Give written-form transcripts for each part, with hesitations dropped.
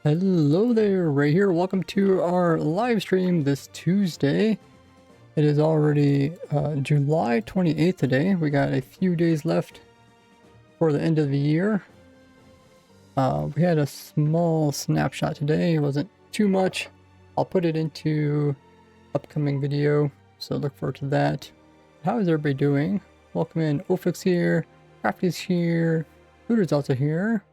Hello there, Ray here. Welcome to our live stream this Tuesday. It is already July 28th today. We got a few days left for the end of the year. We had a small snapshot today. It wasn't too much. I'll put it into upcoming video, so look forward to that. How is everybody doing? Welcome in. Ofix here. Crafty's here. Hooter's also here.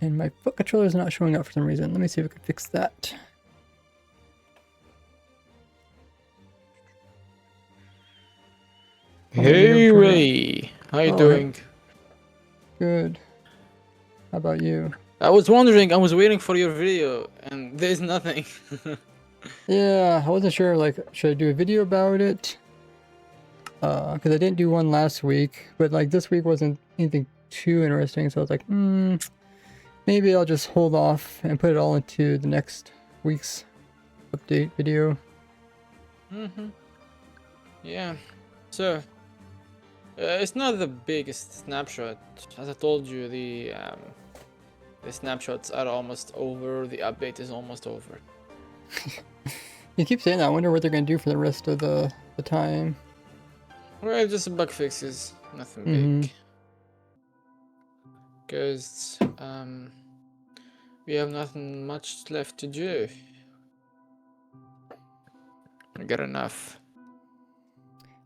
And my foot controller is not showing up for some reason. Let me see if I can fix that. Hey Ray, how you doing? Right. Good. How about you? I was wondering, I was waiting for your video and there's nothing. Yeah, I wasn't sure, like, should I do a video about it? Because I didn't do one last week, but like this week wasn't anything too interesting, so I was like, maybe I'll just hold off and put it all into the next week's update video. Yeah, so it's not the biggest snapshot. As I told you, the snapshots are almost over. The update is almost over. You keep saying that. I wonder what they're gonna do for the rest of the time. Well, just bug fixes, nothing big. Because we have nothing much left to do. We got enough.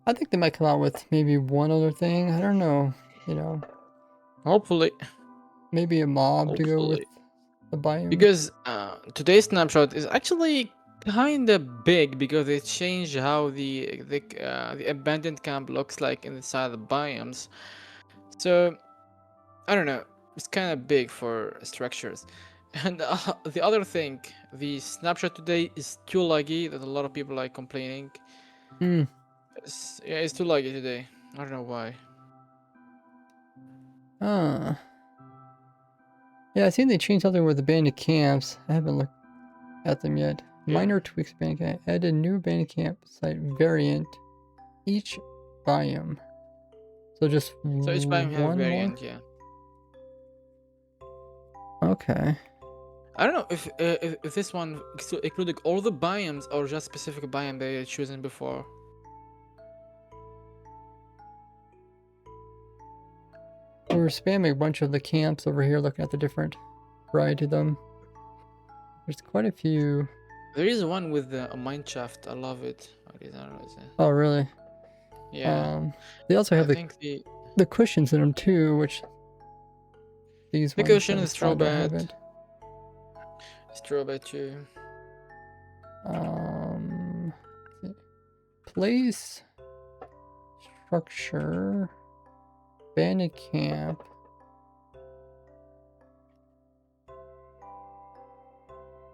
I think they might come out with maybe one other thing. I don't know. You know. Hopefully. Maybe a mob to go with the biome. Because today's snapshot is actually kind of big because they changed how the abandoned camp looks like inside the biomes. So I don't know. It's kind of big for structures. And the other thing, the snapshot today is too laggy. That a lot of people are complaining. It's too laggy today. I don't know why. Yeah, I seen they changed something with the bandit camps. I haven't looked at them yet. Yeah. Minor tweaks bandit camp. Add a new bandit camp site variant each biome. So just so each biome has a variant, more? yeah. Okay. I don't know if this one including all the biomes or just specific biome they chosen before. We're spamming a bunch of the camps over here, looking at the different variety of them. There's quite a few. There is one with a mine shaft. I love it. Oh, really? Yeah. They also have the cushions in them too, which these the ones cushion is throwback. Throwback too. Place structure. Bandit camp.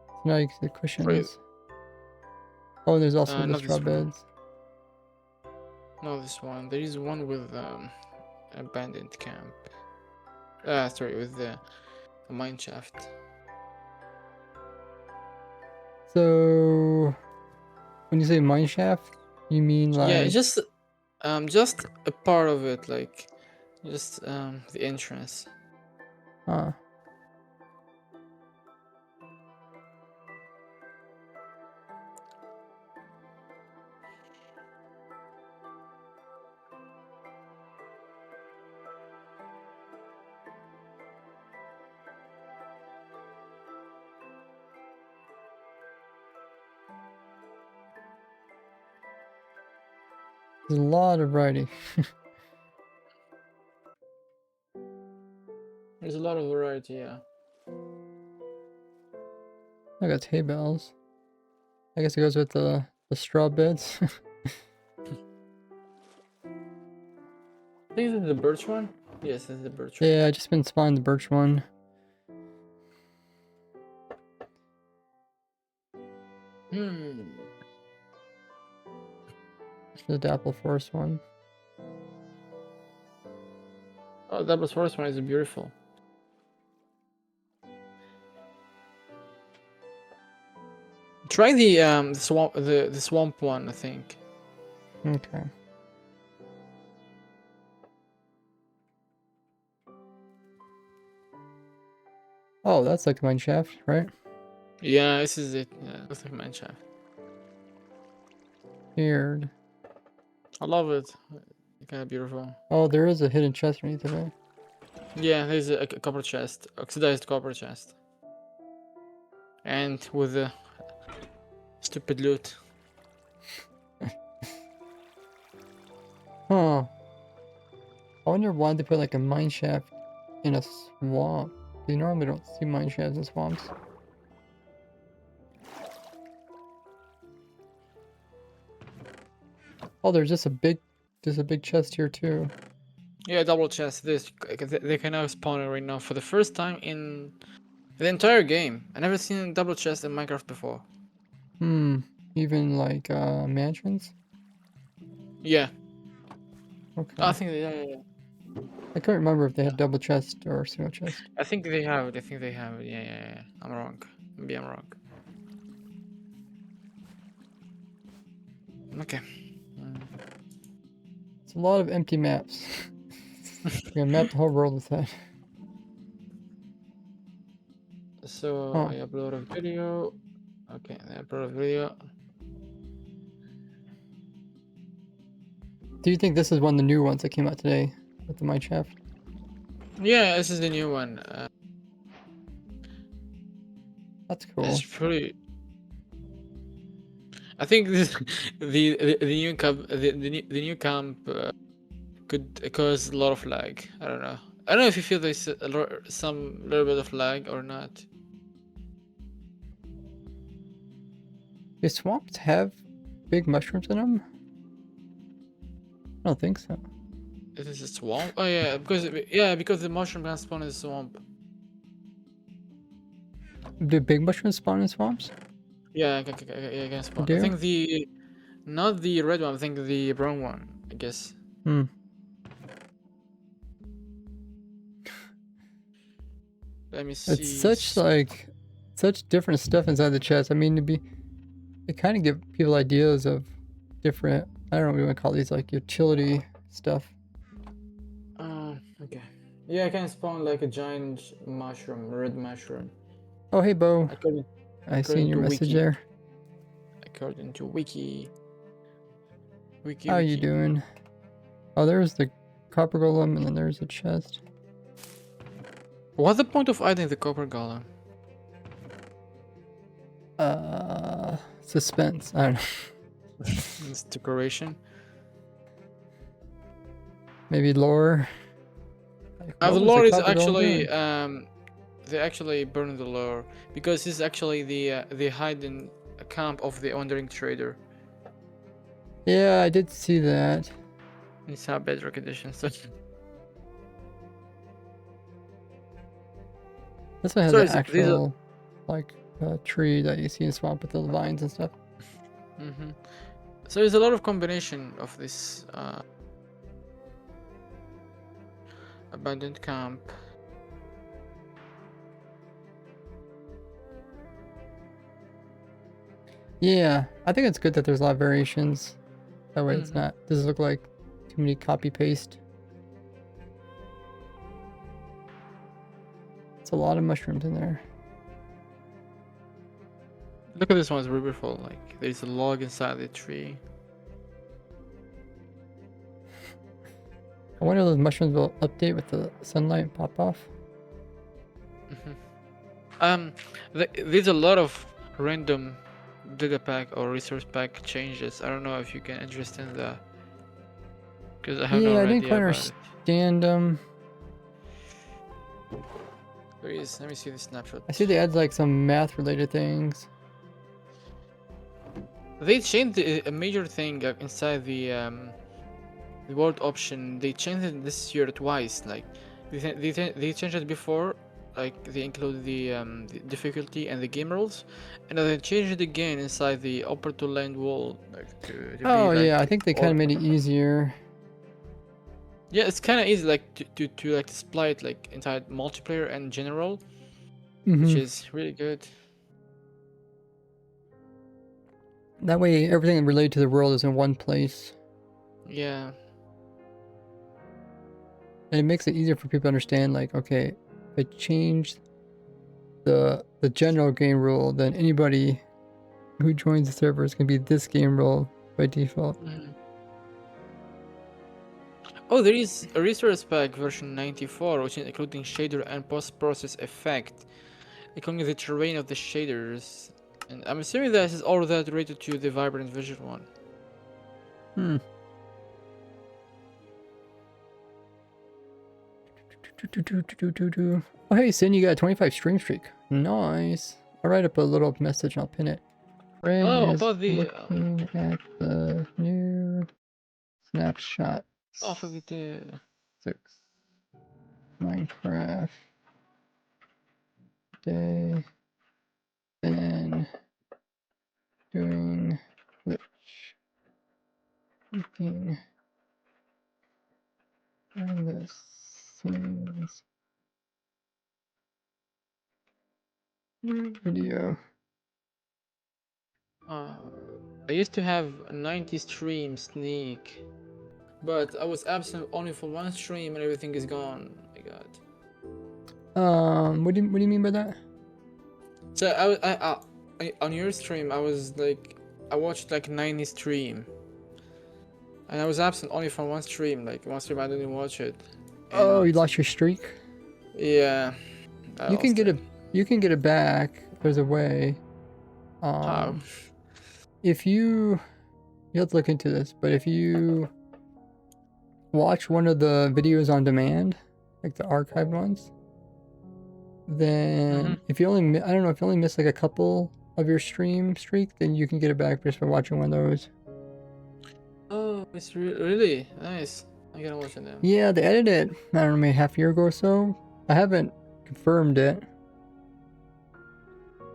So now you can see the cushions. Oh, there's also the straw beds. No, this one. There is one with abandoned camp. Sorry, with the mine shaft. So, when you say mine shaft, you mean like? Yeah, just a part of it, like just the entrance. Huh. There's a lot of variety. There's a lot of variety, yeah. I got hay bales. I guess it goes with the straw beds. I think this is the birch one. Yes, this is the birch one. Yeah, I just been spawning the birch one. The dapple forest one. Oh, the dapple forest one is beautiful. Try the swamp, the swamp one, I think. Okay. Oh, that's like the mine shaft, right? Yeah, this is it. Yeah, looks like mine shaft. Weird. I love it. Kind of beautiful. Oh, there is a hidden chest underneath of it. Yeah, there's a copper chest, oxidized copper chest, and with the stupid loot. Huh. I wonder why they put like a mine shaft in a swamp. You normally don't see mine shafts in swamps. Oh, there's just a big chest here too. Yeah, double chest. They can now spawn it right now for the first time in the entire game. I never seen a double chest in Minecraft before. Hmm. Even like mansions? Yeah, Okay. I think yeah. I can't remember if they had double chest or single chest. I think they have it. I think they have it. Yeah. I'm wrong. Maybe I'm wrong. Okay. It's a lot of empty maps. We're gonna map the whole world with that. So Oh. I upload a video. Okay, I upload a video. Do you think this is one of the new ones that came out today with the mine shaft? Yeah, this is the new one. That's cool. It's pretty. I think this the new camp the new camp could cause a lot of lag. I don't know. I don't know if you feel there's some little bit of lag or not. Do swamps have big mushrooms in them? I don't think so. It is a swamp. Oh yeah, because the mushroom can spawn in the swamp. Do big mushrooms spawn in swamps? Yeah, it can spawn. They I do? think not the red one. I think the brown one. I guess. Hmm. Let me see. It's such different stuff inside the chest. I mean, it kind of give people ideas of different. I don't know what you want to call these, like utility stuff. Okay. Yeah, I can spawn like a giant mushroom, red mushroom. Oh, hey, Bo. According, I seen your to message Wiki. there. According to Wiki. How you doing? Oh, there's the copper golem, and then there's the chest. What's the point of adding the copper golem? Suspense. I don't know. It's decoration. Maybe lore. Like, The what was lore is copper golem actually doing? they actually burn the lore because this is actually the hidden camp of the wandering trader. Yeah, I did see that. It's how bedrock edition. So This one has Sorry, an these are- actual, like, tree that you see in swamp with the vines and stuff. So there's a lot of combination of this abandoned camp. Yeah, I think it's good that there's a lot of variations. That way it's not, doesn't look like too many copy paste. It's a lot of mushrooms in there. Look at this one, it's beautiful. Like there's a log inside the tree. I wonder if those mushrooms will update with the sunlight and pop off. There's a lot of random data pack or resource pack changes. I don't know if you can interest in that because I have no I idea didn't quite about it. understand. There is. Let me see the snapshot. I see they add like some math related things. They changed a major thing inside the world option. They changed it this year twice. Like they changed it before, like they included the difficulty and the game rules, and then they changed it again inside the upper to land wall. Like to Oh be, like, yeah, I think they kind of made it easier. Yeah, it's kind of easy, like to like display it like inside multiplayer and general, which is really good. That way, everything related to the world is in one place. Yeah. And it makes it easier for people to understand, like, okay, if I change the general game rule, then anybody who joins the server is gonna be this game rule by default. Mhm. Oh, there is a resource pack version 94, which is including shader and post-process effect, including the terrain of the shaders. And I'm assuming that is all that related to the vibrant vision one. Hmm. Oh, hey, Sin, you got a 25 stream streak. Nice. I'll write up a little message and I'll pin it. Ray Oh, is about the looking at the new snapshot. off of the 6 Minecraft day. Then doing glitch. Looking at the scenes. Video. I used to have a 90 stream sneak, but I was absent only for one stream and everything is gone. Oh my god. What do you mean by that? So on your stream, I was like, I watched like 90 stream, and I was absent only from one stream. Like one stream, I didn't watch it. Oh, you And lost your streak? yeah, You can get it. You can get it back. There's a way. How? If you have to look into this, but if you watch one of the videos on demand, like the archived ones, then if you only, I don't know, if you only miss like a couple of your stream streak, then you can get it back just by watching one of those. Oh, it's really nice. I gotta watch it now. Yeah, they edited it, I don't know, maybe half a year ago or so. I haven't confirmed it,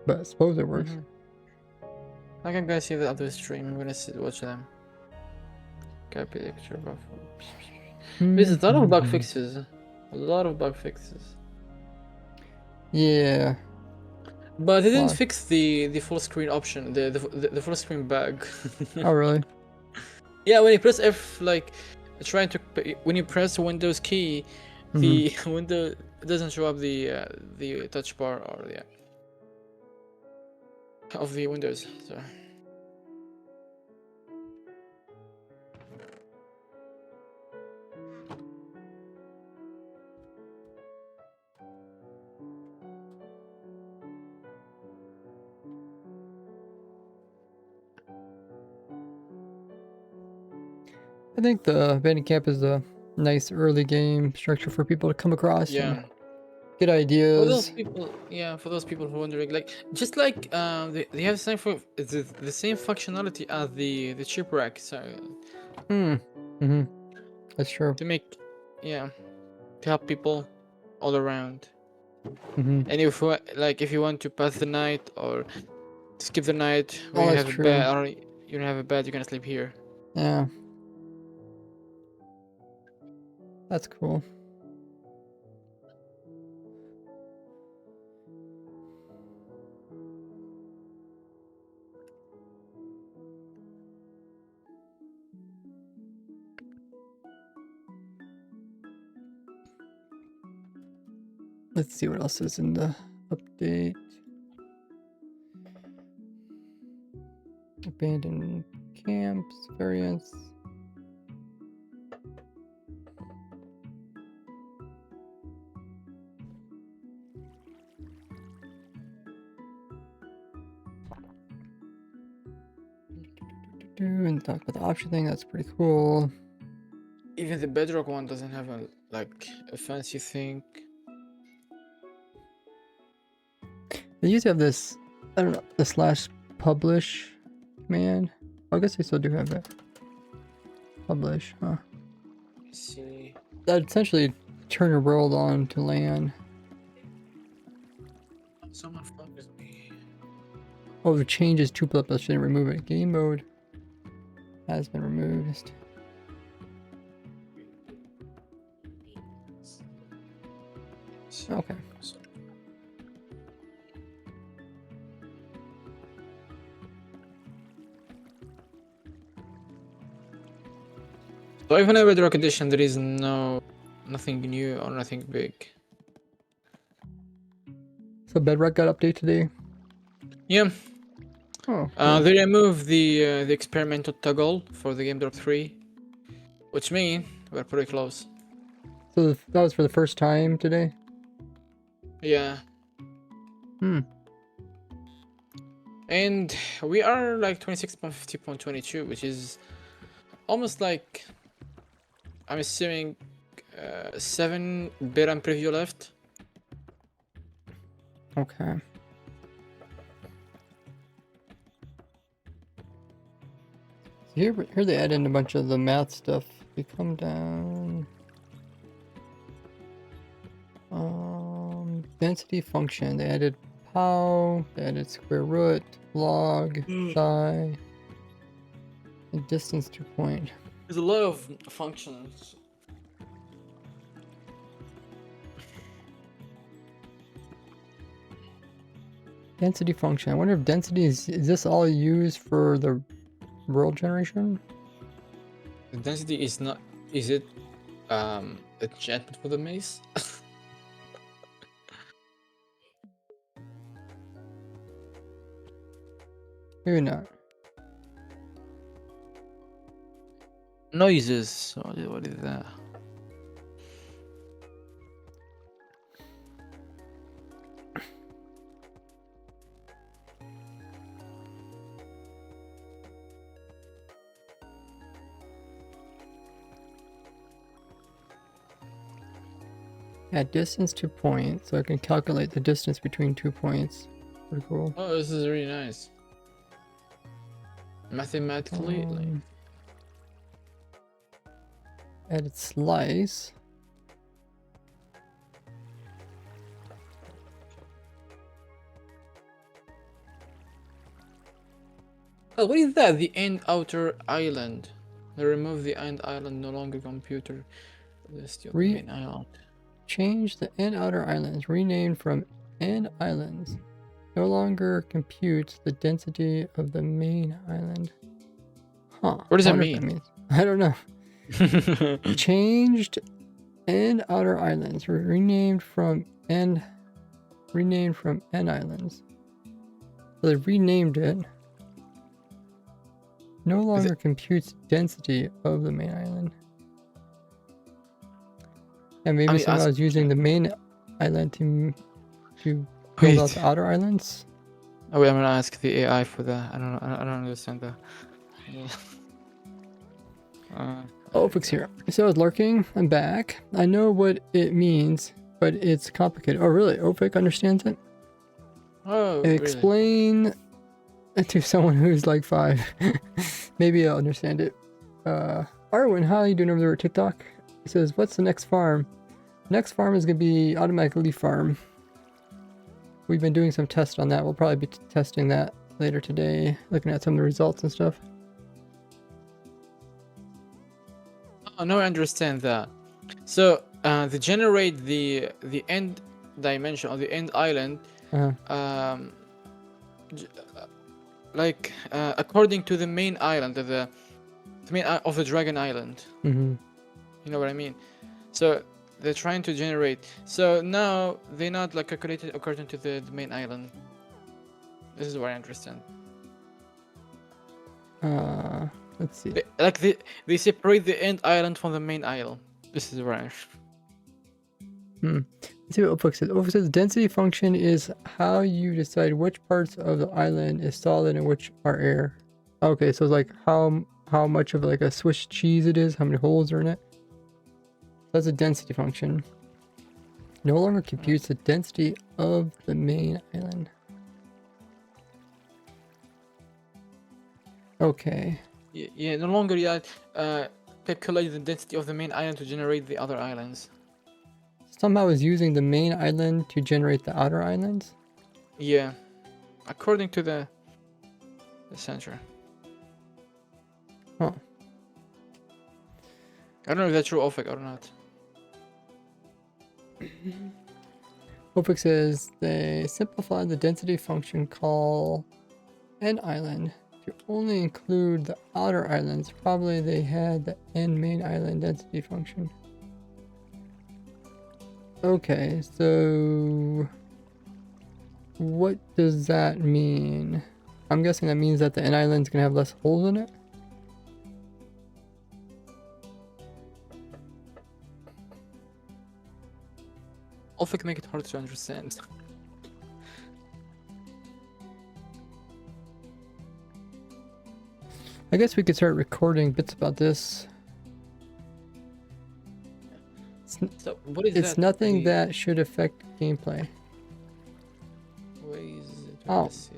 but I suppose it works. I can go see the other stream. I'm gonna watch them. Copy the picture buff. There's a lot of bug fixes. A lot of bug fixes. Yeah. But they didn't fix the full screen option, the full screen bug. Oh really? Yeah, when you press F, like trying to when you press Windows key, the window doesn't show up the touch bar or the of the Windows. So. I think the Bandicamp is a nice early game structure for people to come across and get ideas. For those people, for those people who are wondering, like, just like they have the same functionality as the shipwreck, so. That's true. To make, to help people all around. And if you want to pass the night or skip the night, where you have true. a bed, or you don't have a bed, you can sleep here. Yeah. That's cool. Let's see what else is in the update. Abandoned camps, variants. And talk about the option thing, that's pretty cool. Even the Bedrock one doesn't have a fancy thing. They used to have this, I don't know, the slash publish command. I guess they still do have it. Publish, huh? Let's see. That essentially turn your world on to LAN. Someone focus me. Oh, the changes to publish didn't remove it. Game mode has been removed. Okay. So even in Bedrock Edition, there is nothing new or nothing big. So So Bedrock got update today. Yeah. Oh, cool. They removed the experimental toggle for the game drop 3, which means we're pretty close. So that was for the first time today. Yeah. Hmm. And we are like 26.50.22, which is almost like, I'm assuming 7 beta and preview left. Okay. So here they add in a bunch of the math stuff. We come down. Density function. They added pow. They added square root, log, psi, and distance to point. There's a lot of functions. Density function. I wonder if density is this all used for the world generation? The density is not. Is it enchantment for the maze? Maybe not. Noises. What is that? Add distance to point, so I can calculate the distance between 2 points. Pretty cool. Oh, this is really nice. Mathematically, like... Added slice. Oh, what is that? The end outer island. They remove the end island, no longer computer. This still the main island. Change the end outer islands. Renamed from end islands. No longer computes the density of the main island. Huh. What does that I wonder mean? if means. I don't know. Changed end outer islands. Renamed from end islands. So they renamed it. No longer computes density of the main island. And maybe someone was using the main island to build out the outer islands. Oh wait, I'm gonna ask the AI for that. I don't know. I don't understand that. Opix here. So I was lurking. I'm back. I know what it means, but it's complicated. Oh really? Opix understands it? Oh, Explain to someone who's like 5. Maybe I'll understand it. Arwin, how are you doing over there at TikTok? He says, what's the next farm? Next farm is going to be automatic leaf farm. We've been doing some tests on that. We'll probably be testing that later today, looking at some of the results and stuff. Oh, no, I understand that. So, they generate the end dimension or the end island, according to the main island, the main of the Dragon Island. Mm-hmm. You know what I mean? So they're trying to generate. So now they're not like calculated according to the main island. This is what I understand. Let's see. They separate the end island from the main island. This is right. Let's see what Opix says. Opix says density function is how you decide which parts of the island is solid and which are air. Okay, so it's like how much of like a Swiss cheese it is, how many holes are in it. That's a density function. No longer computes the density of the main island. Okay. Yeah, no longer calculate the density of the main island to generate the other islands. Somehow is using the main island to generate the outer islands? Yeah. According to the center. Huh. I don't know if that's true Ophic or not. Opix says they simplified the density function call end island to only include the outer islands. Probably they had the end main island density function. Okay, so what does that mean? I'm guessing that means that the end island's gonna have less holes in it. Also can make it hard to understand. I guess we could start recording bits about this. So what is It's that? nothing that should affect gameplay. Where is it? Oh. Let's see.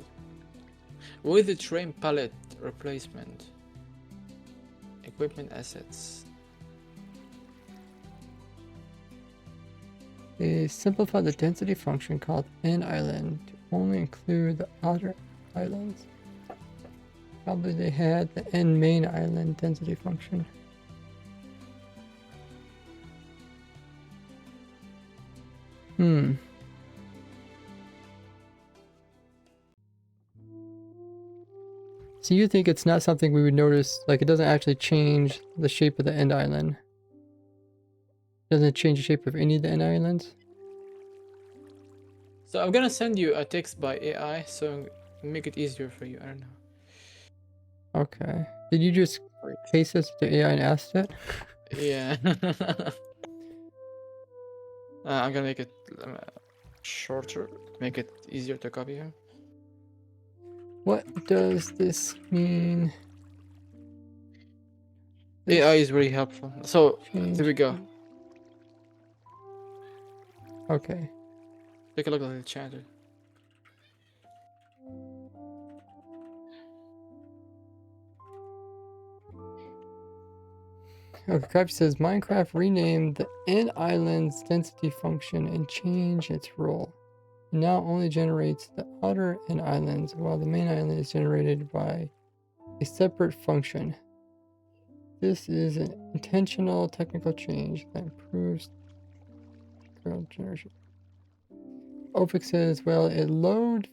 With the train palette replacement. Equipment assets. They simplified the density function called end island to only include the outer islands. Probably they had the end main island density function. So you think it's not something we would notice, like it doesn't actually change the shape of the end island? Doesn't change the shape of any of the end islands? So I'm gonna send you a text by AI, so make it easier for you. I don't know. Okay. Did you just Wait. paste this to AI and ask it? Yeah. I'm gonna make it shorter, make it easier to copy here. What does this mean? AI is very helpful. So here we go. Okay. Take a look at the channel. Okay, Crafty says Minecraft renamed the end island's density function and changed its role. It now only generates the outer end islands, while the main island is generated by a separate function. This is an intentional technical change that improves current generation. Opix says, well, it load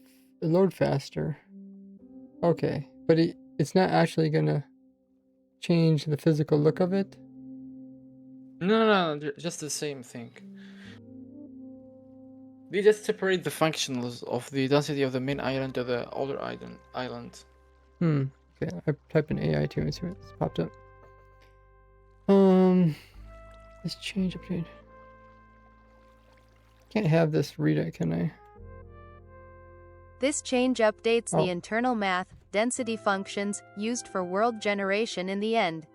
faster. Okay, but it's not actually gonna change the physical look of it. No, just the same thing. We just separate the functions of the density of the main island to the other island. Okay, I typed in AI too and see what's popped up. Let's change update. Can't have this read it, can I? This change updates Oh. the internal math, density functions, used for world generation in the end.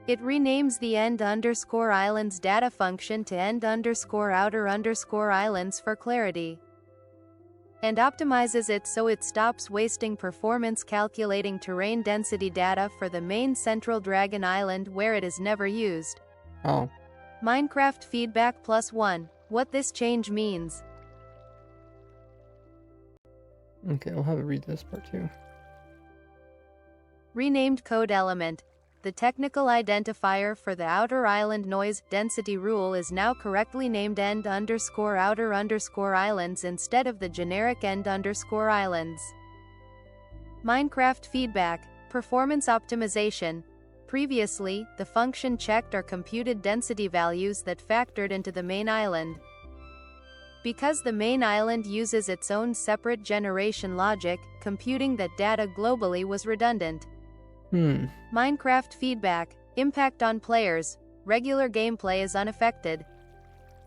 It renames the end_islands data function to end_outer_islands for clarity. And optimizes it so it stops wasting performance calculating terrain density data for the main central Dragon Island where it is never used. Oh. Minecraft feedback +1. What this change means. Okay, I'll have it read this part too. Renamed code element. The technical identifier for the outer island noise density rule is now correctly named end_outer_islands instead of the generic end_islands. Minecraft feedback, performance optimization. Previously, the function checked or computed density values that factored into the main island. Because the main island uses its own separate generation logic, computing that data globally was redundant. Minecraft feedback, impact on players, regular gameplay is unaffected.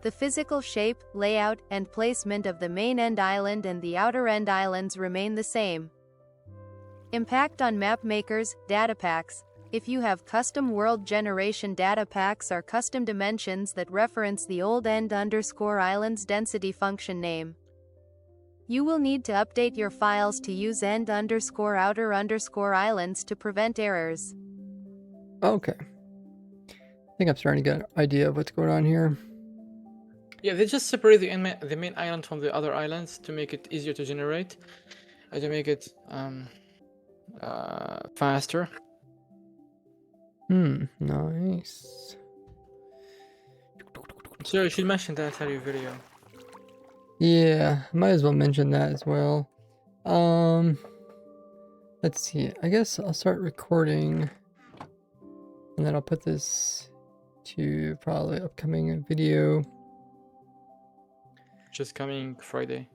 The physical shape, layout, and placement of the main end island and the outer end islands remain the same. Impact on map makers, data packs. If you have custom world generation data packs or custom dimensions that reference the old end_islands density function name, you will need to update your files to use end_outer_islands to prevent errors. Okay. I think I'm starting to get an idea of what's going on here. Yeah, they just separate the main island from the other islands to make it easier to generate, and to make it faster. Nice. So you should mention that in your video. Yeah, might as well mention that as well. Let's see. I guess I'll start recording, and then I'll put this to probably upcoming video. Just coming Friday.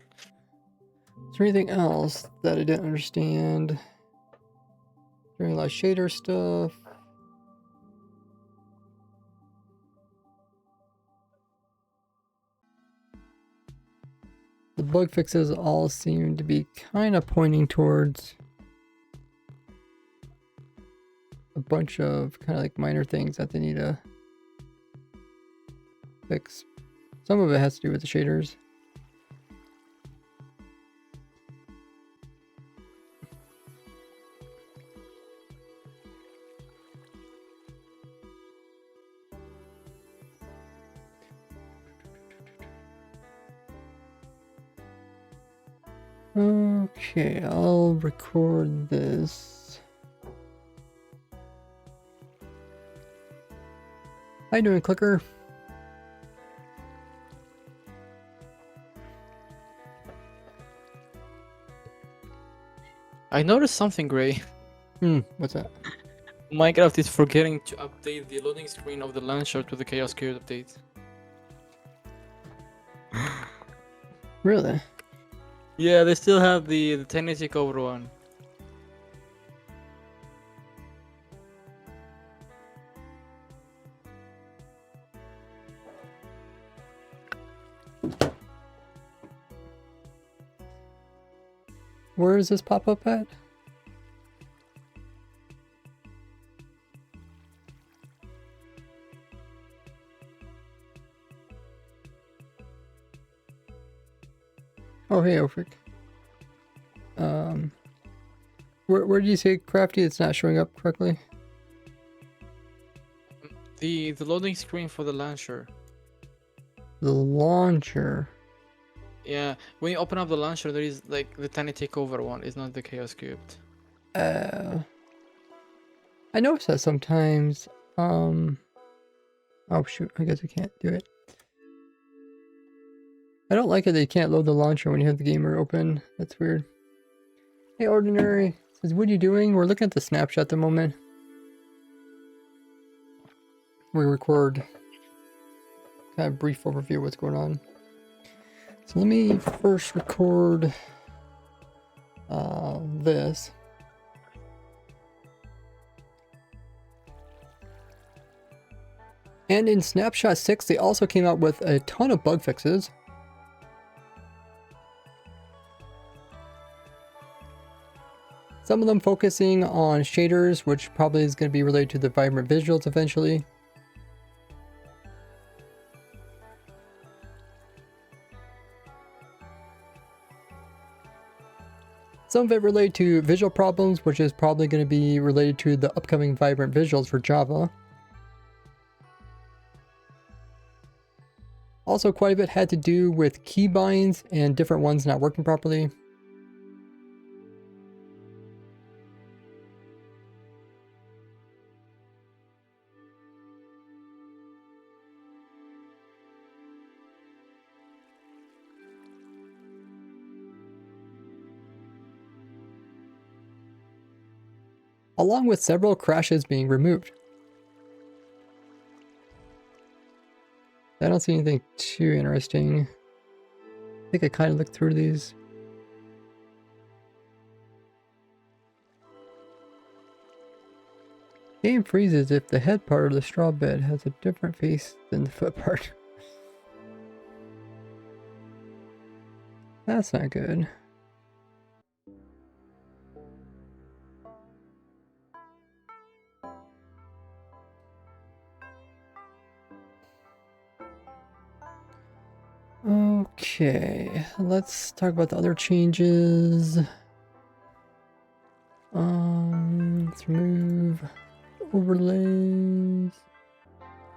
Is there anything else that I didn't understand? Doing a lot of shader stuff. The bug fixes all seem to be kind of pointing towards a bunch of kind of like minor things that they need to fix. Some of it has to do with the shaders. Okay, I'll record this. How you doing, Clicker? I noticed something, Gray. What's that? Minecraft is forgetting to update the loading screen of the launcher to the Chaos Cube update. Really? Yeah, they still have the tiny takeover one. Where is this pop up at? Oh, hey, Ofric. Where did you say, Crafty? It's not showing up correctly. The loading screen for the launcher. The launcher. Yeah, when you open up the launcher, there is like the tiny takeover one. It's not the Chaos Cubed. I notice that sometimes. Oh shoot! I guess I can't do it. I don't like it that you can't load the launcher when you have the gamer open. That's weird. Hey, Ordinary says, "What are you doing?" We're looking at the snapshot at the moment. We record kind of brief overview of what's going on. So let me first record this. And in Snapshot 6, they also came out with a ton of bug fixes. Some of them focusing on shaders, which probably is going to be related to the vibrant visuals eventually. Some of it related to visual problems, which is probably going to be related to the upcoming vibrant visuals for Java. Also, quite a bit had to do with keybinds and different ones not working properly. Along with several crashes being removed. I don't see anything too interesting. I think I kind of looked through these. Game freezes if the head part of the straw bed has a different face than the foot part. That's not good. Okay, let's talk about the other changes. Let's remove overlays.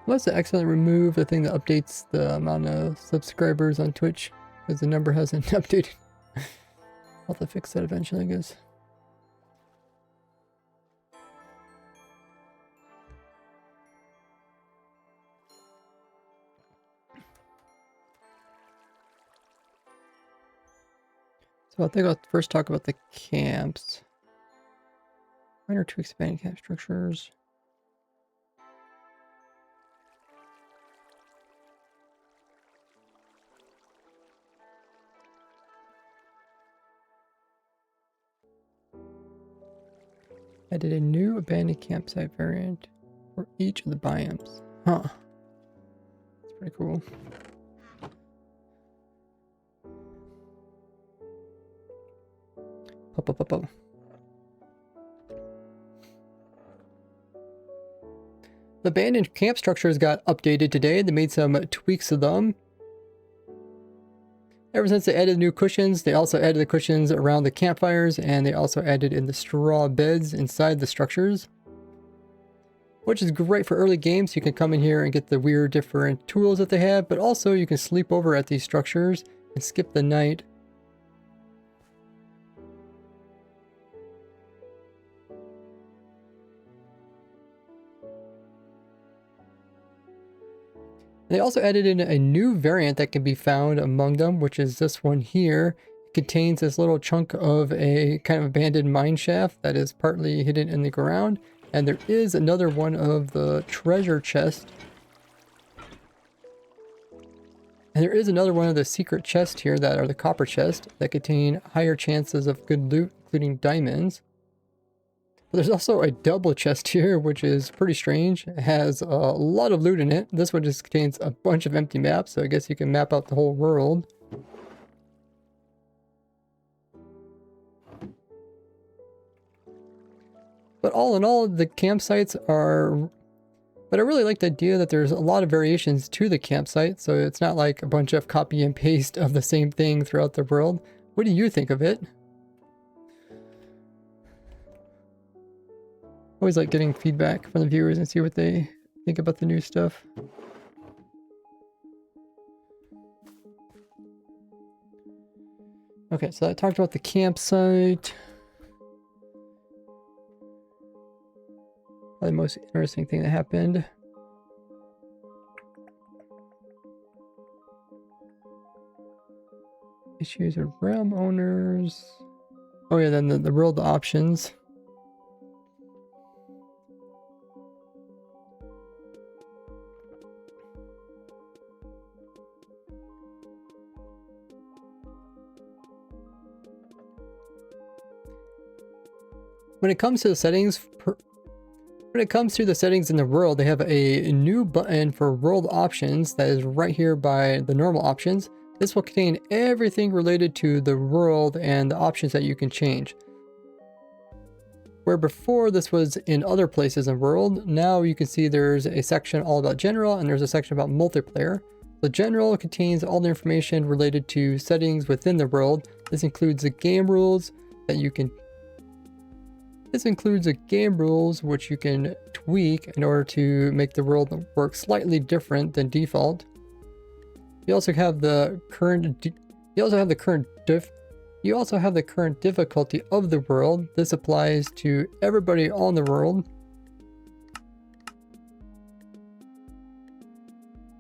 Let's accidentally remove the thing that updates the amount of subscribers on Twitch because the number hasn't updated. I'll have to fix that eventually, I guess. So I think I'll first talk about the camps. Minor to expanding camp structures. Added a new abandoned campsite variant for each of the biomes. Huh. That's pretty cool. Pop. The abandoned camp structures got updated today. They made some tweaks to them. Ever since they added new cushions, they also added the cushions around the campfires, and they also added in the straw beds inside the structures, which is great for early games. You can come in here and get the weird different tools that they have, but also you can sleep over at these structures and skip the night. They also added in a new variant that can be found among them, which is this one here. It contains this little chunk of a kind of abandoned mine shaft that is partly hidden in the ground. And there is another one of the treasure chest. And there is another one of the secret chests here that are the copper chest that contain higher chances of good loot, including diamonds. But there's also a double chest here, which is pretty strange. It has a lot of loot in it. This one just contains a bunch of empty maps, so I guess you can map out the whole world. But all in all, the campsites are... But I really like the idea that there's a lot of variations to the campsite, so it's not like a bunch of copy and paste of the same thing throughout the world. What do you think of it? Always like getting feedback from the viewers and see what they think about the new stuff. Okay, so I talked about the campsite. Probably the most interesting thing that happened. Issues with realm owners. Oh yeah, then the world options. When it comes to the settings, in the world, they have a new button for world options that is right here by the normal options. This will contain everything related to the world and the options that you can change. Where before this was in other places in the world, now you can see there's a section all about general and there's a section about multiplayer. The general contains all the information related to settings within the world. This includes the game rules that you can This includes the game rules which you can tweak in order to make the world work slightly different than default. You also have the current difficulty of the world. This applies to everybody on the world.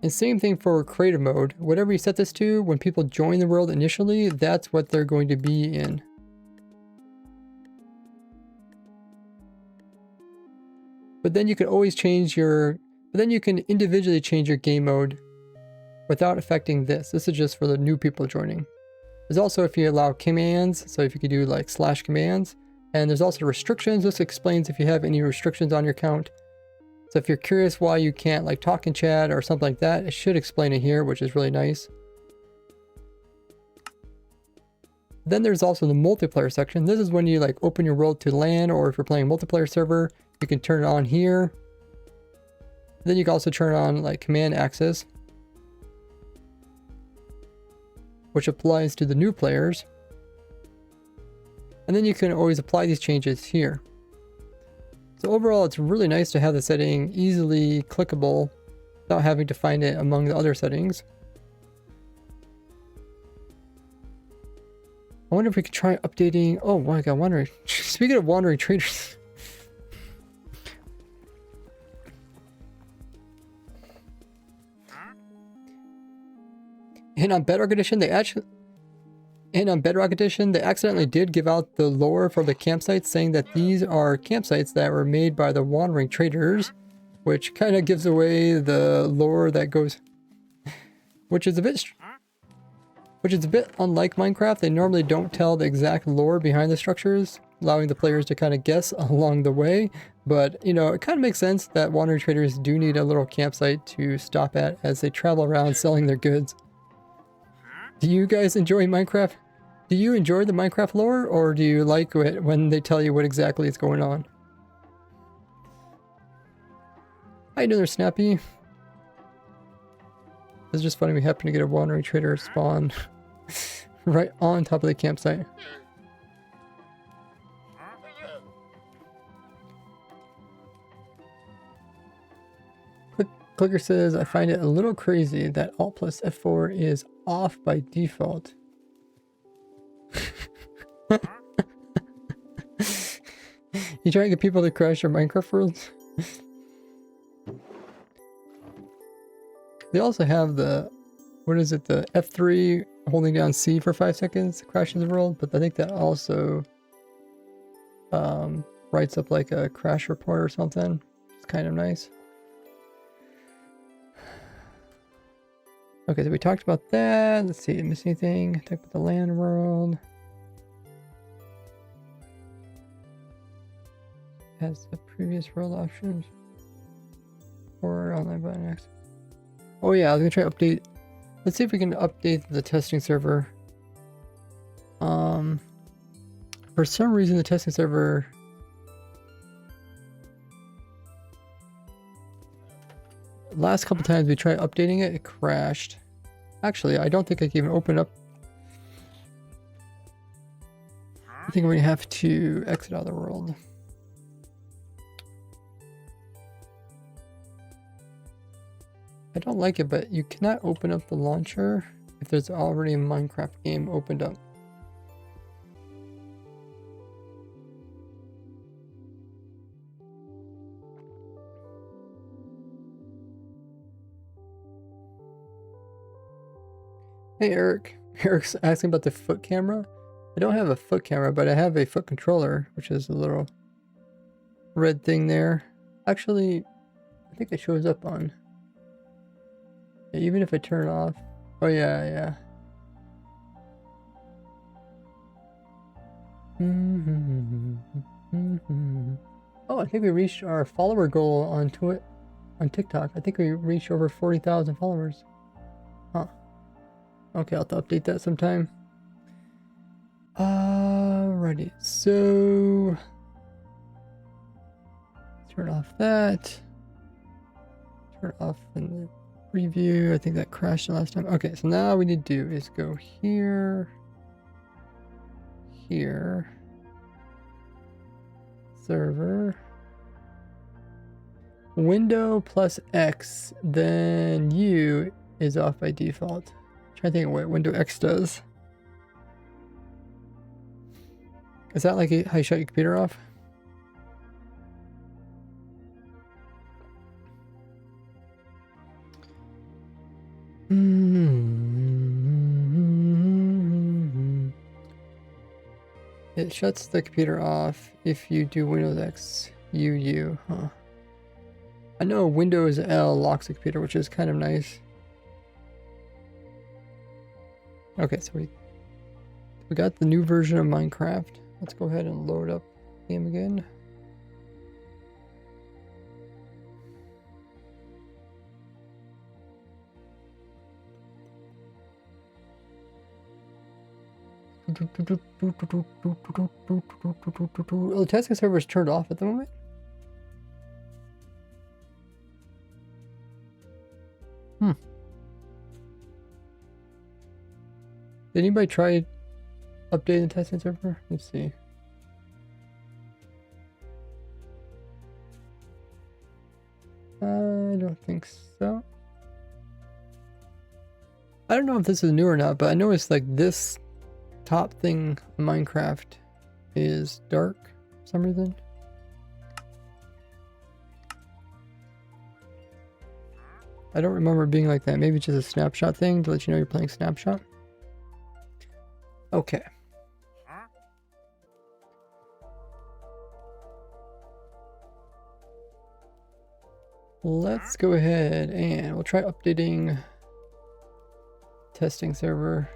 And same thing for creative mode. Whatever you set this to, when people join the world initially, that's what they're going to be in. But then you can always individually change your game mode without affecting this. This is just for the new people joining. There's also if you allow commands, so if you could do like / commands, and there's also restrictions. This explains if you have any restrictions on your account. So if you're curious why you can't like talk in chat or something like that, it should explain it here, which is really nice. Then there's also the multiplayer section. This is when you like open your world to LAN, or if you're playing a multiplayer server, you can turn it on here. Then you can also turn on like command access, which applies to the new players. And then you can always apply these changes here. So overall, it's really nice to have the setting easily clickable without having to find it among the other settings. I wonder if we could try updating. Oh my god, wandering. Speaking of wandering traders. And on Bedrock Edition, they accidentally did give out the lore for the campsites, saying that these are campsites that were made by the wandering traders, which kind of gives away the lore that goes, which is a bit unlike Minecraft. They normally don't tell the exact lore behind the structures. allowing the players to kind of guess along the way. But, you know, it kind of makes sense that wandering traders do need a little campsite to stop at as they travel around selling their goods. Do you guys enjoy Minecraft? Do you enjoy the Minecraft lore, or do you like it when they tell you what exactly is going on? How you doing there, Snappy? It's just funny we happen to get a wandering trader spawn right on top of the campsite. Clicker says, I find it a little crazy that Alt plus F4 is off by default. You trying to get people to crash your Minecraft worlds? They also have the, what is it, the F3 holding down C for 5 seconds crashes the world, but I think that also writes up like a crash report or something. It's kind of nice. Okay, so we talked about that. Let's see, miss anything? Talk about the land world. Has the previous world options. Or online button access. Oh yeah, I was gonna try to update. Let's see if we can update the testing server. For some reason the testing server last couple times we tried updating it, it crashed. Actually, I don't think I can even open up. I think we're gonna have to exit out of the world. I don't like it, but you cannot open up the launcher if there's already a Minecraft game opened up. Hey Eric. Eric's asking about the foot camera. I don't have a foot camera, but I have a foot controller, which is a little red thing there. Actually, I think it shows up on. Even if I turn it off. Oh yeah. Oh, I think we reached our follower goal on TikTok. I think we reached over 40,000 followers. Huh. Okay, I'll have to update that sometime. Alrighty, so turn off that. Turn off in the preview. I think that crashed the last time. Okay, so now we need to do is go here, here, server, window plus X, then U is off by default. I'm trying to think of what window X does. Is that like how you shut your computer off? It shuts the computer off if you do Windows X UU, huh? I know Windows L locks the computer, which is kind of nice. Okay, so we got the new version of Minecraft. Let's go ahead and load up the game again. Oh, the testing server is turned off at the moment. Did anybody try updating the testing server? Let's see. I don't think so. I don't know if this is new or not, but I noticed like this top thing in Minecraft is dark for some reason. I don't remember it being like that. Maybe it's just a snapshot thing to let you know you're playing snapshot. Okay. Let's go ahead and we'll try updating testing server.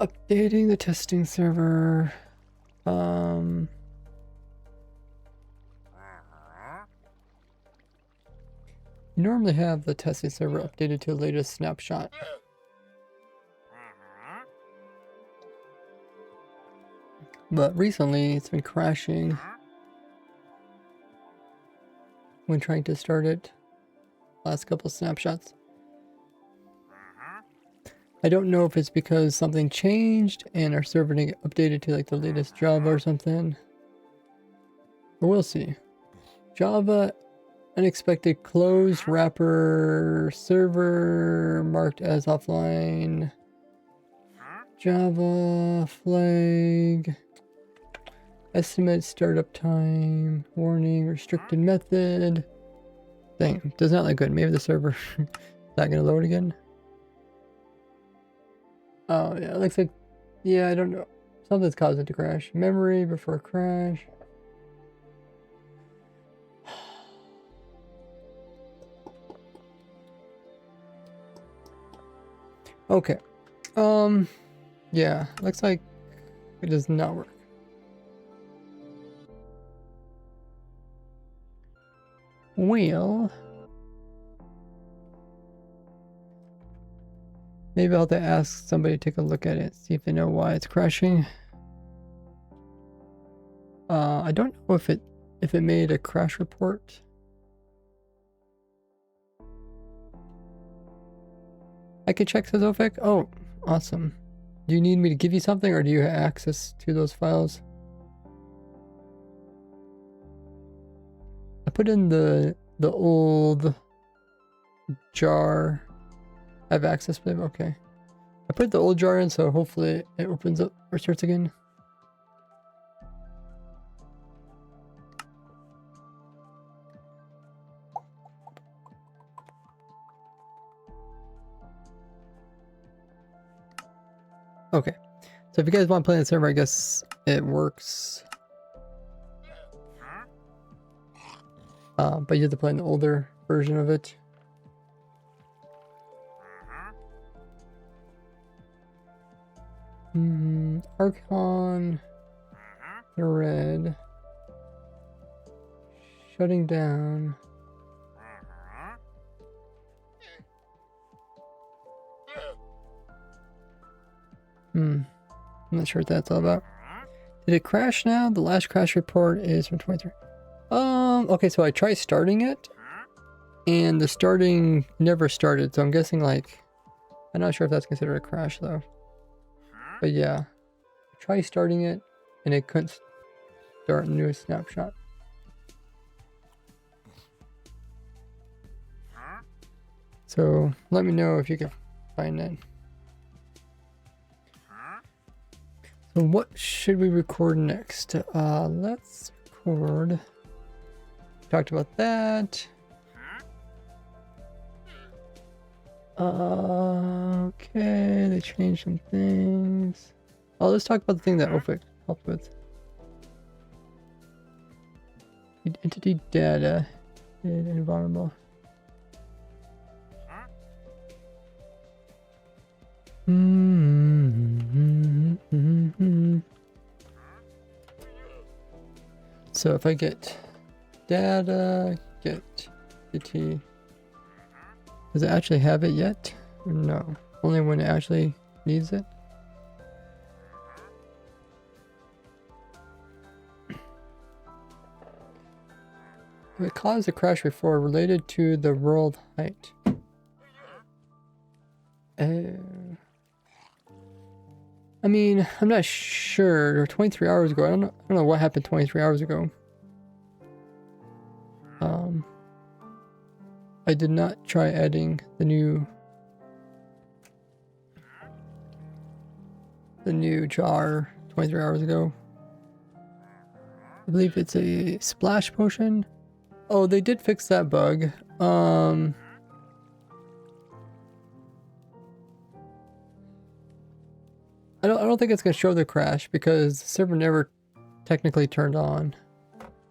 Updating the testing server. You normally have the testing server updated to the latest snapshot. But recently it's been crashing when trying to start it. Last couple snapshots. I don't know if it's because something changed and our server didn't get updated to like the latest Java or something. But we'll see. Java unexpected closed wrapper server marked as offline. Java flag. Estimate startup time. Warning restricted method. Dang, does not look good. Maybe the server is not gonna load again. Oh yeah, it looks like, yeah, I don't know. Something's caused it to crash. Memory before crash. Okay. Yeah, looks like it does not work. Well, maybe I'll have to ask somebody to take a look at it, see if they know why it's crashing. I don't know if it made a crash report. I can check, says Ofek. Oh, awesome. Do you need me to give you something, or do you have access to those files? I put in the old jar. I have access to them. Okay. I put the old jar in, so hopefully it opens up or starts again. Okay. So if you guys want to play on the server, I guess it works. But you have to play in the older version of it. Archon. Red. Shutting down. I'm not sure what that's all about. Did it crash now? The last crash report is from 23. Okay, so I tried starting it, and the starting never started, so I'm guessing, like, I'm not sure if that's considered a crash, though. But yeah, try starting it, and it couldn't start a new snapshot. So let me know if you can find it. So what should we record next? Let's record. Talked about that. Okay, they changed some things. Oh, let's talk about the thing that Ophic helped with. Entity data in environmental. So if I get data, get DT, does it actually have it yet? Or no, only when it actually needs it. It caused a crash before related to the world height. I mean, I'm not sure. 23 hours ago, I don't know what happened 23 hours ago. I did not try adding the new jar 23 hours ago. I believe it's a splash potion. Oh, they did fix that bug. I don't think it's gonna show the crash because the server never technically turned on.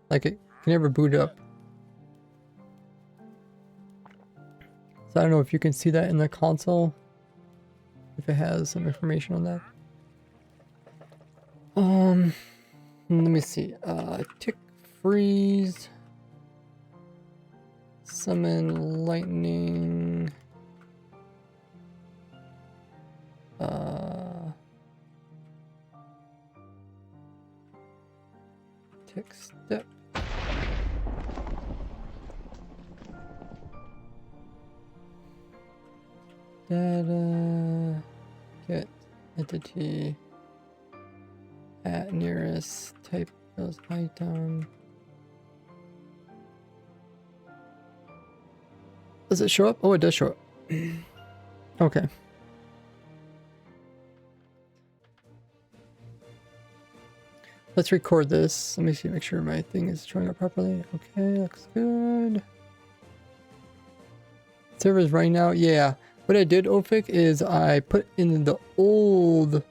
Like, it can never boot up. So I don't know if you can see that in the console, if it has some information on that. Let me see. Tick freeze. Summon lightning. Tick step. Data. Get entity. At nearest. Type those item. Does it show up? Oh, it does show up. Okay. Let's record this. Let me see, make sure my thing is showing up properly. Okay, looks good. Server's running now. Yeah. What I did, Ophic, is I put in the old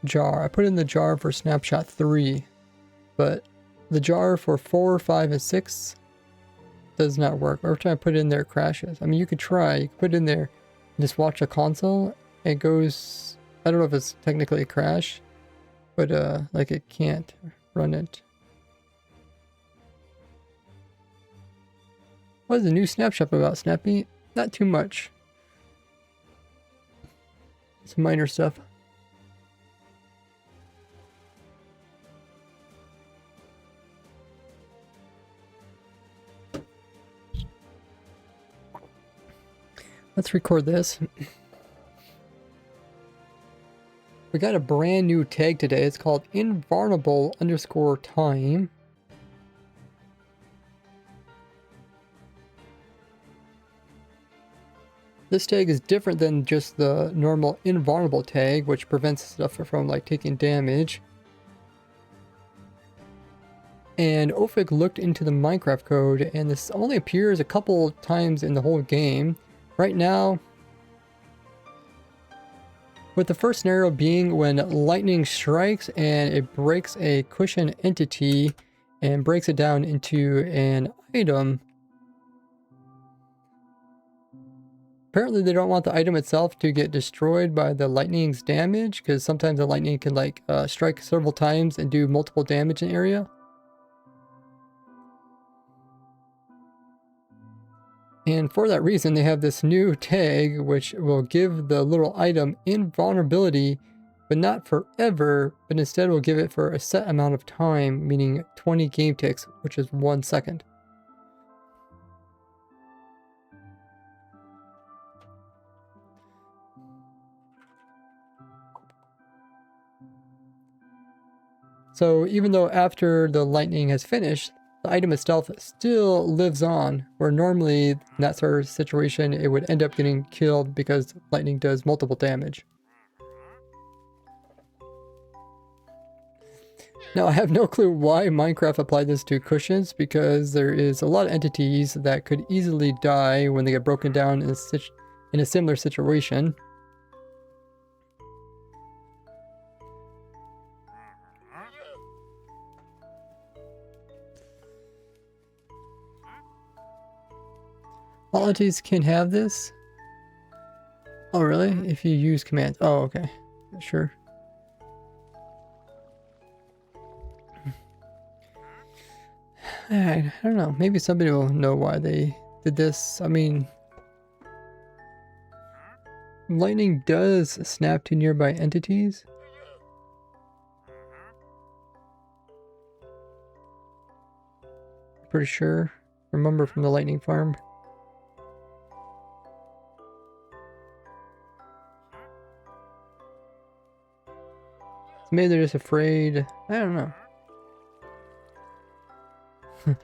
jar. I put in the jar for snapshot 3, but the jar for 4, 5, and 6 does not work. Every time I put it in there, it crashes. I mean, you could try. You could put it in there and just watch the console. It goes... I don't know if it's technically a crash, but like it can't run it. What is the new snapshot about, Snappy? Not too much. Some minor stuff. Let's record this. We got a brand new tag today. It's called invulnerable_time. This tag is different than just the normal invulnerable tag, which prevents stuff from like taking damage. And Ophic looked into the Minecraft code, and this only appears a couple times in the whole game. Right now, with the first scenario being when lightning strikes and it breaks a cushion entity and breaks it down into an item. Apparently they don't want the item itself to get destroyed by the lightning's damage, because sometimes the lightning can like strike several times and do multiple damage in area. And for that reason, they have this new tag which will give the little item invulnerability, but not forever, but instead will give it for a set amount of time, meaning 20 game ticks, which is 1 second. So even though after the lightning has finished, the item itself still lives on, where normally in that sort of situation it would end up getting killed because lightning does multiple damage. Now I have no clue why Minecraft applied this to cushions, because there is a lot of entities that could easily die when they get broken down in a similar situation. All entities can have this? Oh, really? If you use commands. Oh, okay. Sure. I don't know. Maybe somebody will know why they did this. I mean, lightning does snap to nearby entities. Pretty sure. Remember from the lightning farm. Maybe they're just afraid. I don't know. I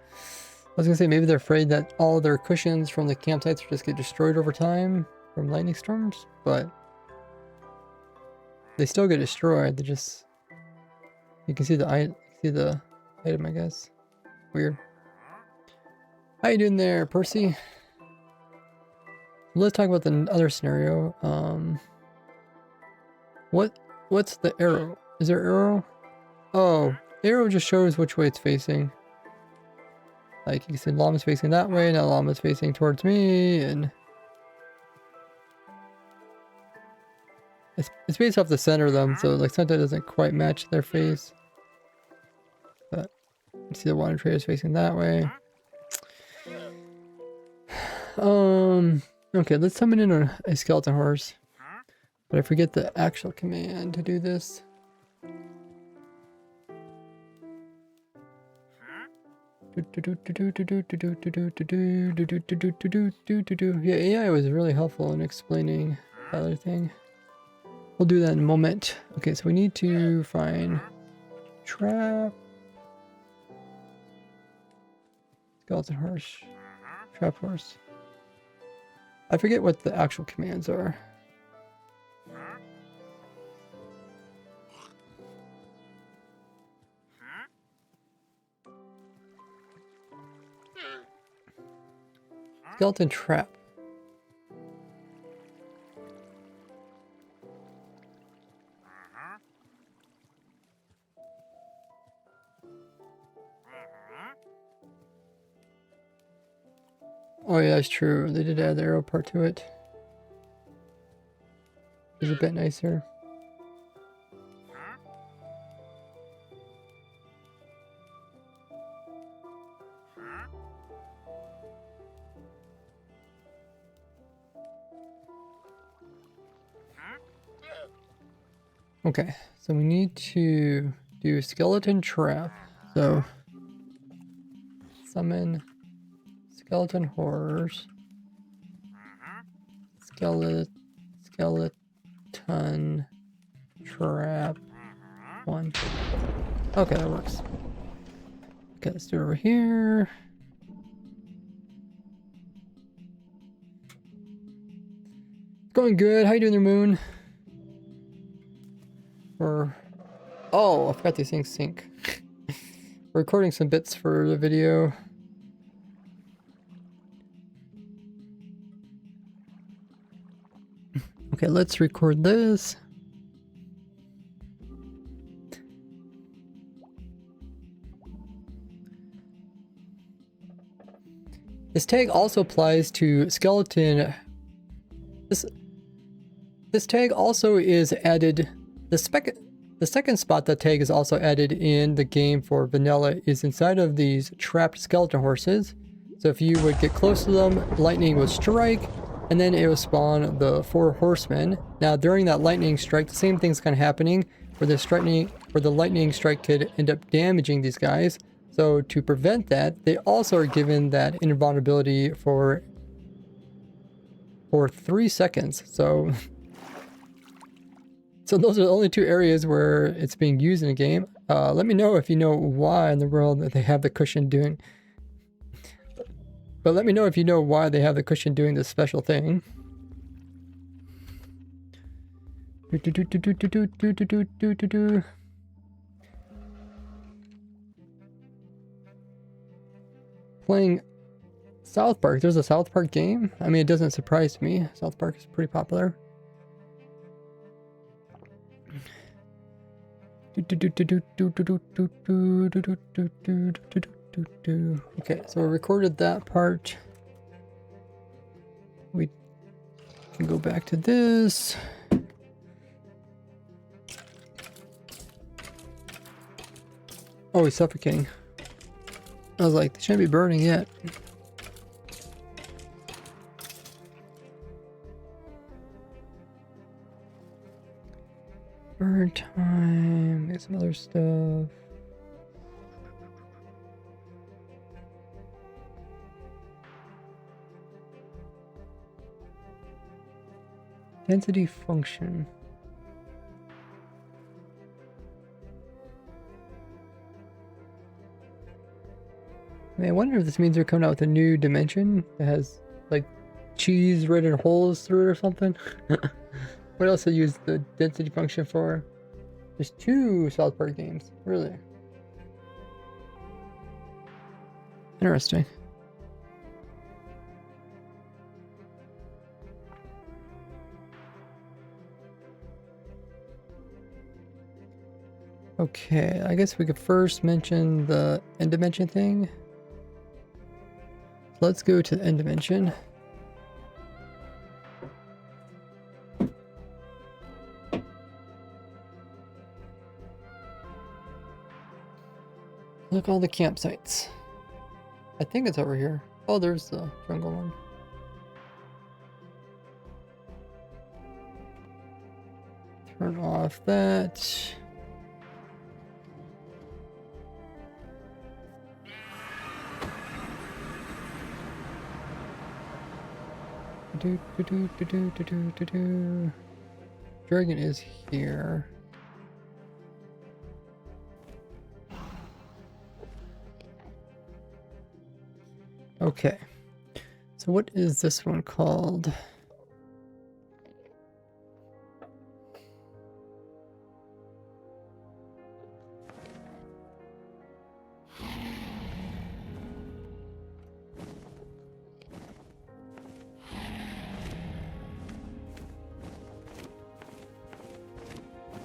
was gonna say maybe they're afraid that all their cushions from the campsites will just get destroyed over time from lightning storms, but they still get destroyed. They just, you can see the item, I guess. Weird. How you doing there, Percy? Let's talk about the other scenario. What's the arrow? Is there arrow? Oh, arrow just shows which way it's facing. Like you can see llama's facing that way, now llama's facing towards me, and It's based off the center of them, so like sometimes it doesn't quite match their face. But you see the water tray is facing that way. Okay, let's summon in a skeleton horse. But I forget the actual command to do this. Yeah, AI was really helpful in explaining the other thing. We'll do that in a moment. Okay, so we need to find trap, skeleton horse, trap horse. I forget what the actual commands are. Skeleton trap. Oh yeah, that's true. They did add the arrow part to it. It's a bit nicer. Okay, so we need to do skeleton trap. So summon skeleton horrors. Skeleton trap 1. Okay, that works. Okay, let's do it over here. Going good. How you doing there, Moon? Oh, I forgot these things sync. We're recording some bits for the video. Okay, let's record this. This tag also applies to skeleton. This tag also is added. The second spot that tag is also added in the game for vanilla is inside of these trapped skeleton horses. So if you would get close to them, lightning would strike, and then it will spawn the 4 horsemen. Now during that lightning strike, the same thing's kind of happening, where the lightning strike could end up damaging these guys. So to prevent that, they also are given that invulnerability for 3 seconds. So those are the only 2 areas where it's being used in a game. Let me know if you know why in the world that they have the cushion doing. But let me know if you know why they have the cushion doing this special thing. Playing South Park. There's a South Park game. I mean, it doesn't surprise me. South Park is pretty popular. Okay, so we recorded that part. We can go back to this. Oh, he's suffocating. I was like, they shouldn't be burning yet. Burn time, get some other stuff. Density function. I mean, I wonder if this means they're coming out with a new dimension that has like cheese written holes through it or something. What else do they use the density function for? There's 2 South Park games, really. Interesting. Okay, I guess we could first mention the end dimension thing. Let's go to the end dimension. Look, all the campsites. I think it's over here. Oh, there's the jungle one. Turn off that. Dragon is here. Okay. So what is this one called?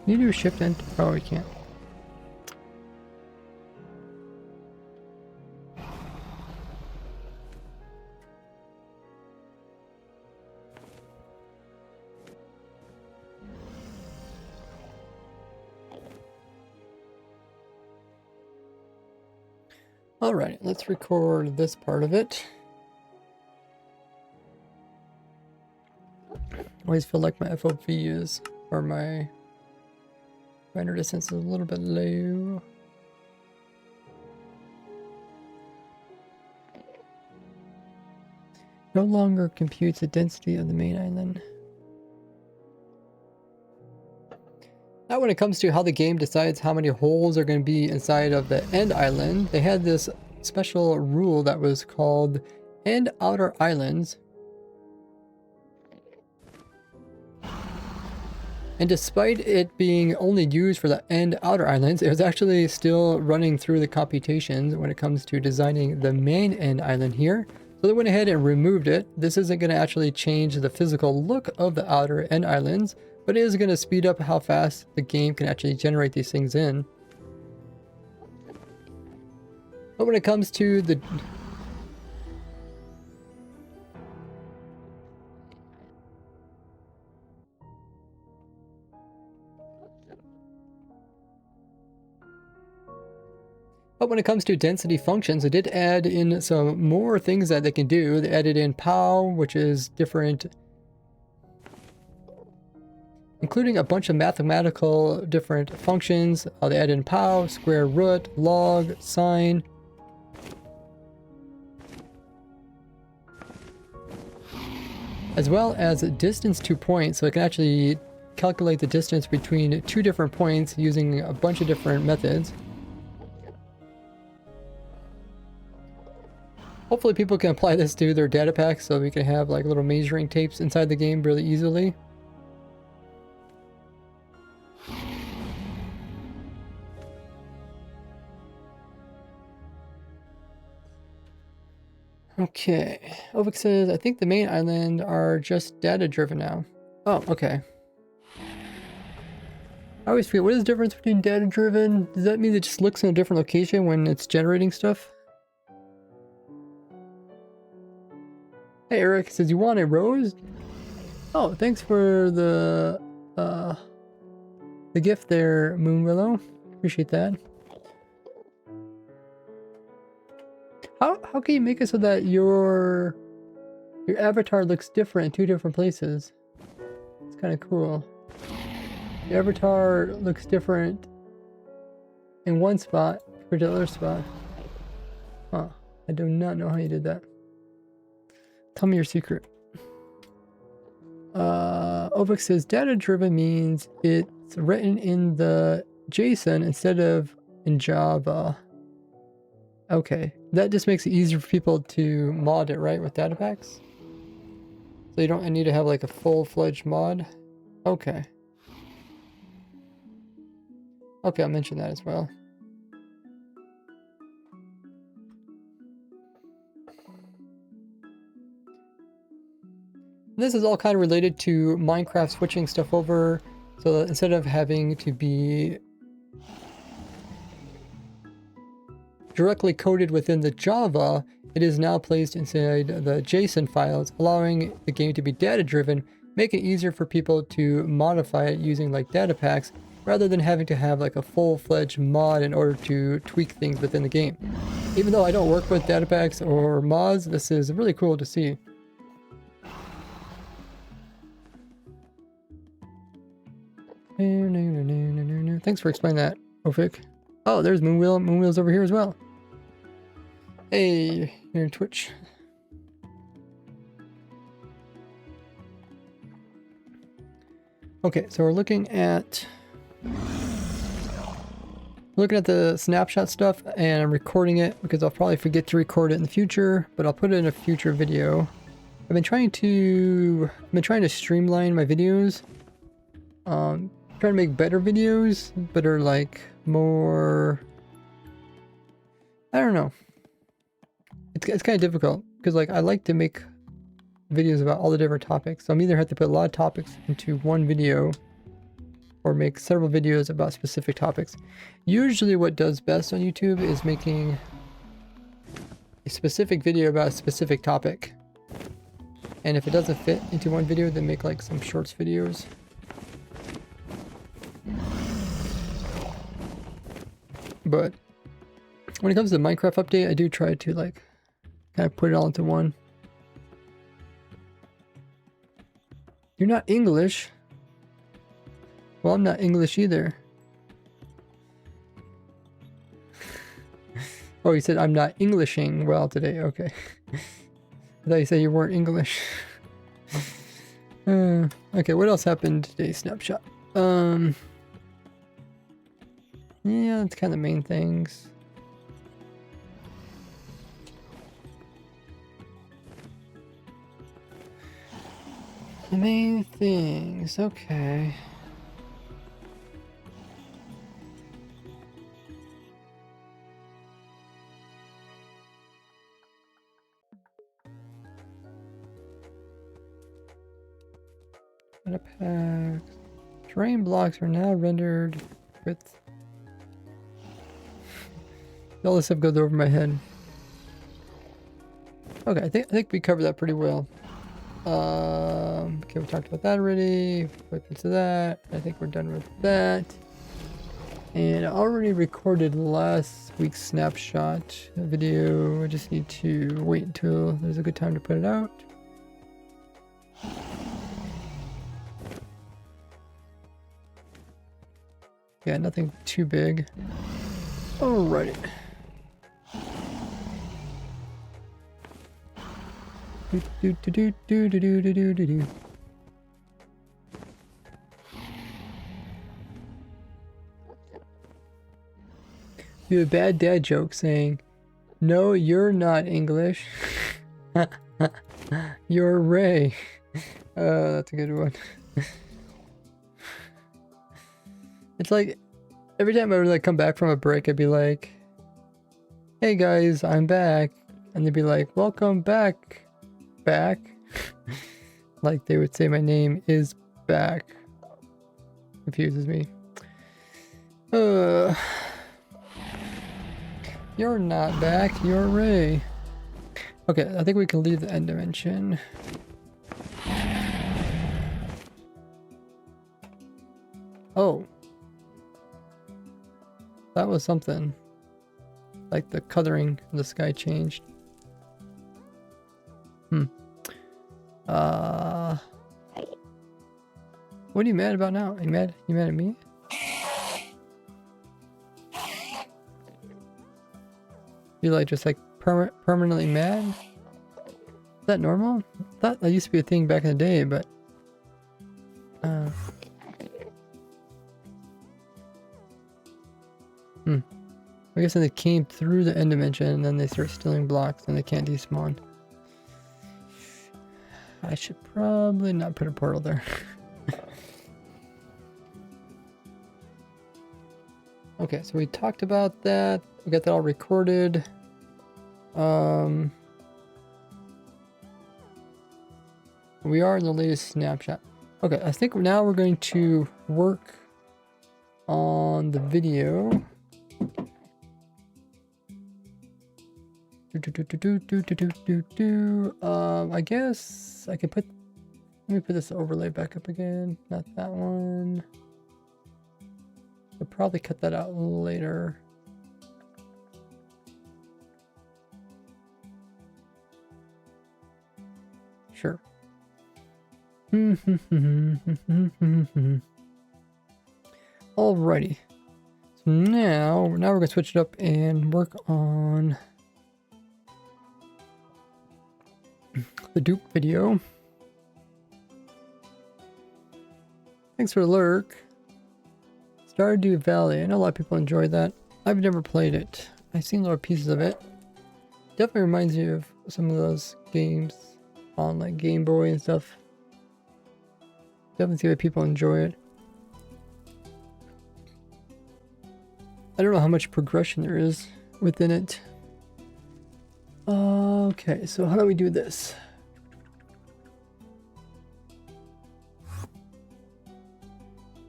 Can you do a shift enter? Oh, we can't. Alright, let's record this part of it. I always feel like my FOV is, or my render distance is a little bit low. No longer computes the density of the main island. Now when it comes to how the game decides how many holes are going to be inside of the end island, they had this special rule that was called end outer islands. And despite it being only used for the end outer islands, it was actually still running through the computations when it comes to designing the main end island here. So they went ahead and removed it. This isn't going to actually change the physical look of the outer end islands, but it is going to speed up how fast the game can actually generate these things in. But when it comes to the density functions, it did add in some more things that they can do. They added in POW, which is different, including a bunch of mathematical different functions. They added in POW, square root, log, sine. As well as distance to points, so it can actually calculate the distance between two different points using a bunch of different methods. Hopefully people can apply this to their data packs so we can have like little measuring tapes inside the game really easily. Okay, Ovik says, I think the main island are just data driven now. Oh, okay. I always forget, what is the difference between data driven? Does that mean it just looks in a different location when it's generating stuff? Hey, Eric says, you want a rose? Oh, thanks for the gift there, Moonwillow. Appreciate that. How can you make it so that your avatar looks different in two different places? It's kind of cool. Your avatar looks different in one spot for the other spot. Huh. I do not know how you did that. Tell me your secret. Ovik says data driven means it's written in the JSON instead of in Java. Okay, that just makes it easier for people to mod it, right, with data packs? So you don't need to have like a full-fledged mod? Okay. Okay, I'll mention that as well. This is all kind of related to Minecraft switching stuff over, so that instead of having to be directly coded within the Java, it is now placed inside the JSON files, allowing the game to be data driven, making it easier for people to modify it using like data packs rather than having to have like a full-fledged mod in order to tweak things within the game. Even though I don't work with data packs or mods, this is really cool to see. Thanks for explaining that, Ofik. Oh, there's Moonwheel. Moonwheel's over here as well. Hey, you're in Twitch. Okay, so we're looking at the snapshot stuff, and I'm recording it because I'll probably forget to record it in the future, but I'll put it in a future video. I've been trying to streamline my videos. Trying to make better videos, but are like more, I don't know. It's kind of difficult because like I like to make videos about all the different topics. So I'm either have to put a lot of topics into one video or make several videos about specific topics. Usually what does best on YouTube is making a specific video about a specific topic. And if it doesn't fit into one video, then make like some shorts videos. But when it comes to the Minecraft update, I do try to like kind of put it all into one. You're not English. Well, I'm not English either. Oh, you said I'm not Englishing well today. Okay. I thought you said you weren't English. Okay, what else happened today? Snapshot. Yeah, that's kind of the main things. The main things, okay. Packs. Terrain blocks are now rendered with. All this stuff goes over my head. Okay, I think we covered that pretty well. Okay, we talked about that already. Flip into that. I think we're done with that. And I already recorded last week's snapshot video. I just need to wait until there's a good time to put it out. Yeah, nothing too big. Alrighty. Do. Do a bad dad joke saying, "No, you're not English. You're Ray." That's a good one. It's like every time I would like come back from a break, I'd be like, "Hey guys, I'm back," and they'd be like, "Welcome back." Like they would say my name is back. Confuses me. You're not back, you're Ray. Okay, I think we can leave the end dimension. Oh. That was something. Like the coloring of the sky changed. What are you mad about now? You mad at me? You like just like permanently mad? Is that normal? I thought that used to be a thing back in the day, but I guess then they came through the end dimension and then they start stealing blocks and they can't despawn. I should probably not put a portal there. Okay, so we talked about that. We got that all recorded. We are in the latest snapshot. Okay, I think now we're going to work on the video. I guess I could let me put this overlay back up again. Not that one. I'll probably cut that out later. Sure. Alrighty. So now we're gonna switch it up and work on the Duke video. Thanks for the lurk. Stardew Valley. I know a lot of people enjoy that. I've never played it. I've seen little pieces of it. Definitely reminds you of some of those games on like Game Boy and stuff. Definitely see why people enjoy it. I don't know how much progression there is within it. Okay, so how do we do this?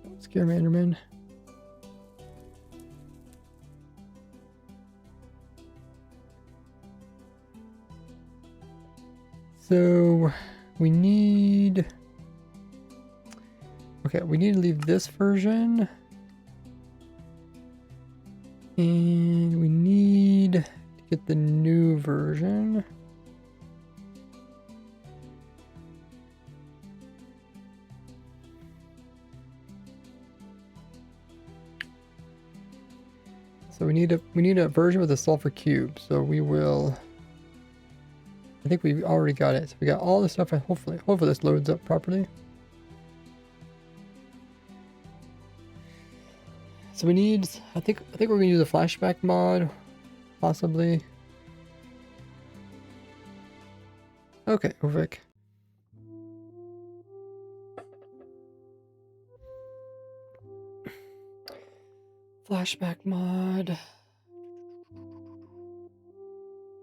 Don't scare me, Enderman. So we need... Okay, we need to leave this version. And we need to get the new version. So we need a version with a sulfur cube. So we will... I think we already got it. So we got all the stuff. Hopefully this loads up properly. So we need, I think we're gonna use a flashback mod, possibly. Okay, Ovik. Flashback mod.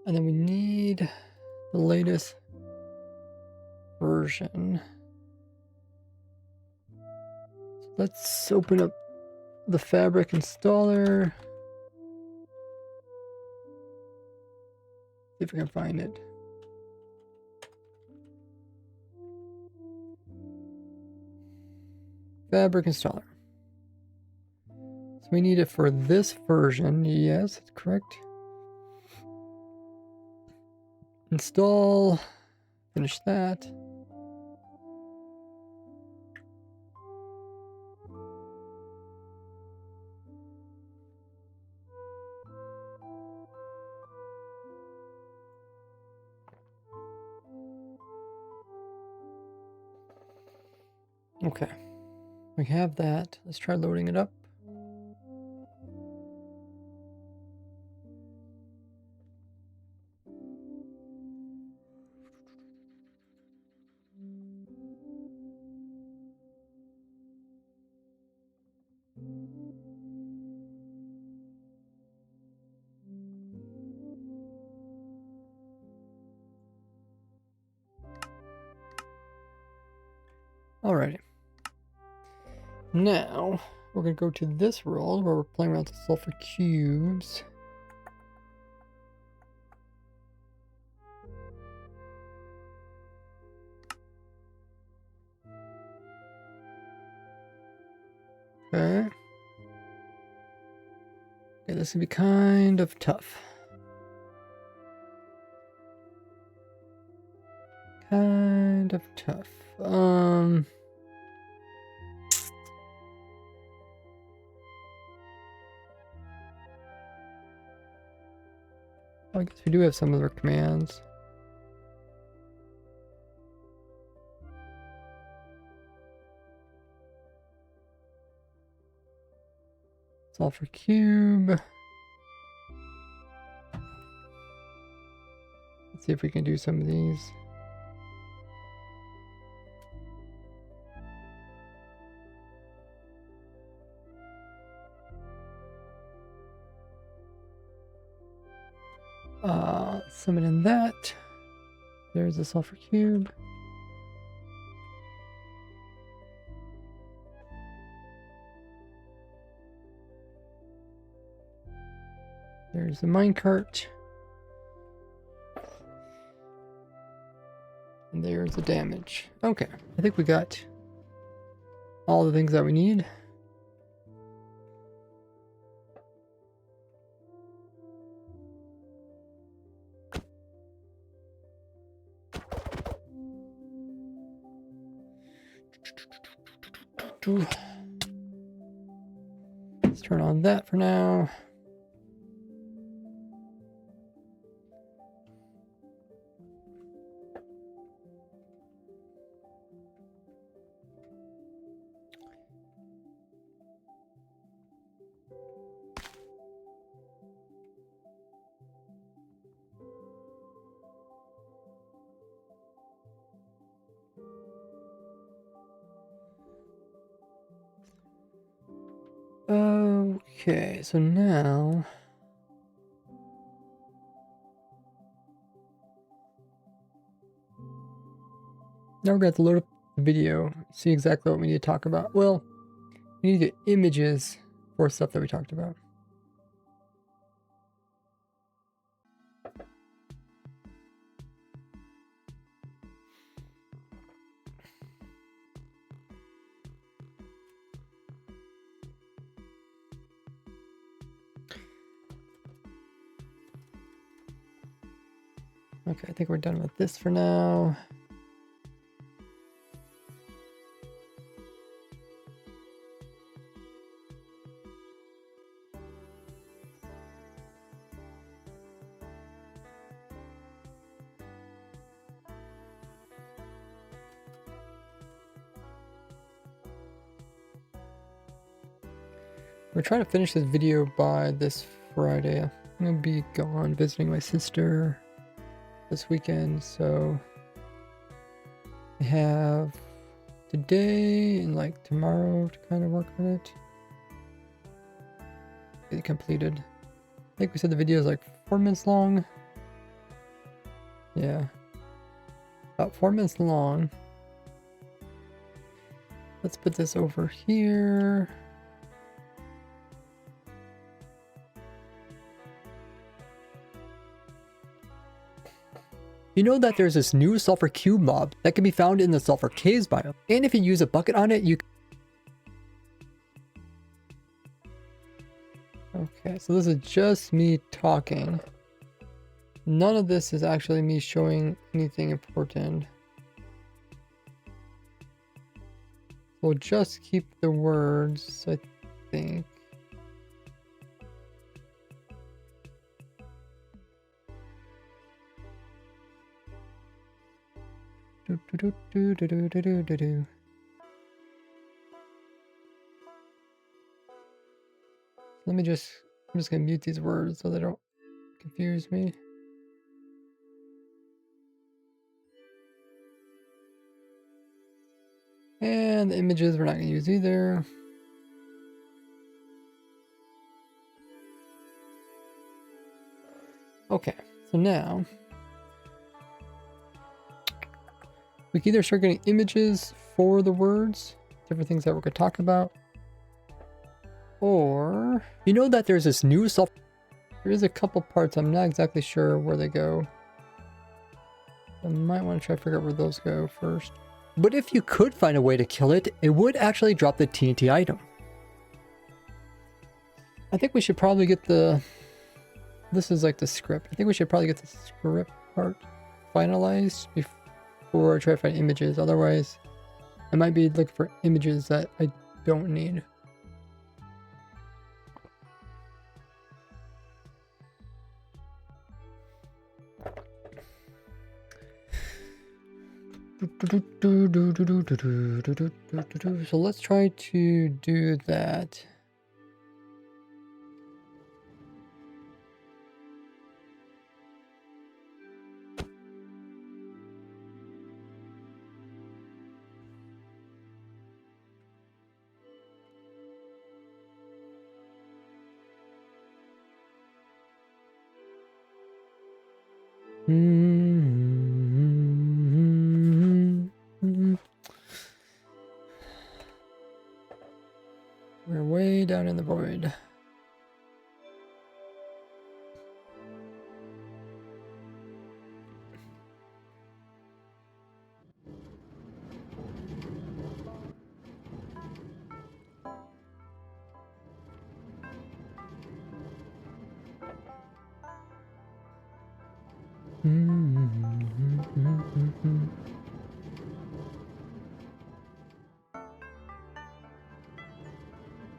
And then we need the latest version. So let's open up the fabric installer. See if we can find it. Fabric installer. So we need it for this version. Yes, that's correct. Install. Finish that. Okay, we have that. Let's try loading it up. Alrighty. Now, we're going to go to this world where we're playing around with sulfur cubes. Okay. Okay, this will be kind of tough. Kind of tough. I guess we do have some other commands. Sulfur cube. Let's see if we can do some of these. Summon in that. There's a sulfur cube. There's the minecart. And there's the damage. Okay, I think we got all the things that we need. Let's turn on that for now. Okay, so now we're gonna have to load up the video, see exactly what we need to talk about. Well, we need to get images for stuff that we talked about. Okay, I think we're done with this for now. We're trying to finish this video by this Friday. I'm gonna be gone visiting my sister this weekend, so I have today and like tomorrow to kind of work on it. Get it completed. I think we said the video is like 4 minutes long. Yeah, about 4 minutes long. Let's put this over here. You know that there's this new sulfur cube mob that can be found in the sulfur caves biome, and if you use a bucket on it, you. Okay, so this is just me talking. None of this is actually me showing anything important. We'll just keep the words, I think. I'm just gonna mute these words so they don't confuse me. And the images we're not gonna use either. Okay, so now we can either start getting images for the words, different things that we're gonna talk about, or you know that there's this new sulfur. There is a couple parts I'm not exactly sure where they go. I might want to try to figure out where those go first. But if you could find a way to kill it, it would actually drop the TNT item. I think we should probably get the... This is like the script. I think we should probably get the script part finalized before I try to find images. Otherwise, I might be looking for images that I don't need. So let's try to do that. We're way down in the void.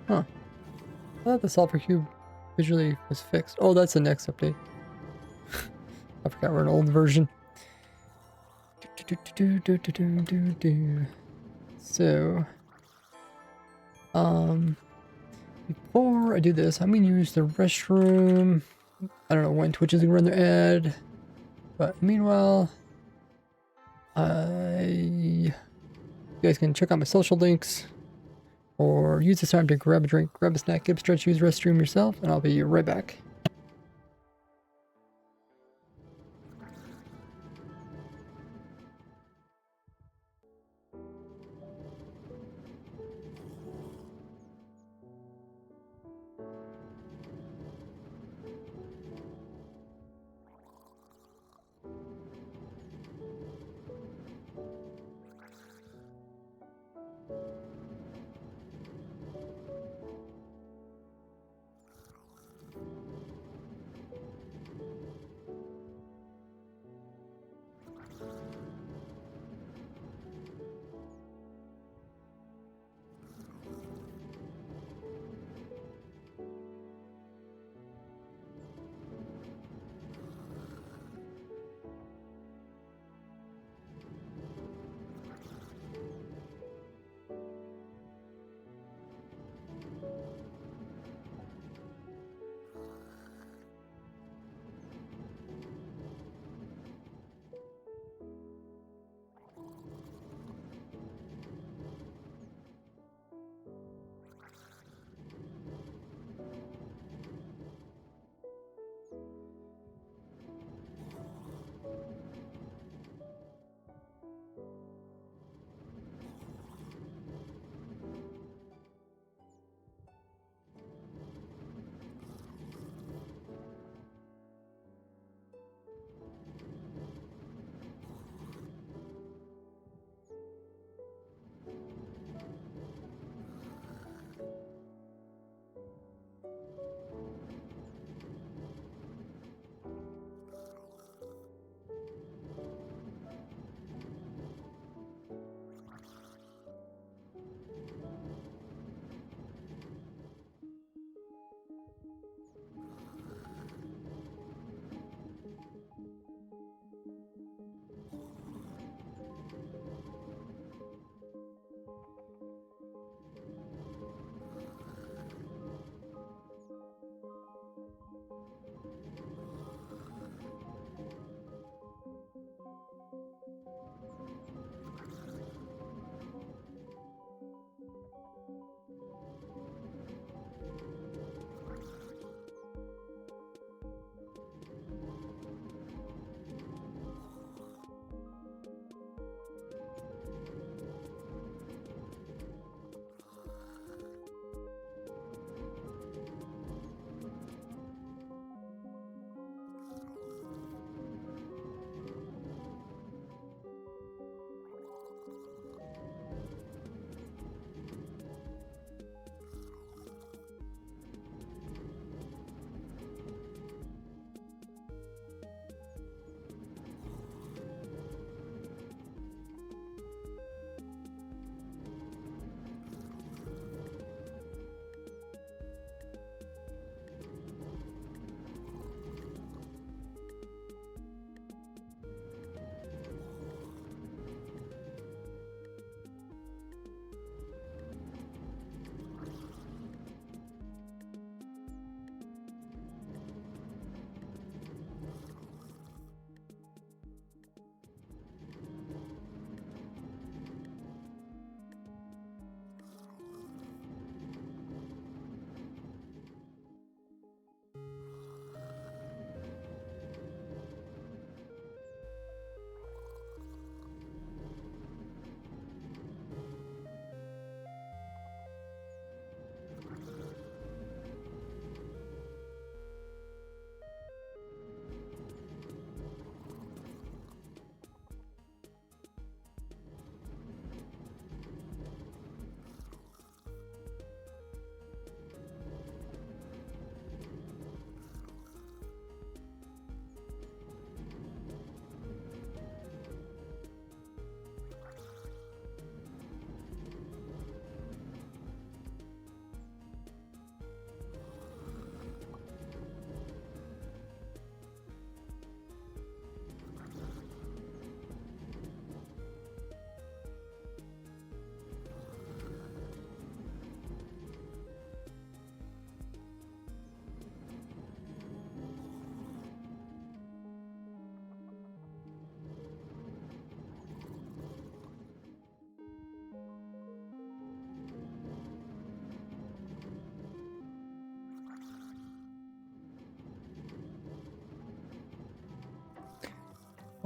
Huh. I thought the sulfur cube visually was fixed. Oh, that's the next update. I forgot we're an old version. So, before I do this, I'm gonna use the restroom. I don't know when Twitch is gonna run their ad, but meanwhile, you guys can check out my social links, or use this time to grab a drink, grab a snack, get a stretch, use the restroom yourself, and I'll be right back.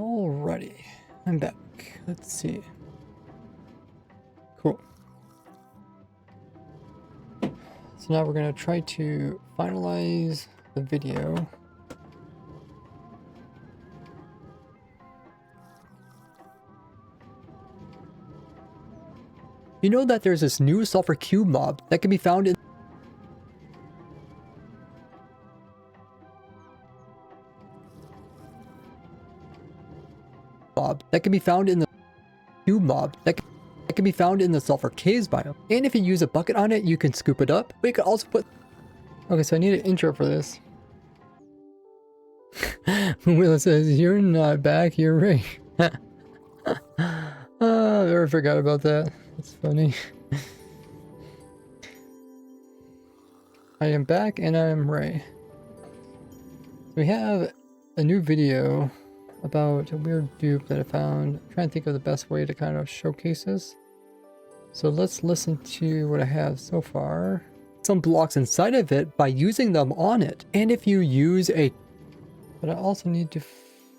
Alrighty, I'm back. Let's see. Cool. So now we're gonna try to finalize the video. You know that there's this new sulfur cube mob that can be found in the cube mob that can be found in the sulfur caves biome. And if you use a bucket on it, you can scoop it up. But you could also put... Okay, so I need an intro for this. Willa says, "You're not back, you're Ray." Oh, I never forgot about that. That's funny. I am back and I am Ray. We have a new video about a weird dupe that I found. I'm trying to think of the best way to kind of showcase this. So let's listen to what I have so far. Some blocks inside of it by using them on it. And if you use a... But I also need to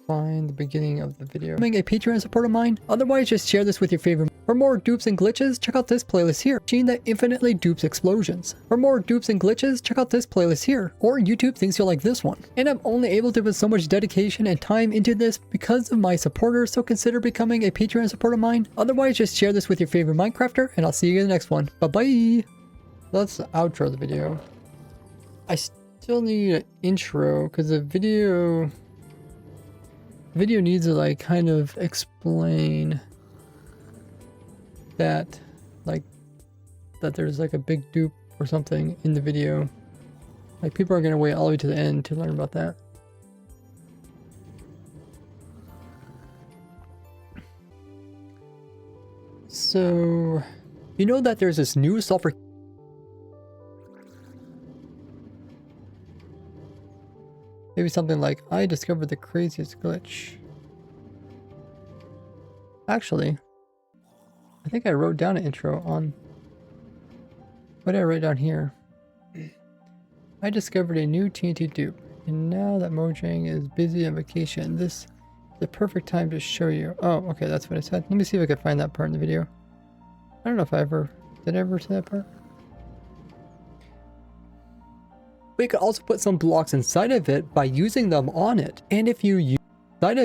find the beginning of the video. Becoming a Patreon support of mine? Otherwise, just share this with your favorite. For more dupes and glitches, check out this playlist here. Machine that infinitely dupes explosions. For more dupes and glitches, check out this playlist here. Or YouTube thinks you'll like this one. And I'm only able to put so much dedication and time into this because of my supporters, so consider becoming a Patreon support of mine. Otherwise, just share this with your favorite Minecrafter, and I'll see you in the next one. Bye-bye! Let's outro the video. I still need an intro, because the video needs to like kind of explain that, like, that there's like a big dupe or something in the video. Like, people are gonna wait all the way to the end to learn about that. So, you know that there's this new sulfur... Maybe something like, I discovered the craziest glitch. Actually, I think I wrote down an intro on... What did I write down here? I discovered a new TNT dupe, and now that Mojang is busy on vacation, this is the perfect time to show you. Oh, okay, that's what I said. Let me see if I can find that part in the video. I don't know if I ever... Did I ever say that part? But you could also put some blocks inside of it by using them on it. And if you use a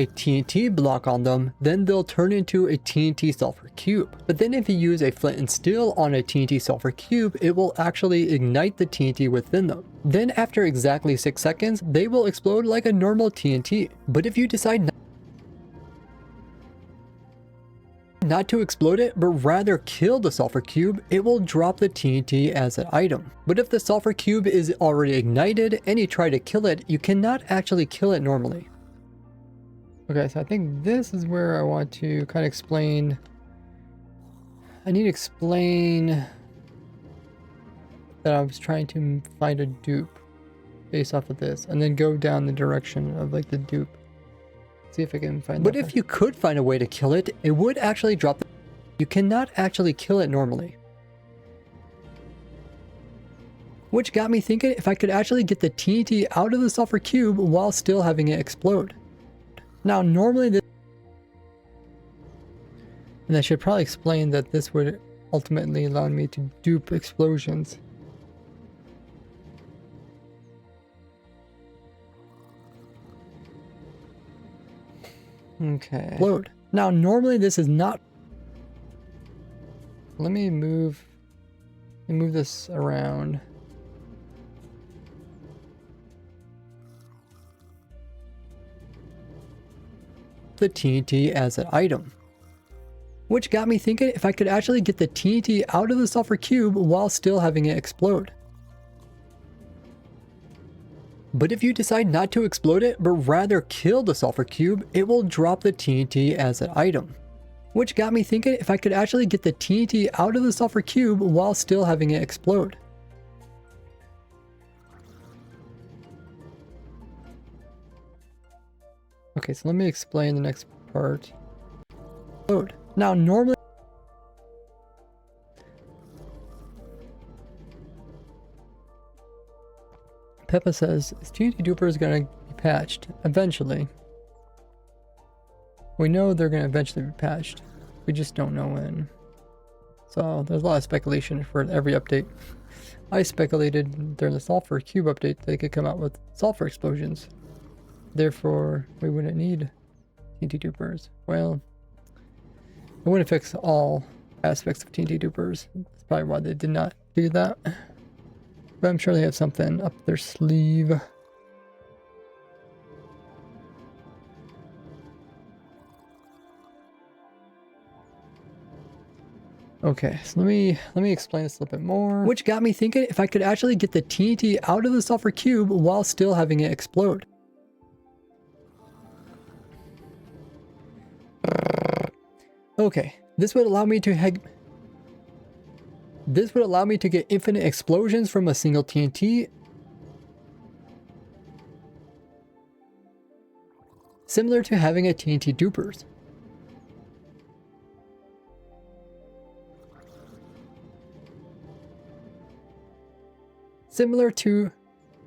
TNT block on them, then they'll turn into a TNT sulfur cube. But then if you use a flint and steel on a TNT sulfur cube, it will actually ignite the TNT within them. Then after exactly 6 seconds, they will explode like a normal TNT. But if you decide not to explode it, but rather kill the sulfur cube, it will drop the TNT as an item. But if the sulfur cube is already ignited and you try to kill it, you cannot actually kill it normally. Okay, so I think this is where I want to kind of explain. I need to explain that I was trying to find a dupe based off of this, and then go down the direction of like the dupe. See if I can find that. But if you could find a way to kill it, it would actually drop the... You cannot actually kill it normally. Which got me thinking if I could actually get the TNT out of the sulfur cube while still having it explode. Now normally this... And I should probably explain that this would ultimately allow me to dupe explosions. Okay. Explode. Now normally this is not... Let me move this around. The TNT as an item. Which got me thinking if I could actually get the TNT out of the sulfur cube while still having it explode. But if you decide not to explode it, but rather kill the sulfur cube, it will drop the TNT as an item. Which got me thinking if I could actually get the TNT out of the sulfur cube while still having it explode. Okay, so let me explain the next part. Explode. Now normally... Peppa says, is TNT Duper is gonna be patched eventually. We know they're going to eventually be patched. We just don't know when. So there's a lot of speculation for every update. I speculated during the sulfur cube update they could come out with sulfur explosions. Therefore, we wouldn't need TNT dupers. Well, it wouldn't fix all aspects of TNT dupers. That's probably why they did not do that. But I'm sure they have something up their sleeve. Okay, so let me explain this a little bit more. Which got me thinking if I could actually get the TNT out of the sulfur cube while still having it explode. Okay, this would allow me to get infinite explosions from a single TNT. Similar to having a TNT dupers. Similar to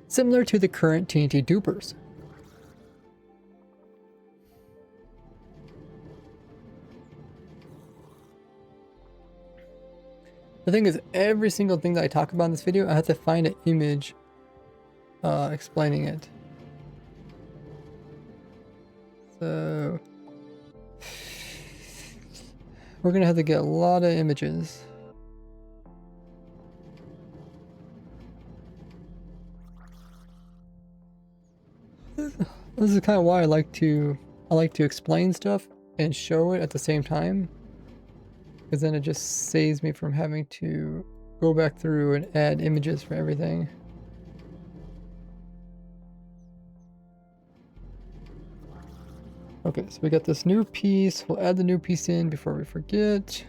the current TNT dupers. The thing is, every single thing that I talk about in this video, I have to find an image explaining it. So we're gonna have to get a lot of images. This is kind of why I like to explain stuff and show it at the same time, because then it just saves me from having to go back through and add images for everything. Okay, so we got this new piece. We'll add the new piece in before we forget.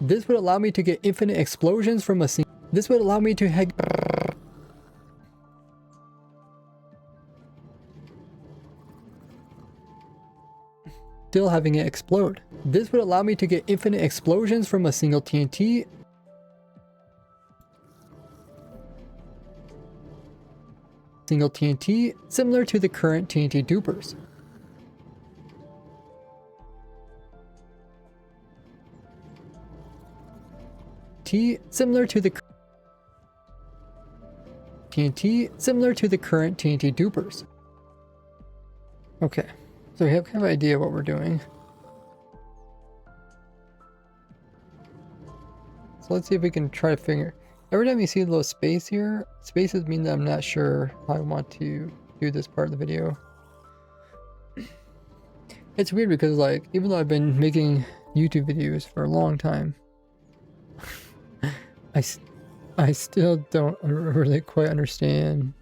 This would allow me to get infinite explosions from a single. This would allow me to still having it explode. This would allow me to get infinite explosions from a single TNT. Single TNT, similar to the current TNT dupers. Similar to the TNT, similar to the current TNT dupers. Okay, so we have kind of an idea what we're doing. So let's see if we can try to figure. Every time you see a little space here, spaces mean that I'm not sure how I want to do this part of the video. It's weird because, like, even though I've been making YouTube videos for a long time, I still don't really quite understand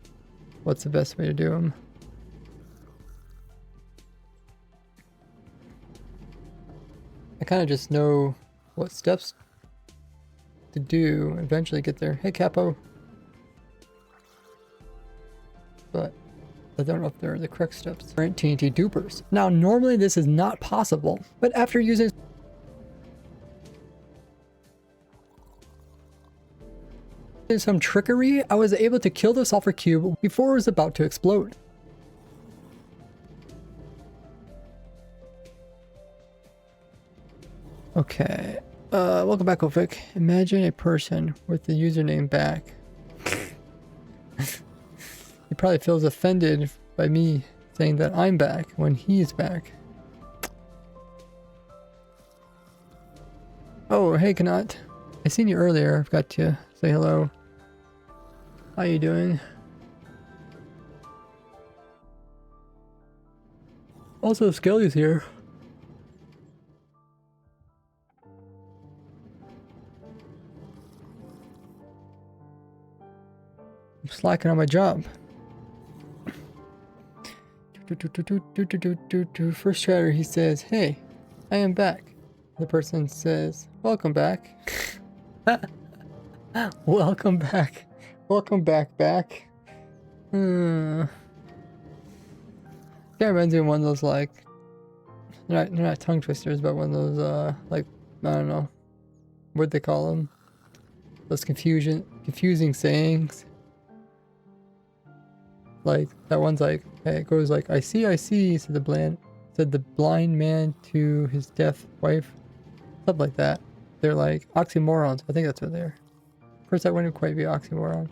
what's the best way to do them. I kind of just know what steps to do, eventually get there. Hey, Capo. But I don't know if they're the correct steps. Current TNT dupers. Now, normally this is not possible, but after using some trickery, I was able to kill the sulfur cube before it was about to explode. Okay, welcome back, Ofik. Imagine a person with the username back. He probably feels offended by me saying that I'm back when he's back. Oh, hey, Kanat. I seen you earlier. I forgot to say hello. How you doing? Also, Skelly's here. I'm slacking on my job. First chatter, he says, "Hey, I am back." The person says, "Welcome back." Welcome back. Welcome back. That reminds me of one of those, like, they're not tongue twisters, but one of those, like, I don't know, What'd they call them? Those confusing sayings. Like that one's like, it goes like, I see, said the blind man to his deaf wife. Stuff like that. They're like oxymorons. I think that's what they're. Of course, that wouldn't quite be oxymoron.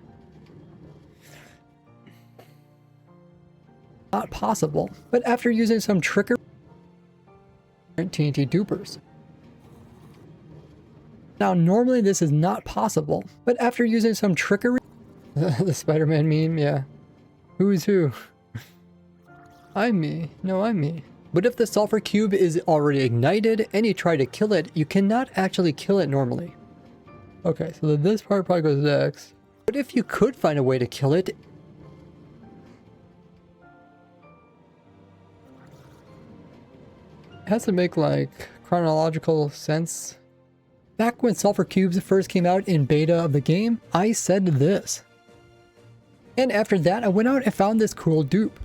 Not possible. But after using some trickery, TNT dupers. Now, normally this is not possible, but after using some trickery, the Spider-Man meme, yeah. Who's who? I'm me. No, I'm me. But if the sulfur cube is already ignited and you try to kill it, you cannot actually kill it normally. Okay, so this part probably goes next. But if you could find a way to kill it, it has to make like chronological sense. Back when sulfur cubes first came out in beta of the game, I said this. And after that, I went out and found this cool dupe.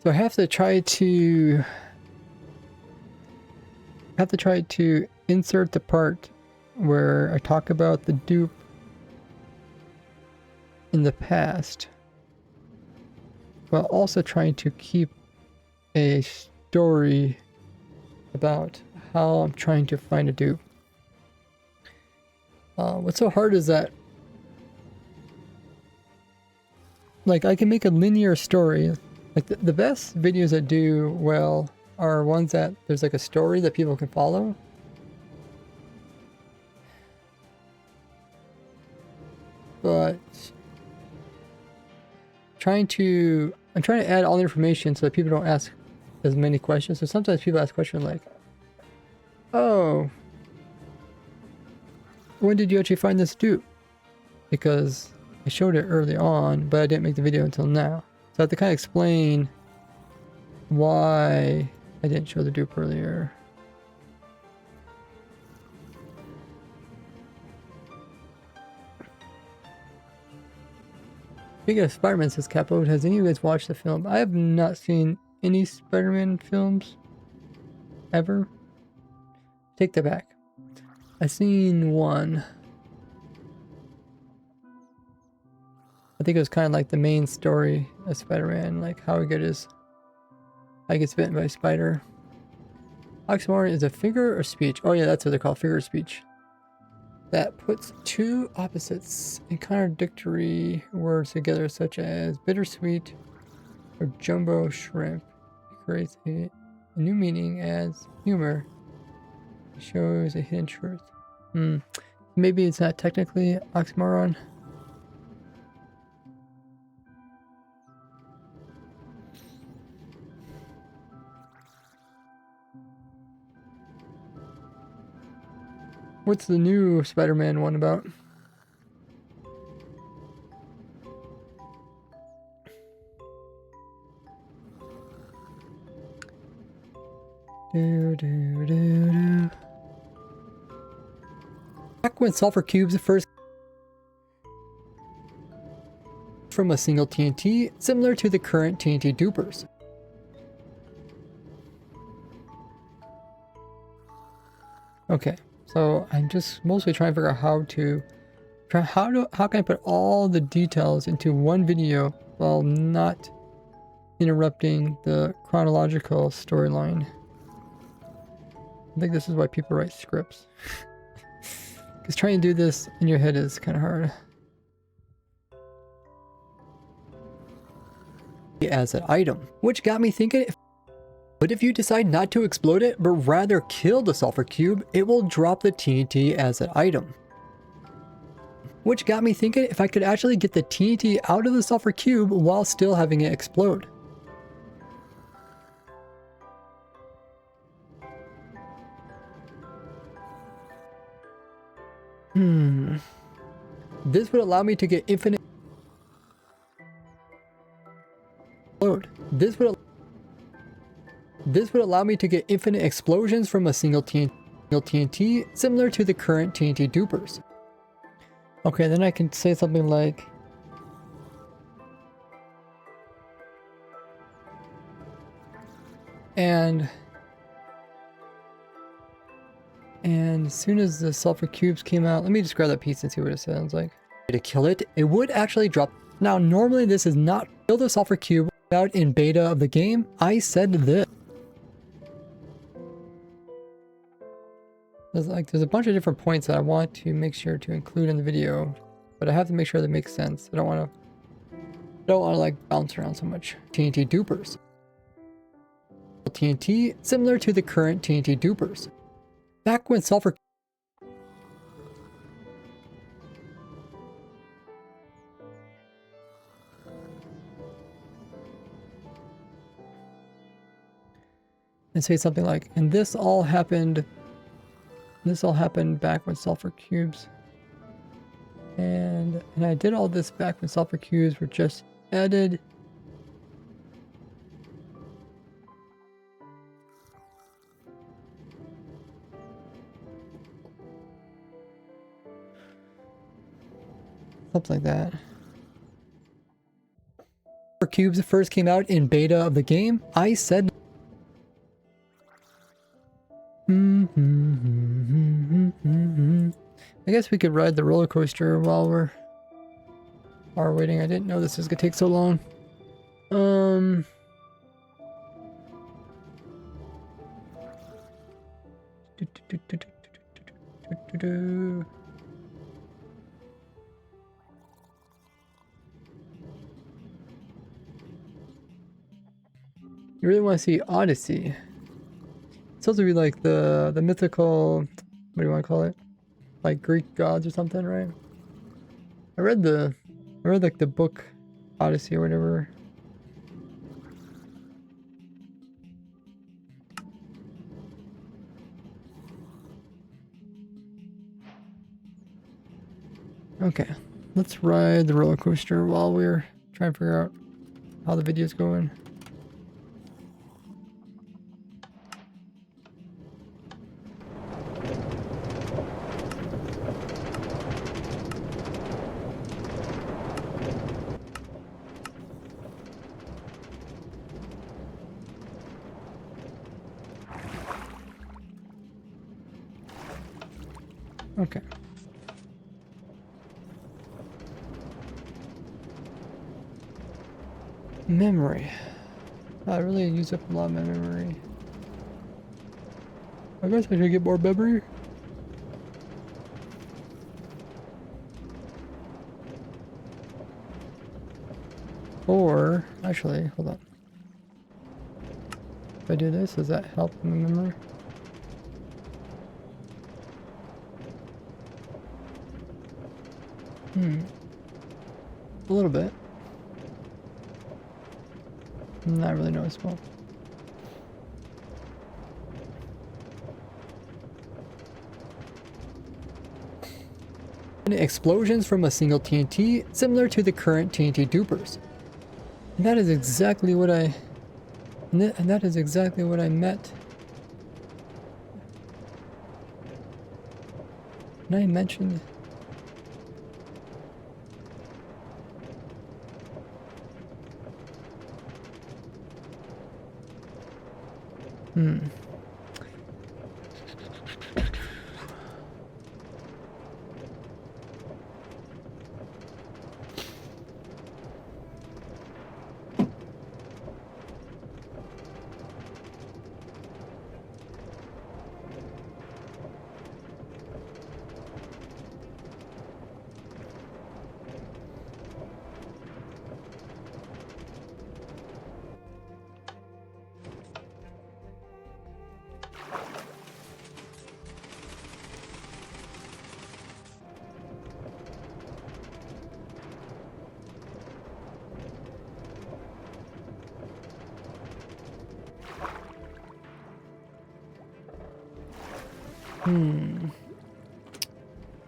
So I have to try to insert the part where I talk about the dupe in the past, while also trying to keep a story about how I'm trying to find a dupe. What's so hard is that, like, I can make a linear story. Like, the best videos that do well are ones that there's like a story that people can follow. But I'm trying to add all the information so that people don't ask as many questions. So sometimes people ask questions like, oh, when did you actually find this dupe? Because I showed it early on, but I didn't make the video until now. So I have to kind of explain why I didn't show the dupe earlier. Speaking of Spider-Man, says Capo, has any of you guys watched the film? I have not seen any Spider-Man films ever. Take that back. I've seen one. I think it was kind of like the main story of Spider-Man, like how he gets bitten by a spider. Oxymoron is a figure of speech. Oh yeah, that's what they're called, figure of speech. That puts two opposites and contradictory words together, such as bittersweet or jumbo shrimp. It creates a new meaning as humor. It shows a hidden truth. Maybe it's not technically oxymoron. What's the new Spider-Man one about? Back when sulfur cubes first from a single TNT, similar to the current TNT dupers. Okay. So I'm just mostly trying to figure out how can I put all the details into one video while not interrupting the chronological storyline. I think this is why people write scripts. Because trying to do this in your head is kind of hard. As an item, which got me thinking, but if you decide not to explode it, but rather kill the sulfur cube, it will drop the TNT as an item. Which got me thinking if I could actually get the TNT out of the sulfur cube while still having it explode. This would allow me to get infinite explode. This would allow me to get infinite explosions from a single TNT, similar to the current TNT dupers. Okay, then I can say something like, And as soon as the sulfur cubes came out, let me just grab that piece and see what it sounds like. To kill it, it would actually drop. Now, normally this is not kill the sulfur cube out in beta of the game. I said this. There's a bunch of different points that I want to make sure to include in the video, but I have to make sure that makes sense. I don't want to like bounce around so much. TNT dupers. TNT similar to the current TNT dupers. Back when sulfur and say something like, and this all happened back when sulfur cubes and I did all this back when sulfur cubes were just added. Something like that. Sulfur cubes first came out in beta of the game. I said I guess we could ride the roller coaster while we're waiting. I didn't know this was gonna take so long. You really want to see Odyssey? It's supposed to be like the mythical, what do you want to call it? Like Greek gods or something, right? I read like the book Odyssey or whatever. Okay, let's ride the roller coaster while we're trying to figure out how the video's going. Okay. Memory. I really use up a lot of my memory. I guess I should get more memory. Or, actually, hold on. If I do this, does that help my memory? A little bit. Not really noticeable. Explosions from a single TNT, similar to the current TNT dupers. And that is exactly what I... And that is exactly what I meant. And I mentioned...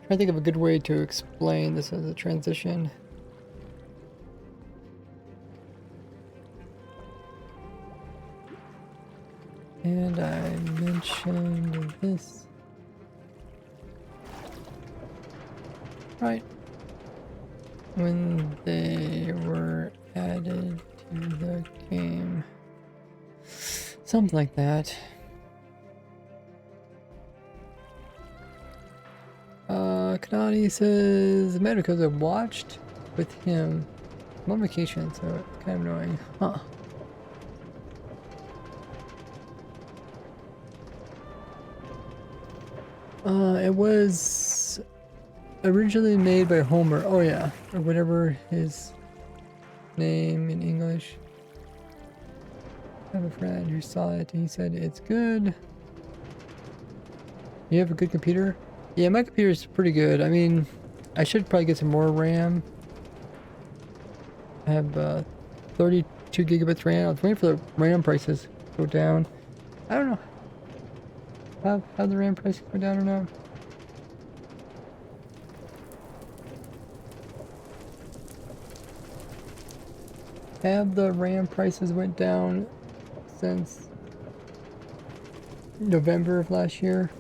Trying to think of a good way to explain this as a transition. And I mentioned this. Right. When they were added to the game. Something like that. Kanani says, "Mad because I watched with him. I'm on vacation, so it's kind of annoying." Huh. It was originally made by Homer. Oh yeah, or whatever his name in English. I have a friend who saw it and he said it's good. You have a good computer? Yeah, my computer's pretty good. I mean, I should probably get some more RAM. I have 32 gigabytes RAM. I was waiting for the RAM prices to go down. I don't know how the RAM prices go down or not. Have the RAM prices went down since November of last year?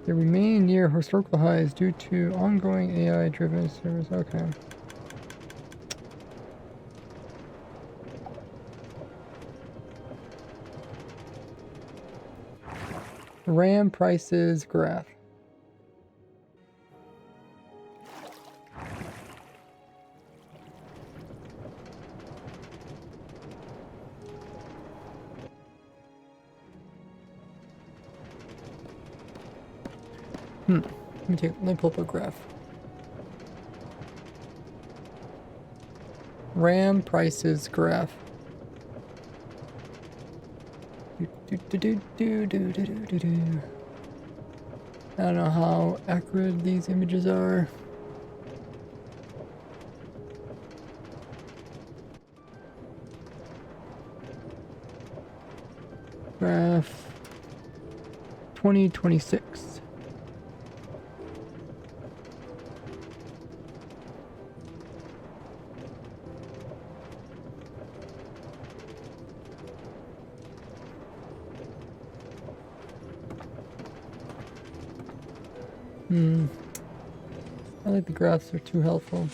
They remain near historical highs due to ongoing AI-driven service. Okay. RAM prices graph. Let me pull up a graph. RAM prices graph. I don't know how accurate these images are. Graph 2026. I think the graphs are too helpful.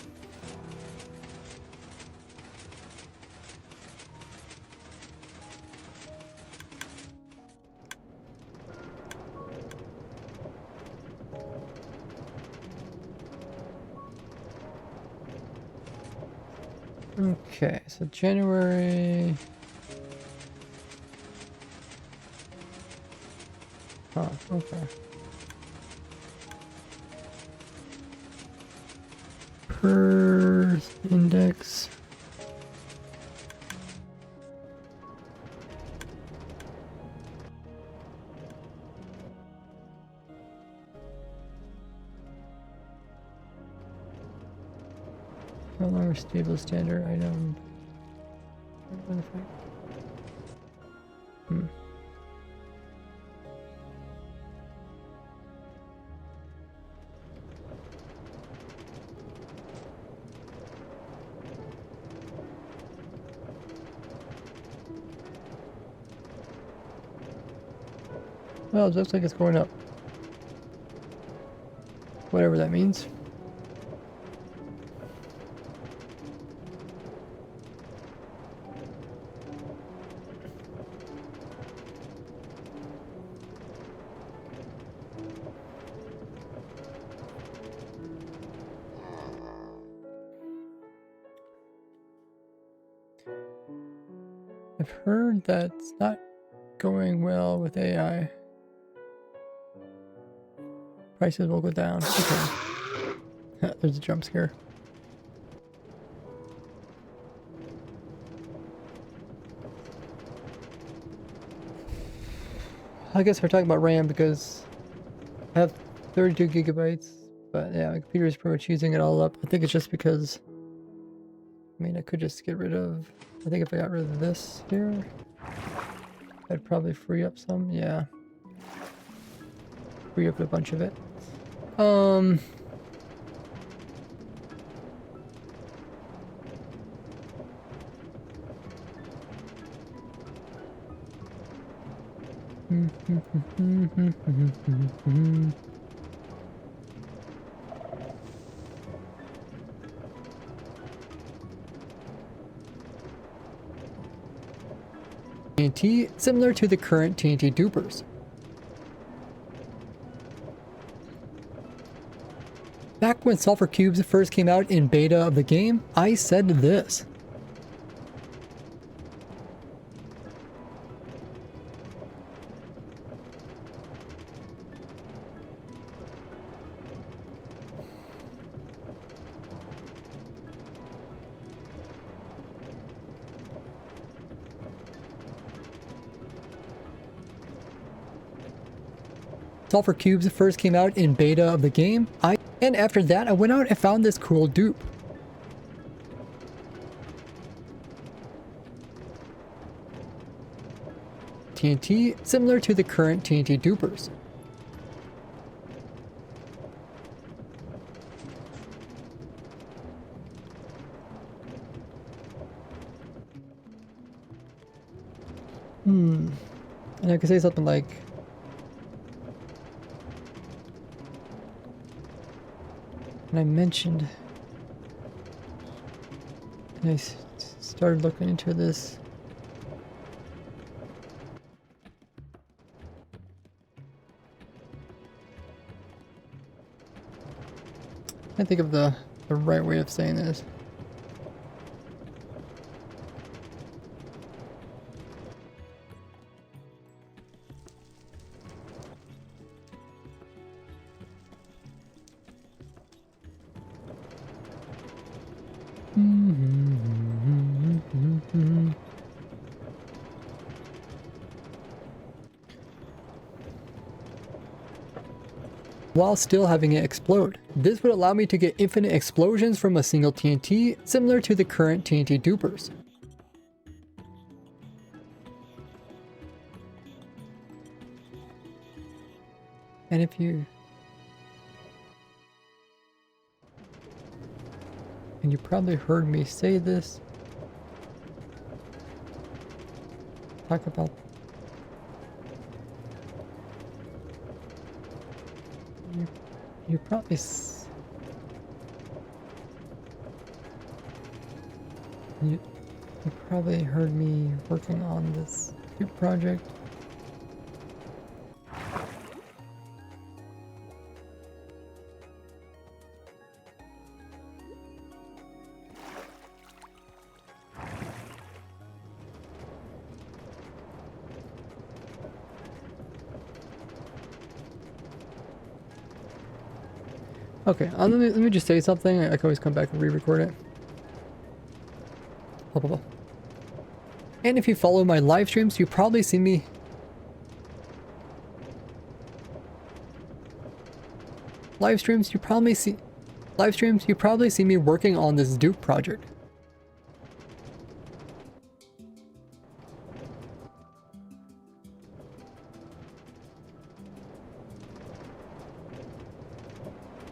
Okay, so January. Huh, okay. Per index. No longer stable standard item. Well, it looks like it's going up. Whatever that means. I've heard that's not going well with AI. Prices will go down. Okay. There's a jump scare. I guess we're talking about RAM because I have 32 gigabytes, but yeah, my computer is pretty much using it all up. I think it's just because, I mean, I could just get rid of, I think if I got rid of this here, I'd probably free up some, yeah. Free up a bunch of it. TNT, similar to the current TNT dupers. Back when sulfur cubes first came out in beta of the game, I said this. Sulfur cubes first came out in beta of the game, and after that I went out and found this cool dupe. TNT, similar to the current TNT dupers. And I could say something like, when I mentioned, and I started looking into this, I think of the right way of saying this. While still having it explode. This would allow me to get infinite explosions from a single TNT, similar to the current TNT dupers. And if you... and you probably heard me say this. Talk about... You probably you probably heard me working on this dupe project. Okay, let me just say something. I can always come back and re-record it. Blah, blah, blah. And if you follow my live streams, you probably see me... Live streams, you probably see me working on this dupe project.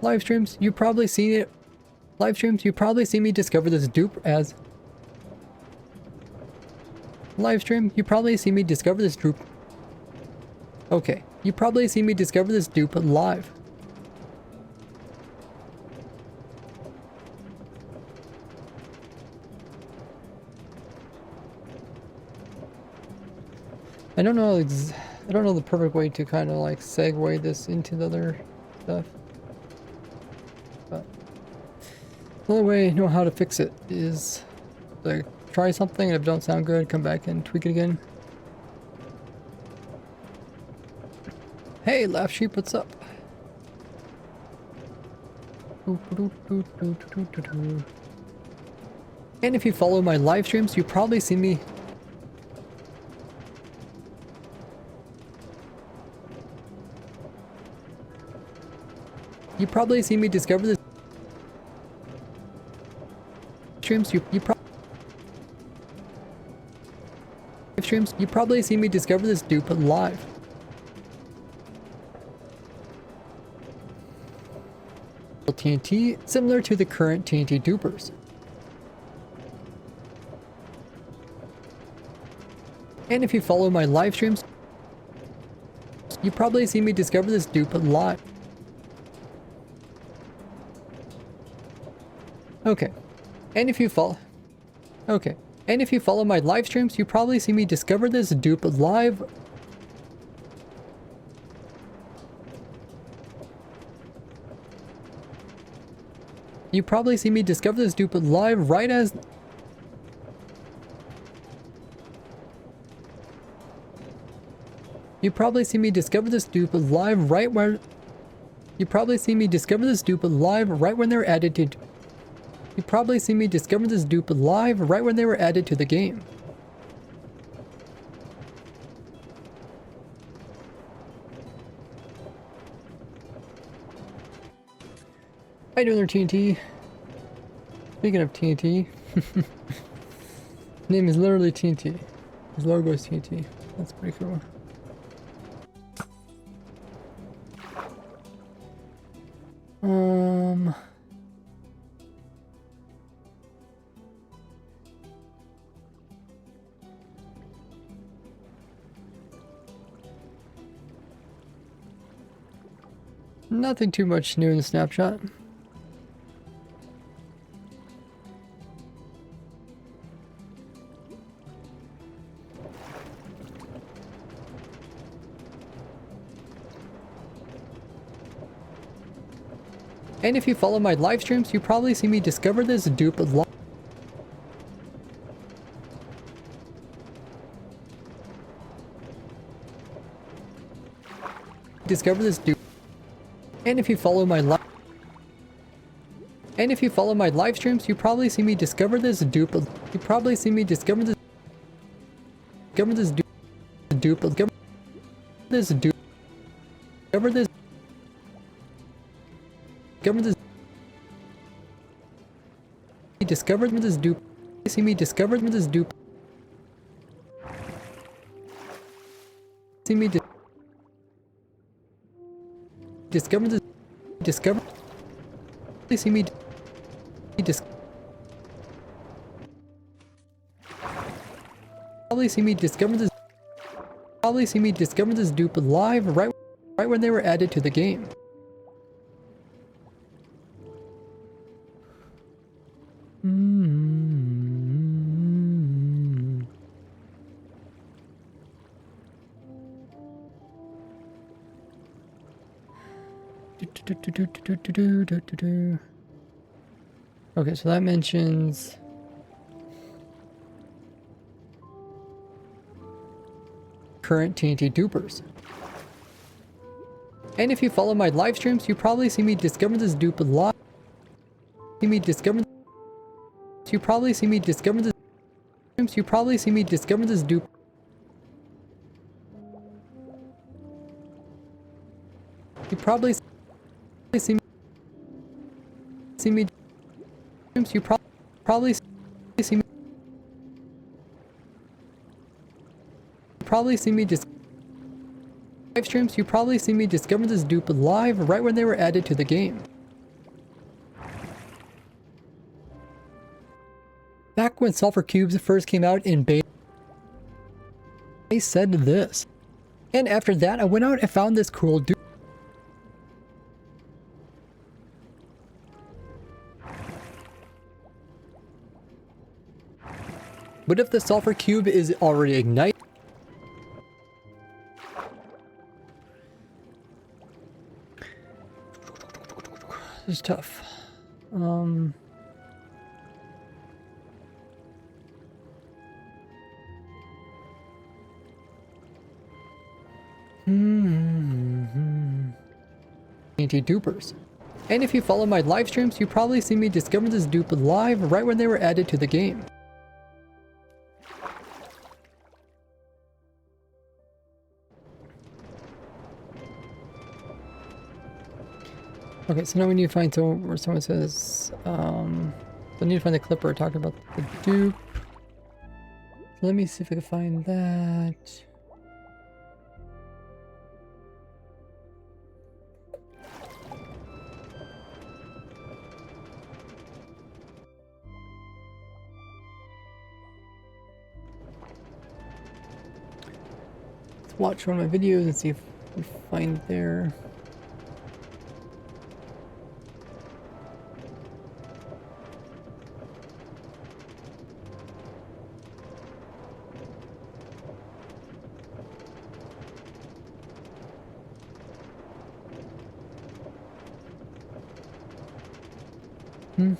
Live streams, you probably seen it. Live streams, you probably see me discover this dupe as... Live stream, you probably see me discover this dupe. Okay, you probably see me discover this dupe live. I don't know the perfect way to kind of like segue this into the other stuff. But the only way I know how to fix it is to try something, and if it don't sound good, come back and tweak it again. Hey, Laugh Sheep, what's up? And if you follow my live streams, you probably see me... You probably see me discover this... Streams, you probably see me discover this dupe live. TNT, similar to the current TNT dupers. And if you follow my live streams, you probably see me discover this dupe live. Okay. And if you follow... Okay. And if you follow my live streams, you probably see me discover this dupe live. You probably see me discover this dupe live right as... You probably see me discover this dupe live right where... You probably see me discover this dupe live right when they're added to... You probably see me discover this dupe live right when they were added to the game. How you doing there, TNT? Speaking of TNT, his name is literally TNT. His logo is TNT. That's pretty cool. Nothing too much new in the snapshot. And if you follow my live streams, you probably see me discover this dupe live. Discover this dupe. And if you follow my live streams, you probably see me discover this dupe. You probably see me discover this dupe. Discover this dupe. Discover this. Discover this. Discover this dupe. See me discover this dupe. See me discover this. Discover. See me. Probably see me discover this. Probably see me discover this dupe live right when they were added to the game. Okay, so that mentions current TNT dupers. And if you follow my live streams, you probably see me discover this dupe live. See me discover. You probably see me discover this. You probably see me discover this dupe. You probably see me. You probably see me. Probably see me live streams. You probably see me discover this dupe live right when they were added to the game. Back when sulfur cubes first came out in beta, I said this, and after that I went out and found this cool dupe. But if the sulfur cube is already ignited, this is tough. Anti-dupers. And if you follow my live streams, you probably see me discover this dupe live right when they were added to the game. Okay, so now we need to find where someone says, I need to find the clip where I talked about the dupe. Let me see if I can find that. Let's watch one of my videos and see if we find there. Okay,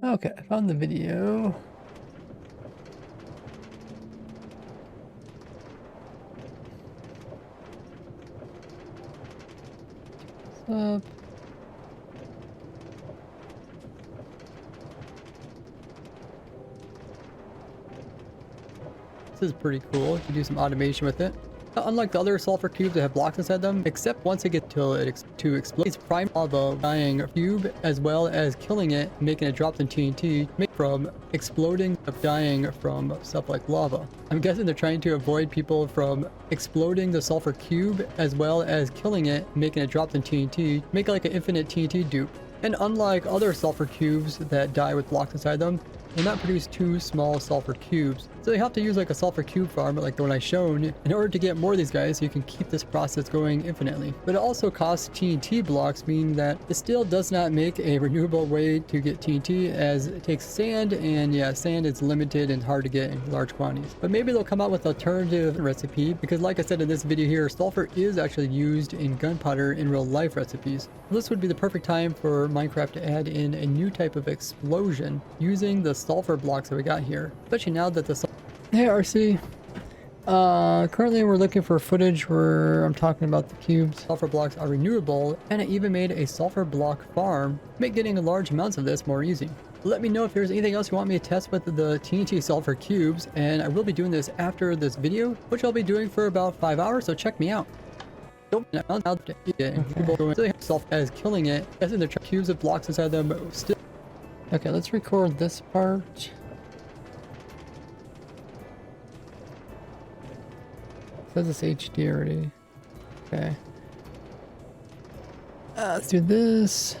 I found the video. What's up? This is pretty cool. You can do some automation with it. Unlike the other sulfur cubes that have blocks inside them, except once it gets to explode, it's prime lava dying cube as well as killing it, making it drop in TNT, from exploding of dying from stuff like lava. I'm guessing they're trying to avoid people from exploding the sulfur cube as well as killing it, making it drop in TNT, make like an infinite TNT dupe. And unlike other sulfur cubes that die with blocks inside them, will not produce two small sulfur cubes. So they have to use like a sulfur cube farm like the one I shown in order to get more of these guys so you can keep this process going infinitely. But it also costs TNT blocks, meaning that it still does not make a renewable way to get TNT as it takes sand, and yeah, sand is limited and hard to get in large quantities. But maybe they'll come out with an alternative recipe, because like I said in this video here, sulfur is actually used in gunpowder in real life recipes. This would be the perfect time for Minecraft to add in a new type of explosion using the sulfur blocks that we got here, especially now that the Hey RC, currently we're looking for footage where I'm talking about the cubes. Sulfur blocks are renewable, and I even made a sulfur block farm, make getting large amounts of this more easy. Let me know if there's anything else you want me to test with the TNT sulfur cubes, and I will be doing this after this video, which I'll be doing for about 5 hours, so check me out. Self as killing it, as in the cubes of blocks inside them still. Okay, let's record this part. Says it's HD already. Okay. Let's do this.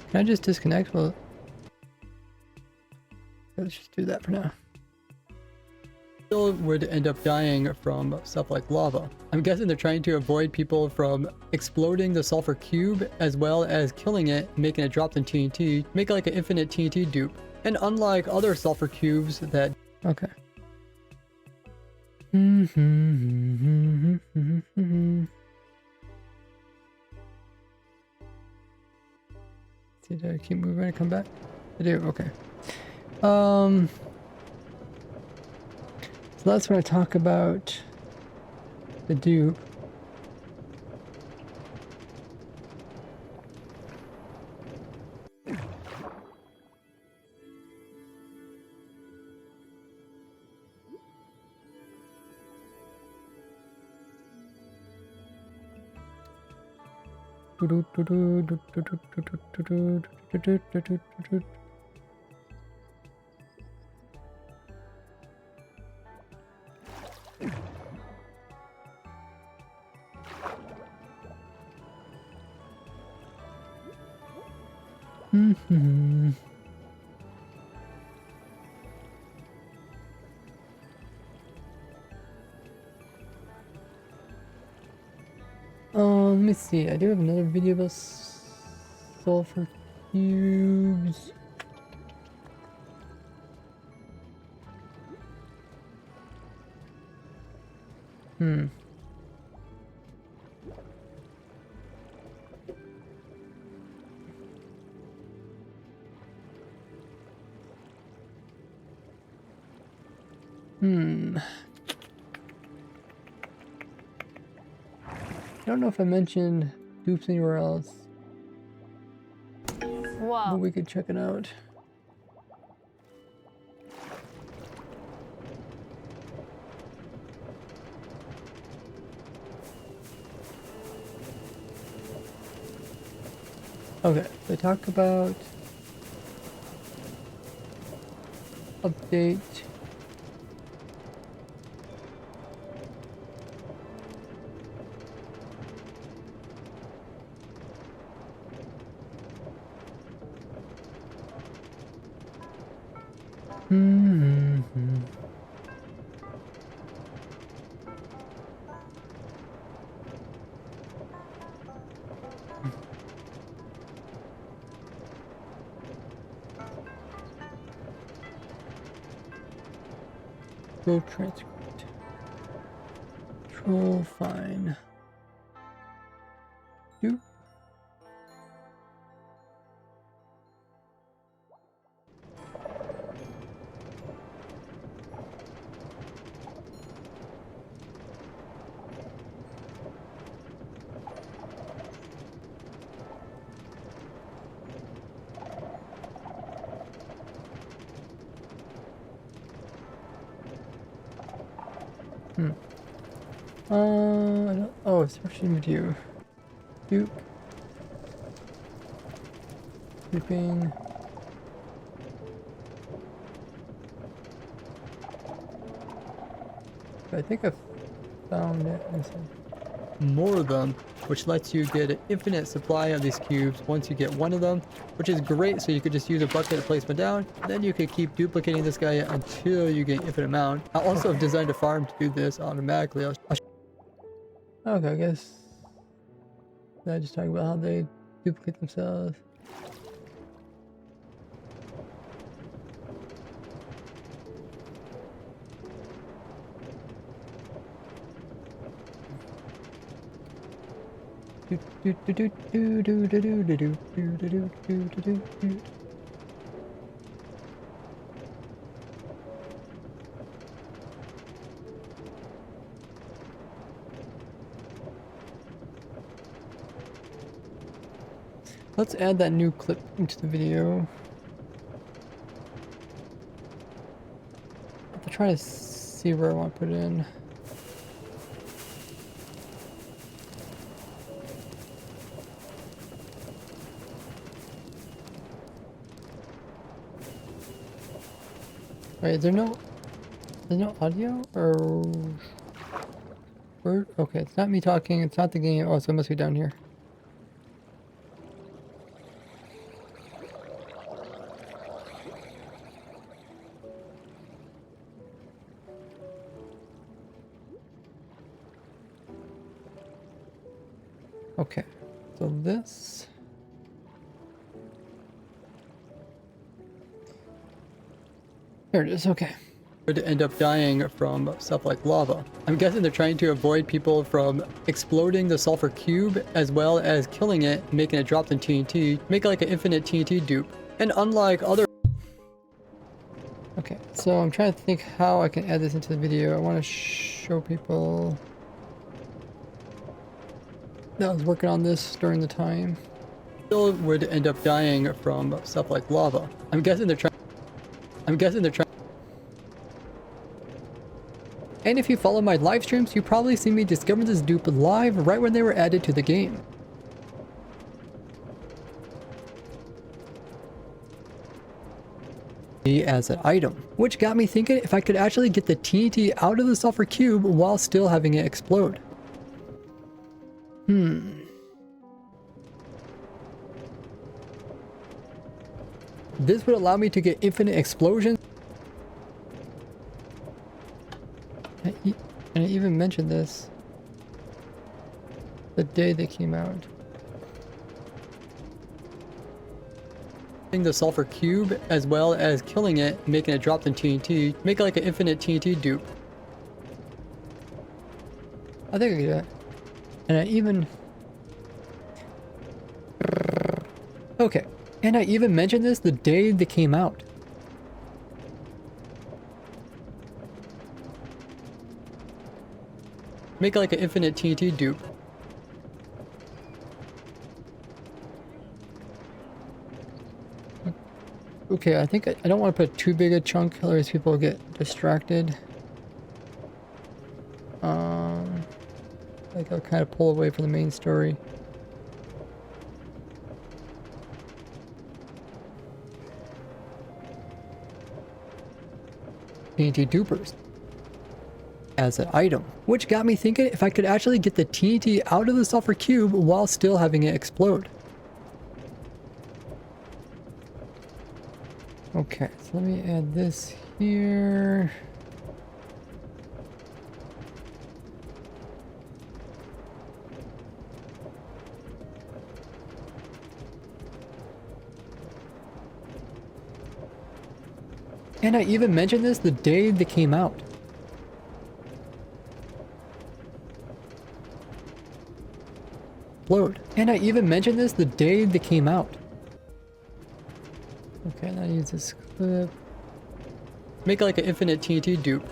Can I just disconnect? Well, let's just do that for now. Still would end up dying from stuff like lava. I'm guessing they're trying to avoid people from exploding the sulfur cube as well as killing it, making it drop in TNT, make like an infinite TNT dupe. And unlike other sulfur cubes that... Okay. Did I keep moving and come back? I do, okay. So that's when I talk about the dupe. Let me see. I do have another video about sulfur cubes. I don't know if I mentioned dupes anywhere else. Whoa. But we could check it out. Okay, they talk about update. Control transcript. Control fine. Dupe. Oh, it's searching view. Dupe. Duping. I think I found it. More of them, which lets you get an infinite supply of these cubes once you get one of them, which is great. So you could just use a bucket placement down, then you could keep duplicating this guy until you get infinite amount. I also have designed a farm to do this automatically. Okay, I guess I just talk about how they duplicate themselves. Let's add that new clip into the video. I'll try to see where I want to put it in. Wait, there's no audio or word? Okay, it's not me talking, it's not the game. Oh, so it must be down here. Okay, so this. There it is, okay. Would end up dying from stuff like lava. I'm guessing they're trying to avoid people from exploding the sulfur cube as well as killing it, making it drop in TNT, make it like an infinite TNT dupe. And unlike other... Okay, so I'm trying to think how I can add this into the video. I want to show people that I was working on this during the time. Still would end up dying from stuff like lava. I'm guessing they're trying... And if you follow my live streams, you probably see me discover this dupe live right when they were added to the game. As an item, which got me thinking if I could actually get the TNT out of the sulfur cube while still having it explode. This would allow me to get infinite explosions. And I even mentioned this the day they came out. The sulfur cube as well as killing it, making it drop in TNT, make it like an infinite TNT dupe. I think I can do that. And I even... Okay. And I even mentioned this the day they came out. Make it like an infinite TNT dupe. Okay, I think I don't want to put too big a chunk, otherwise people get distracted. Like I'll kind of pull away from the main story. TNT dupers as an item, which got me thinking if I could actually get the TNT out of the sulfur cube while still having it explode. Okay, so let me add this here. And I even mentioned this the day they came out. explode. And I even mentioned this the day they came out. Okay, now I use this clip. Make like an infinite TNT dupe.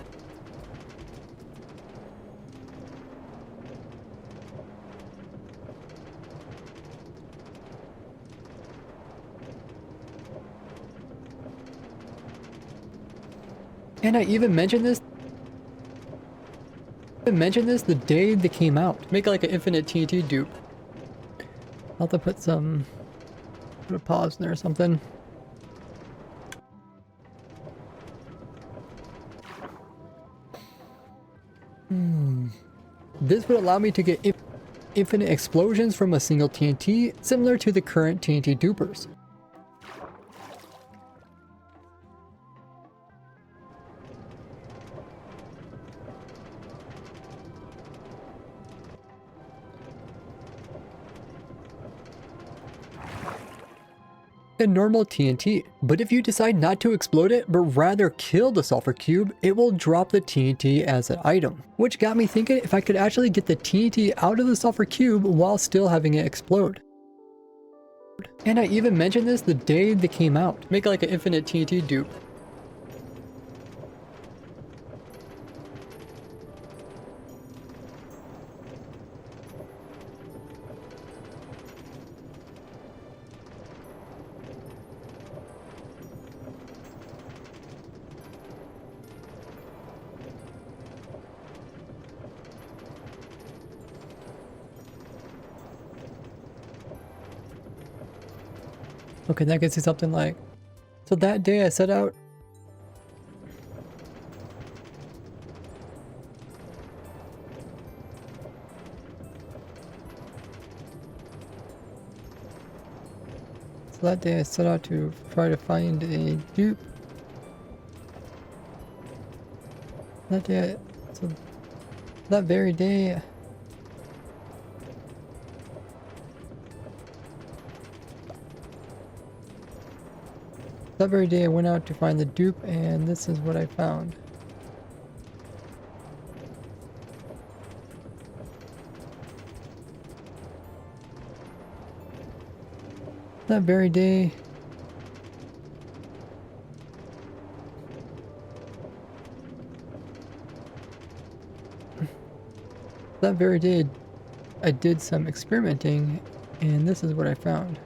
And I even mentioned this the day they came out. Make like an infinite TNT dupe. I'll have to put a pause in there or something. This would allow me to get infinite explosions from a single TNT, similar to the current TNT dupers. A normal TNT, but if you decide not to explode it but rather kill the sulfur cube, it will drop the TNT as an item, which got me thinking if I could actually get the TNT out of the sulfur cube while still having it explode. And I even mentioned this the day they came out. Make like an infinite TNT dupe. Okay, that gets you something like... So that day I set out... So that day I set out to try to find a dupe. That day so that very day... That very day I went out to find the dupe, and this is what I found. That very day... That very day I did some experimenting, and this is what I found.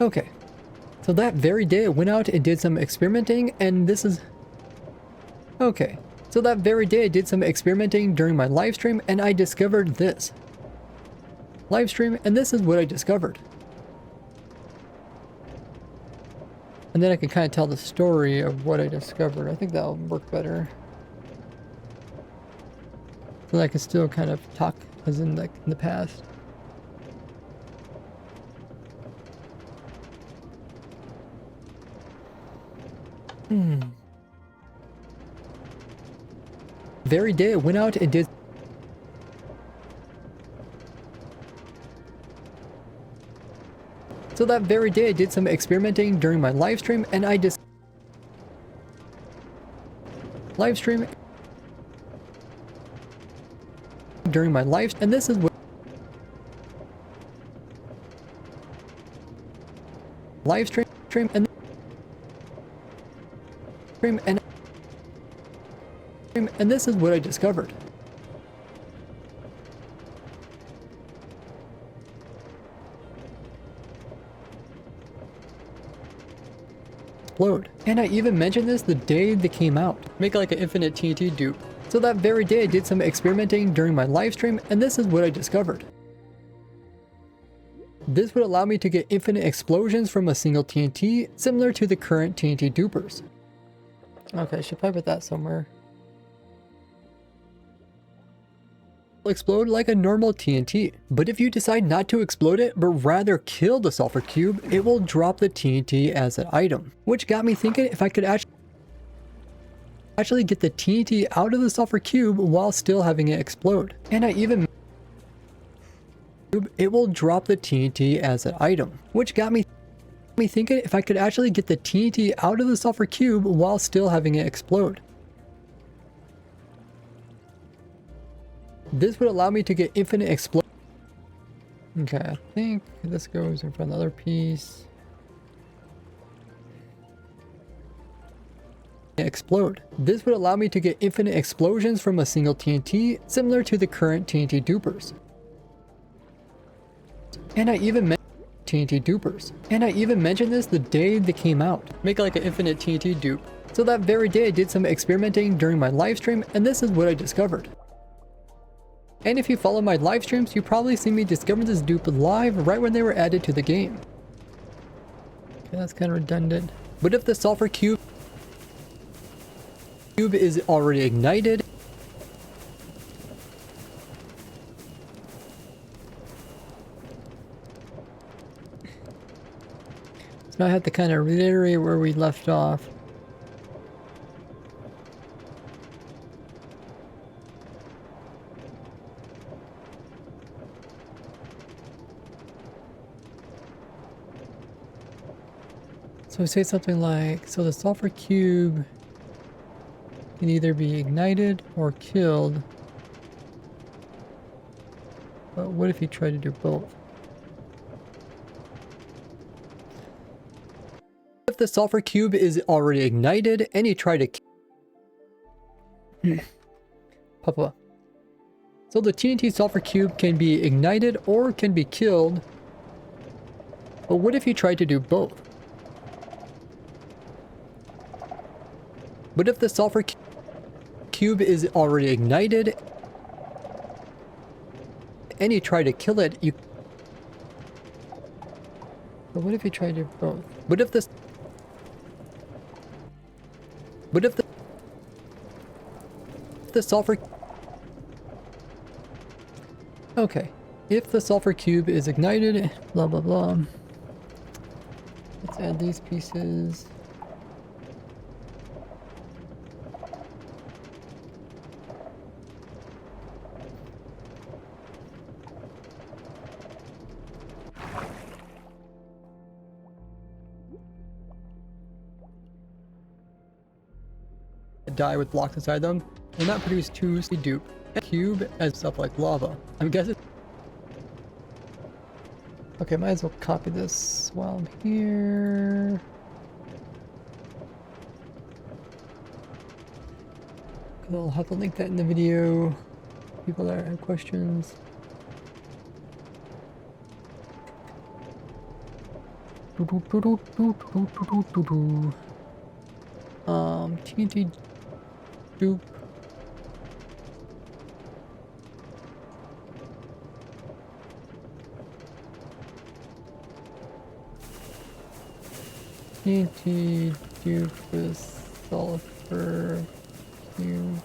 Okay, so that very day I went out and did some experimenting, and this is... Okay, so that very day I did some experimenting during my live stream, and I discovered this. Live stream, and this is what I discovered. And then I can kind of tell the story of what I discovered. I think that'll work better. So that I can still kind of talk as in like in the past. Very day I went out and did... So that very day I did some experimenting during my live stream, and I just... Live stream... During my live... And this is what... Live stream and... And this is what I discovered. Explode. And I even mentioned this the day they came out. Make like an infinite TNT dupe. So that very day I did some experimenting during my live stream, and this is what I discovered. This would allow me to get infinite explosions from a single TNT, similar to the current TNT dupers. Okay, I should probably put that somewhere. Explode like a normal TNT, but if you decide not to explode it but rather kill the sulfur cube, it will drop the TNT as an item, which got me thinking if I could actually get the TNT out of the sulfur cube while still having it explode. And I even... It will drop the TNT as an item, which got me... Me thinking if I could actually get the TNT out of the sulfur cube while still having it explode. This would allow me to get infinite explosion. Okay, I think this goes in front of the other piece. Explode. This would allow me to get infinite explosions from a single TNT, similar to the current TNT dupers. And I even mentioned this the day they came out. Make like an infinite TNT dupe. So that very day I did some experimenting during my live stream, and this is what I discovered. And if you follow my live streams, you probably see me discover this dupe live right when they were added to the game. Okay, that's kind of redundant. But if the sulfur cube is already ignited, so now I have to kind of reiterate where we left off. So say something like, so the sulfur cube can either be ignited or killed. But what if you try to do both? If the sulfur cube is already ignited and you try to Papa. So the TNT sulfur cube can be ignited or can be killed. But what if you try to do both? But if the sulfur cube is already ignited and you try to kill it, you... But what if you try to do both? What if this... What if the sulfur... Okay. If the sulfur cube is ignited, blah blah blah. Let's add these pieces. Die with blocks inside them and not produce two dupe cube as stuff like lava. I'm guessing. Okay, might as well copy this while I'm here. I'll have to link that in the video. People that have questions. TNT dupe. TNT dupe with sulfur cube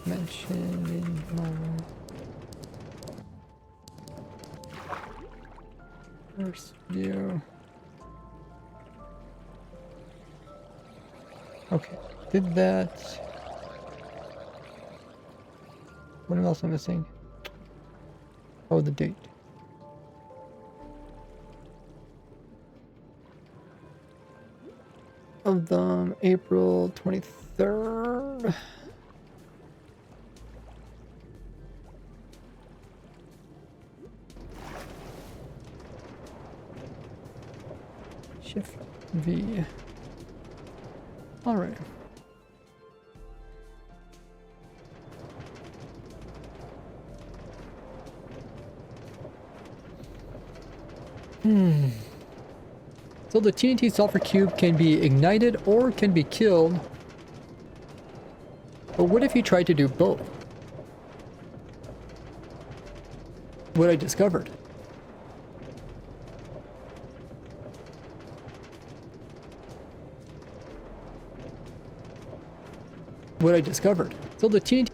mentioned in my first video. Okay, did that. What else am I missing? Oh, the date. Of them, April 23rd. Shift V. All right. So the TNT sulfur cube can be ignited or can be killed. But what if you tried to do both? What I discovered. What I discovered. So the TNT...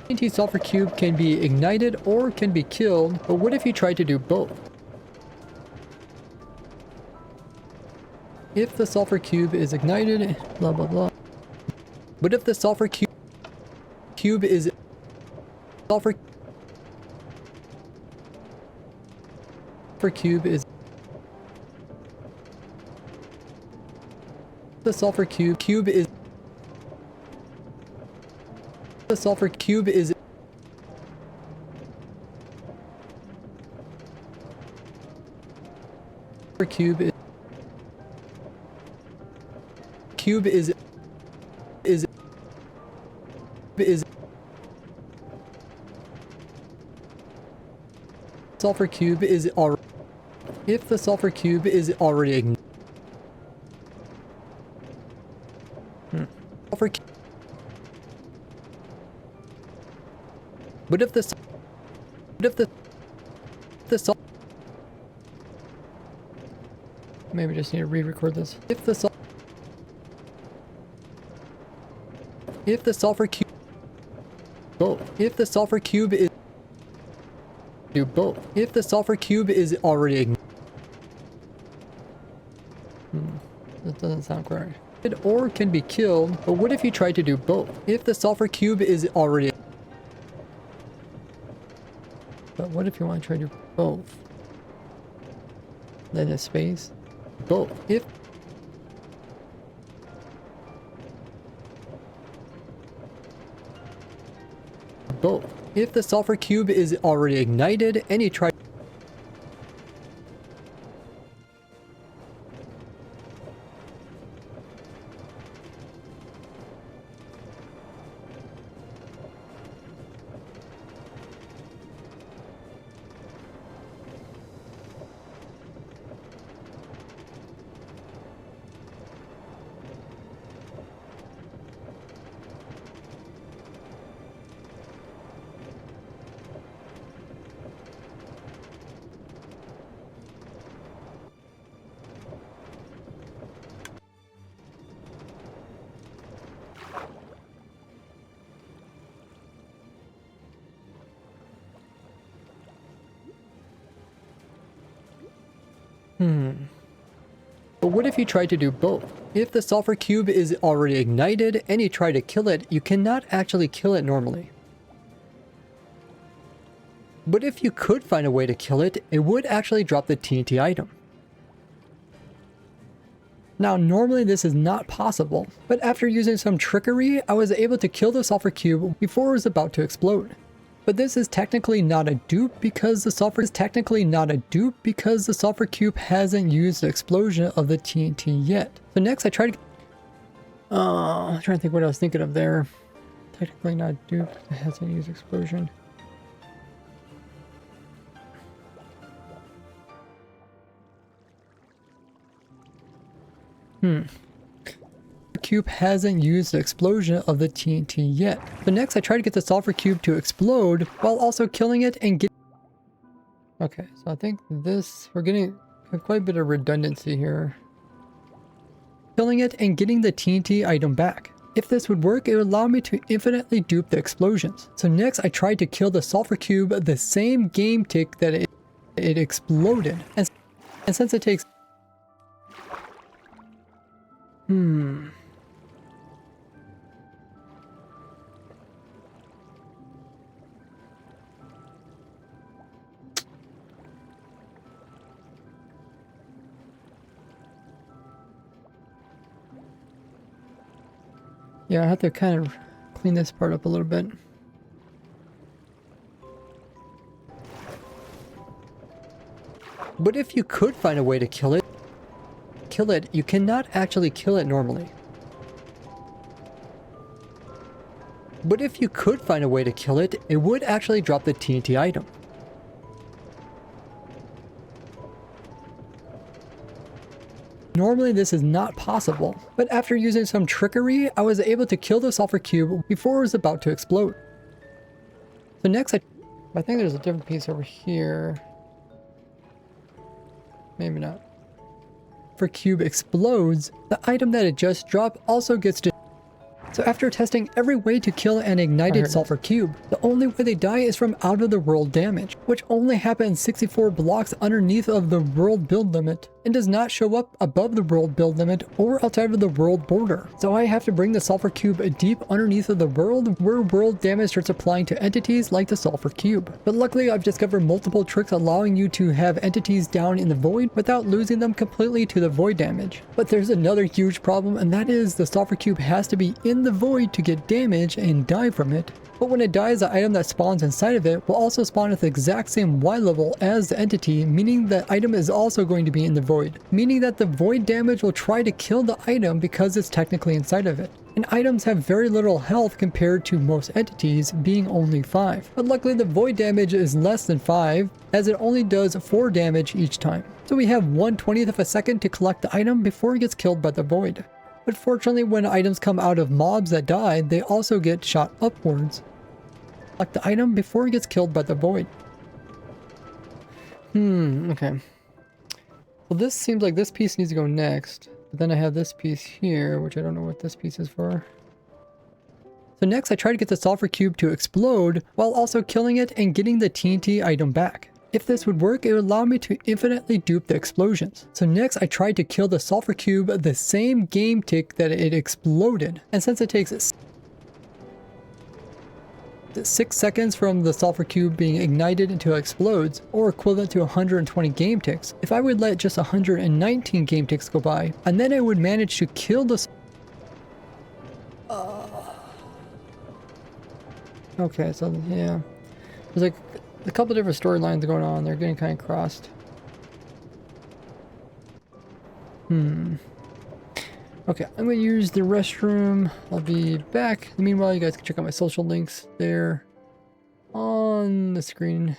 TNT sulfur cube can be ignited or can be killed, but what if you tried to do both? If the sulfur cube is ignited, blah blah blah. But if the sulfur cube is... sulfur cube is the sulfur cube is the sulfur cube is cube is sulfur cube is already, if the sulfur cube is already sulfur cube, but if the maybe just need to re-record this. If the sulfur cube both. If the sulfur cube is do both. If the sulfur cube is already that doesn't sound correct. Or can be killed, but what if you try to do both? If the sulfur cube is already, but what if you want to try to do both? Then a space. Both. If both. If the sulfur cube is already ignited and you try But what if you try to do both? If the sulfur cube is already ignited and you try to kill it, you cannot actually kill it normally. But if you could find a way to kill it, it would actually drop the TNT item. Now, normally this is not possible, but after using some trickery, I was able to kill the sulfur cube before it was about to explode. But this is technically not a dupe because the sulfur cube hasn't used the explosion of the TNT yet. So next I tried to I'm trying to think what I was thinking of there. Technically not a dupe, it hasn't used explosion. Cube hasn't used the explosion of the TNT yet. So next I try to get the sulfur cube to explode while also killing it and get. Okay, so I think this, we're getting quite a bit of redundancy here. Killing it and getting the TNT item back. If this would work, it would allow me to infinitely dupe the explosions. So next I tried to kill the sulfur cube the same game tick that it exploded. And since it takes yeah, I have to kind of clean this part up a little bit. But if you could find a way to kill it, you cannot actually kill it normally. But if you could find a way to kill it, it would actually drop the TNT item. Normally this is not possible, but after using some trickery, I was able to kill the sulfur cube before it was about to explode. So next I think there's a different piece over here. Maybe not. For cube explodes, the item that it just dropped also gets destroyed. So after testing every way to kill an ignited sulfur cube, the only way they die is from out of the world damage, which only happens 64 blocks underneath of the world build limit. and does not show up above the world build limit or outside of the world border. So I have to bring the sulfur cube deep underneath of the world where world damage starts applying to entities like the sulfur cube. But luckily I've discovered multiple tricks allowing you to have entities down in the void without losing them completely to the void damage. But there's another huge problem, and that is the sulfur cube has to be in the void to get damage and die from it. But when it dies, the item that spawns inside of it will also spawn at the exact same Y level as the entity, meaning that item is also going to be in the void. Meaning that the void damage will try to kill the item because it's technically inside of it. And items have very little health compared to most entities, being only 5. But luckily the void damage is less than 5, as it only does 4 damage each time. So we have 1/20th of a second to collect the item before it gets killed by the void. But fortunately, when items come out of mobs that die, they also get shot upwards. Collect the item before it gets killed by the void. Okay. Well, this seems like this piece needs to go next. But then I have this piece here, which I don't know what this piece is for. So next, I try to get the sulfur cube to explode while also killing it and getting the TNT item back. If this would work, it would allow me to infinitely dupe the explosions. So next I tried to kill the sulfur cube the same game tick that it exploded. And since it takes 6 seconds from the sulfur cube being ignited until it explodes, or equivalent to 120 game ticks, if I would let just 119 game ticks go by, and then I would manage to kill the... Okay, so yeah. There's like a couple different storylines going on. They're getting kind of crossed. Okay, I'm going to use the restroom. I'll be back. Meanwhile, you guys can check out my social links there on the screen.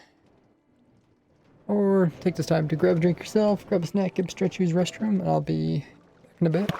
Or take this time to grab a drink yourself, grab a snack, get a stretch, use restroom, and I'll be back in a bit.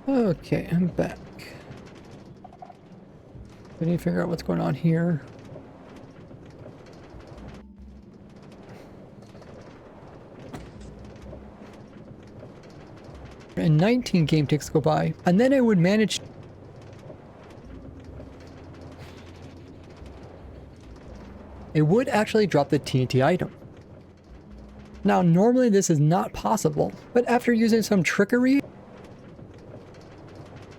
Okay, I'm back. We need to figure out what's going on here. And 19 game ticks go by, and then I would manage. It would actually drop the TNT item. Now, normally this is not possible, but after using some trickery,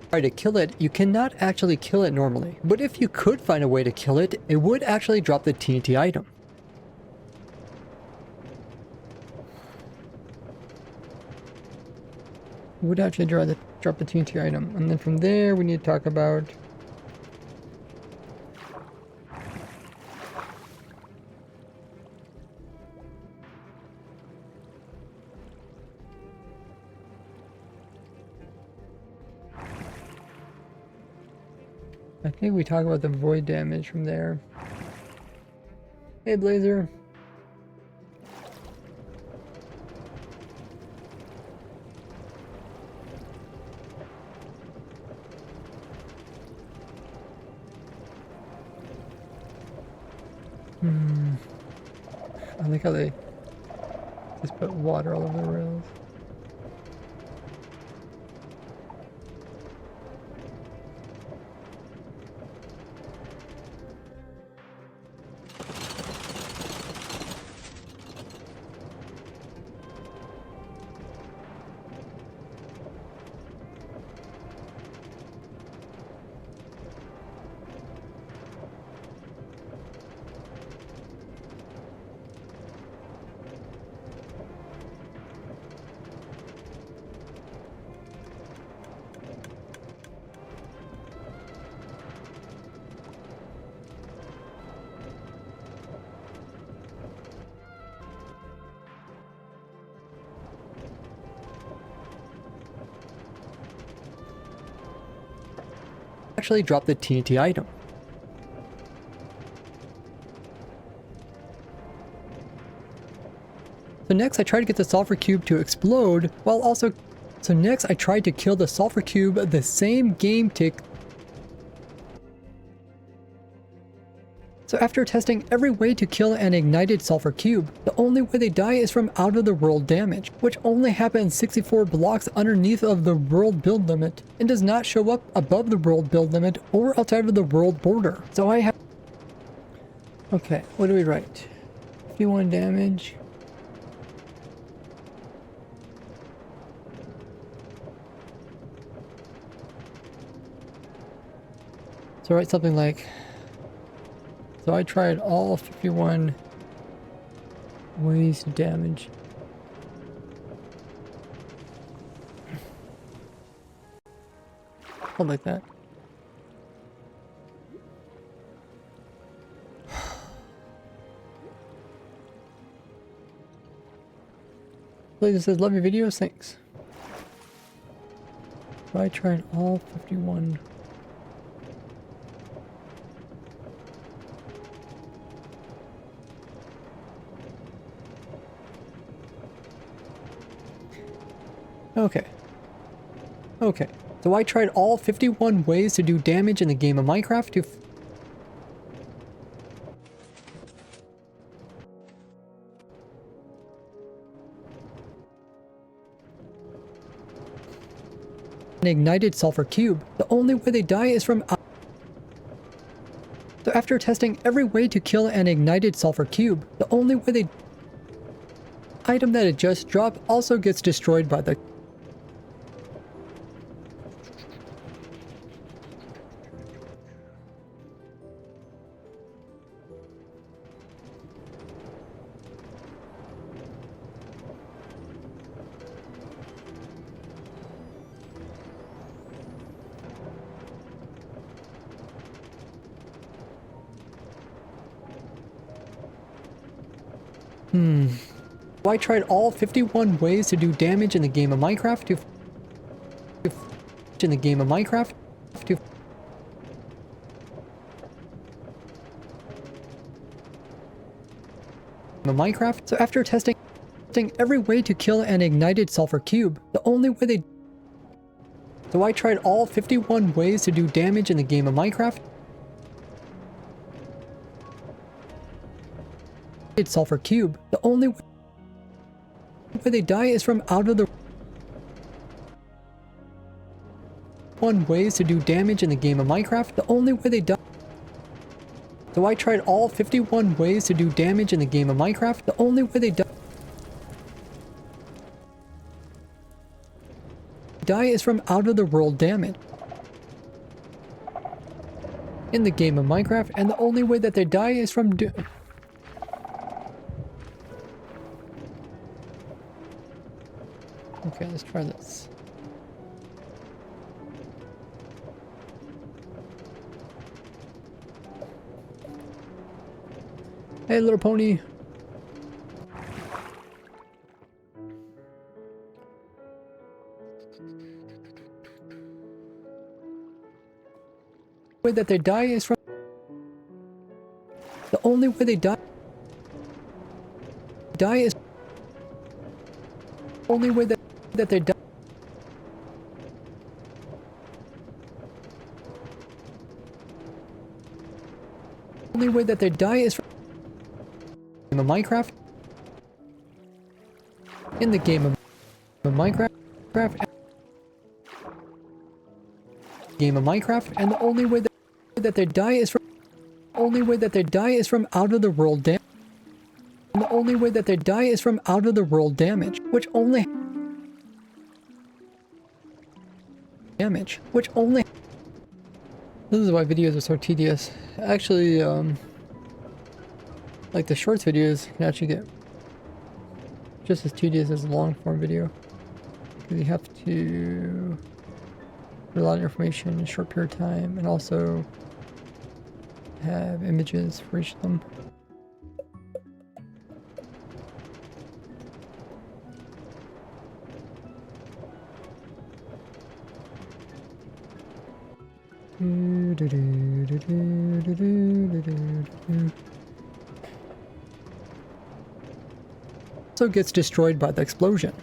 try to kill it, you cannot actually kill it normally. But if you could find a way to kill it, it would actually drop the TNT item. It would actually drop the TNT item. And then from there, we need to talk about... I think we talk about the void damage from there. Hey, Blazer. I like how they just put water all over the rails. Actually drop the TNT item. So next I tried to get the sulfur cube to explode while also... So next I tried to kill the sulfur cube the same game tick. So after testing every way to kill an ignited sulfur cube, the only way they die is from out of the world damage, which only happens 64 blocks underneath of the world build limit and does not show up above the world build limit or outside of the world border. So I have... Okay, what do we write? 51 damage. So write something like... So I tried all 51 ways to damage. Something like that. It says, love your videos, thanks. So I tried all 51. Okay. Okay. So I tried all 51 ways to do damage in the game of Minecraft to... An ignited sulfur cube. The only way they die is from... So after testing every way to kill an ignited sulfur cube, the only way they... Item that it just dropped also gets destroyed by the... I tried all 51 ways to do damage in the game of Minecraft to... In the game of Minecraft to... Minecraft. So after testing every way to kill an ignited sulfur cube, the only way they... So I tried all 51 ways to do damage in the game of Minecraft. Sulfur cube. The only way they die is from out of the... ways to do damage in the game of Minecraft. The only way they die... So I tried all 51 ways to do damage in the game of Minecraft. The only way they die is from out of the world damage in the game of Minecraft, and the only way that they die is from Okay, let's try this. Hey, little pony. The way that they die is from... The only way they die is... Only way that they die... Only way that they die is from... Minecraft. In the game of Minecraft. Game of Minecraft, and the only way that they die is from out of the world damage. And the only way that they die is from out of the world damage, which only This is why videos are so tedious. Actually, like the shorts videos can actually get just as tedious as a long form video. Because you have to put a lot of information in a short period of time, and also have images for each of them. Also gets destroyed by the explosion.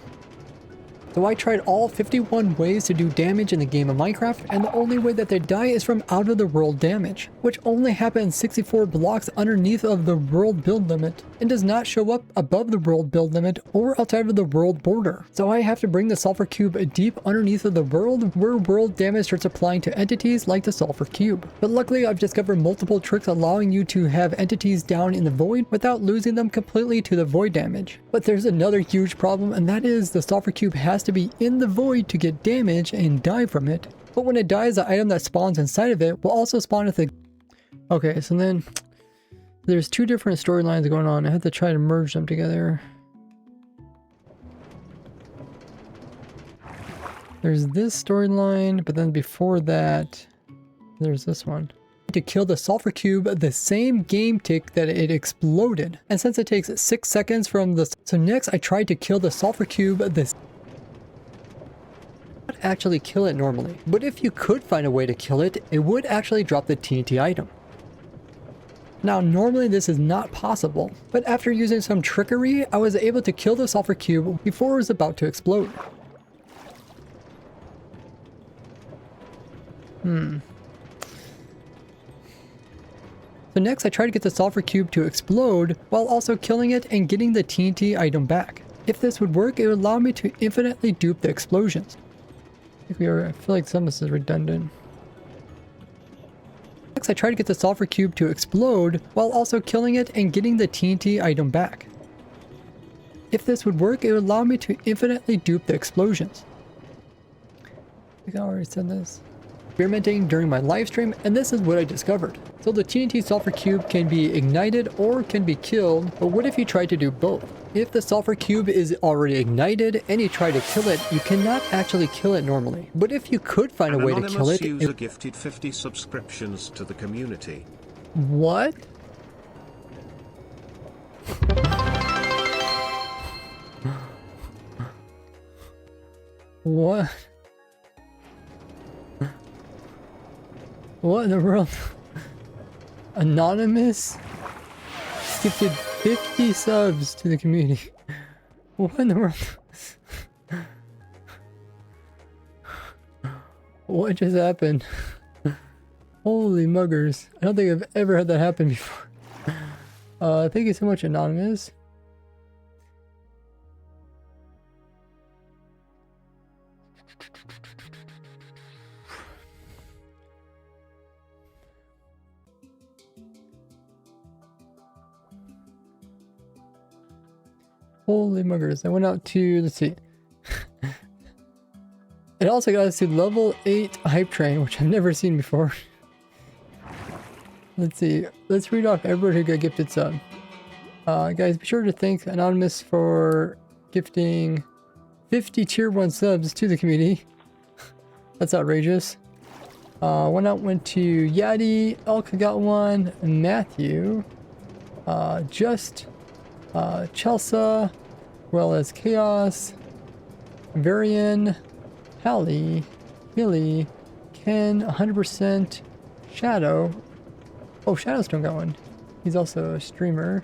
So I tried all 51 ways to do damage in the game of Minecraft, and the only way that they die is from out of the world damage, which only happens 64 blocks underneath of the world build limit, and does not show up above the world build limit or outside of the world border. So I have to bring the sulfur cube deep underneath of the world, where world damage starts applying to entities like the sulfur cube. But luckily I've discovered multiple tricks allowing you to have entities down in the void without losing them completely to the void damage. But there's another huge problem, and that is the sulfur cube has to be in the void to get damage and die from it. But when it dies, the item that spawns inside of it will also spawn at the... Okay, so then there's two different storylines going on. I have to try to merge them together. There's this storyline, but then before that, there's this one. To kill the sulfur cube the same game tick that it exploded. And since it takes 6 seconds from the... So next I tried to kill the sulfur cube actually kill it normally, but if you could find a way to kill it, it would actually drop the TNT item. Now normally this is not possible, but after using some trickery, I was able to kill the sulfur cube before it was about to explode. So next I tried to get the sulfur cube to explode while also killing it and getting the TNT item back. If this would work, it would allow me to infinitely dupe the explosions. I feel like some of this is redundant. Next, I tried to get the sulfur cube to explode while also killing it and getting the TNT item back. If this would work, it would allow me to infinitely dupe the explosions. I think I already said this. Experimenting during my live stream, and this is what I discovered. So the TNT sulfur cube can be ignited or can be killed, but what if you try to do both? If the sulfur cube is already ignited and you try to kill it, you cannot actually kill it normally. But if you could find a way to kill it... User gifted 50 subscriptions to the community. What? What? What in the world? Anonymous gifted 50 subs to the community. What in the world? What just happened? Holy muggers. I don't think I've ever had that happen before. Thank you so much, Anonymous. Holy muggers. I went out to, let's see. It also got us to level 8 hype train, which I've never seen before. Let's see. Let's read off everybody who got gifted sub. Guys, be sure to thank Anonymous for gifting 50 tier 1 subs to the community. That's outrageous. One out went to Yadi, Elka got one, Matthew, Chelsea, as well as Chaos, Varian, Hallie, Billy, Ken, 100%, Shadow. Oh, Shadowstone got one. He's also a streamer.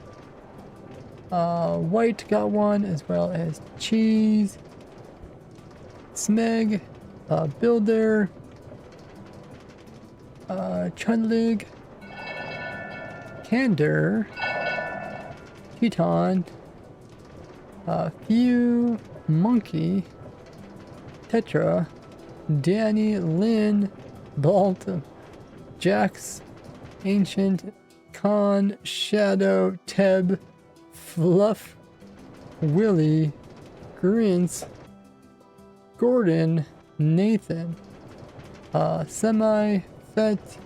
White got one, as well as Cheese, Smeg, Builder, Chunlig, Candor, Teton, Few, Monkey, Tetra, Danny, Lynn, Balt, Jax, Ancient, Con, Shadow, Teb, Fluff, Willie, Grince, Gordon, Nathan, Semi, Fet,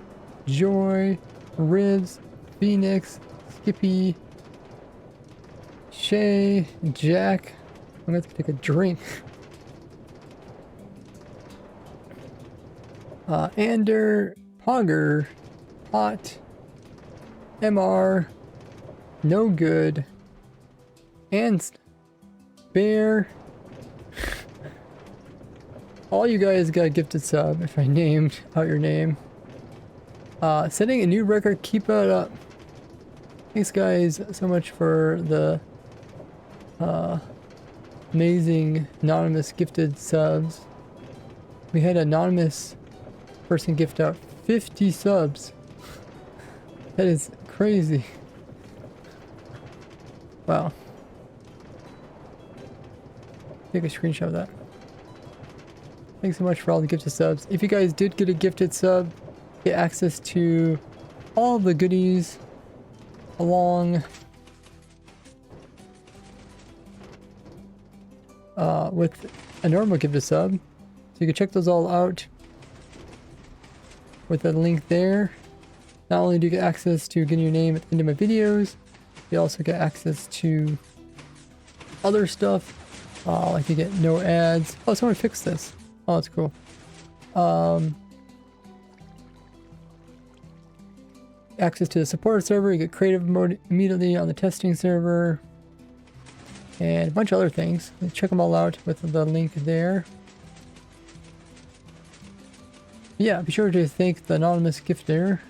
Joy, Ribs, Phoenix, Skippy, Shay, Jack. I'm gonna have to take a drink. Ander, Pogger, Pot, MR, No Good, and Bear. All you guys got a gifted sub if I named out your name. Setting a new record, keep it up. Thanks guys so much for the amazing anonymous gifted subs. We had an anonymous person gift out 50 subs. That is crazy. Wow. Take a screenshot of that. Thanks so much for all the gifted subs. If you guys did get a gifted sub, get access to all the goodies along with a normal gifted sub. So you can check those all out with the link there. Not only do you get access to getting your name at the end of my videos, you also get access to other stuff. Like you get no ads. Oh, someone fixed this. Oh, that's cool. Access to the support server. You get creative mode immediately on the testing server. And a bunch of other things. Check them all out with the link there. Yeah, be sure to thank the anonymous gifter.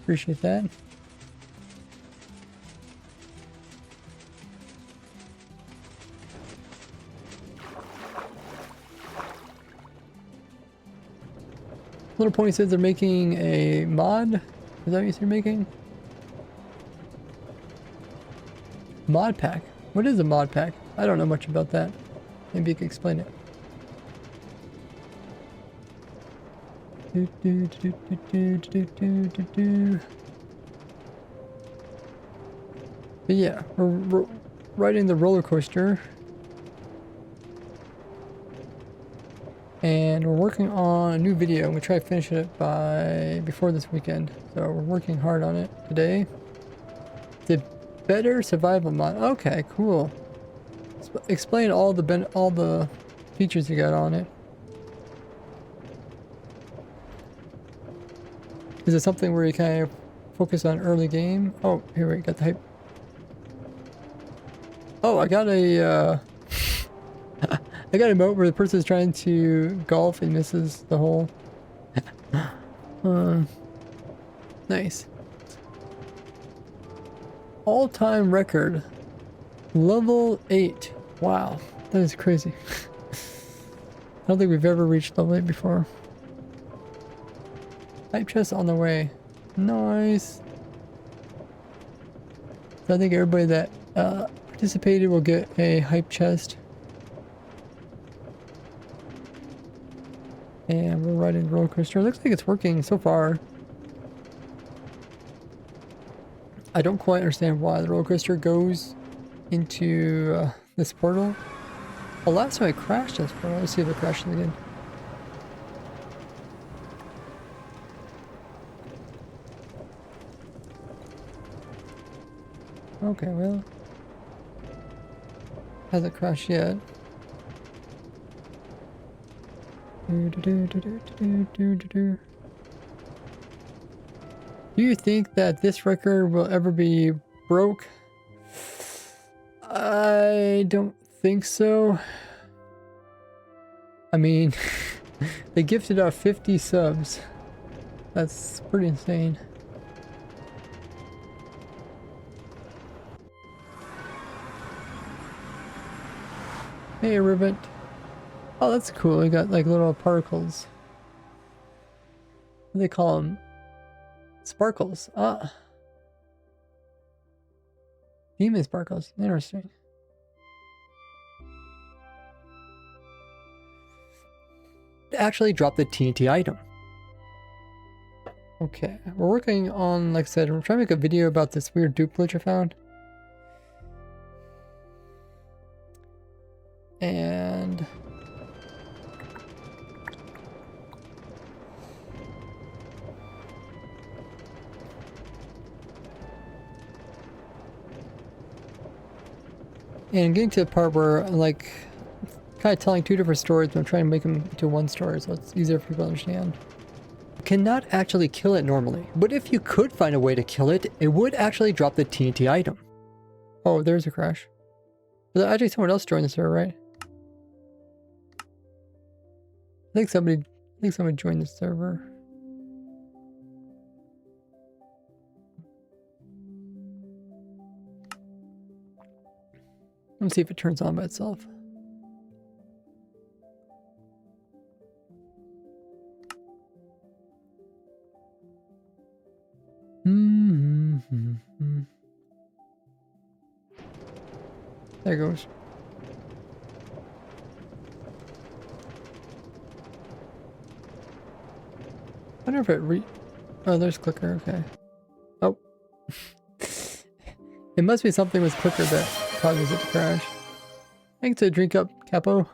Appreciate that. Little Pony says they're making a mod. Is that what you're making? Mod pack. What is a mod pack? I don't know much about that. Maybe you can explain it. But yeah, we're riding the roller coaster. And we're working on a new video. We try to finish it before this weekend. So we're working hard on it today. The better survival mod. Okay, cool. Explain all the features you got on it. Is it something where you kind of focus on early game? Oh, here we got the hype. Oh, I got a I got a emote where the person is trying to golf and misses the hole. Nice. All-time record. Level 8. Wow, that is crazy. I don't think we've ever reached level 8 before. Hype chest on the way. Nice. So I think everybody that participated will get a hype chest. And we're riding the roller coaster. Looks like it's working so far. I don't quite understand why the roller coaster goes into this portal. Well, last time I crashed this portal. Let's see if it crashes again. Okay, well, hasn't crashed yet. Do you think that this record will ever be broke? I don't think so. I mean, they gifted out 50 subs. That's pretty insane. Hey, Ribbit. Oh, that's cool. We got like little particles. What do they call them? Sparkles. Ah. Demon sparkles. Interesting. Actually drop the TNT item. Okay, we're working on, like I said, we're trying to make a video about this weird dupe glitch I found. And getting to the part where I'm like kind of telling two different stories, but I'm trying to make them into one story so it's easier for people to understand. Cannot actually kill it normally, but if you could find a way to kill it, it would actually drop the TNT item. Oh, there's a crash. There's actually someone else joined the server, right? I think somebody joined the server. Let me see if it turns on by itself. There it goes. I wonder if it oh, there's clicker, okay. Oh. It must be something with clicker that causes it to crash. Thanks to drink up, Capo.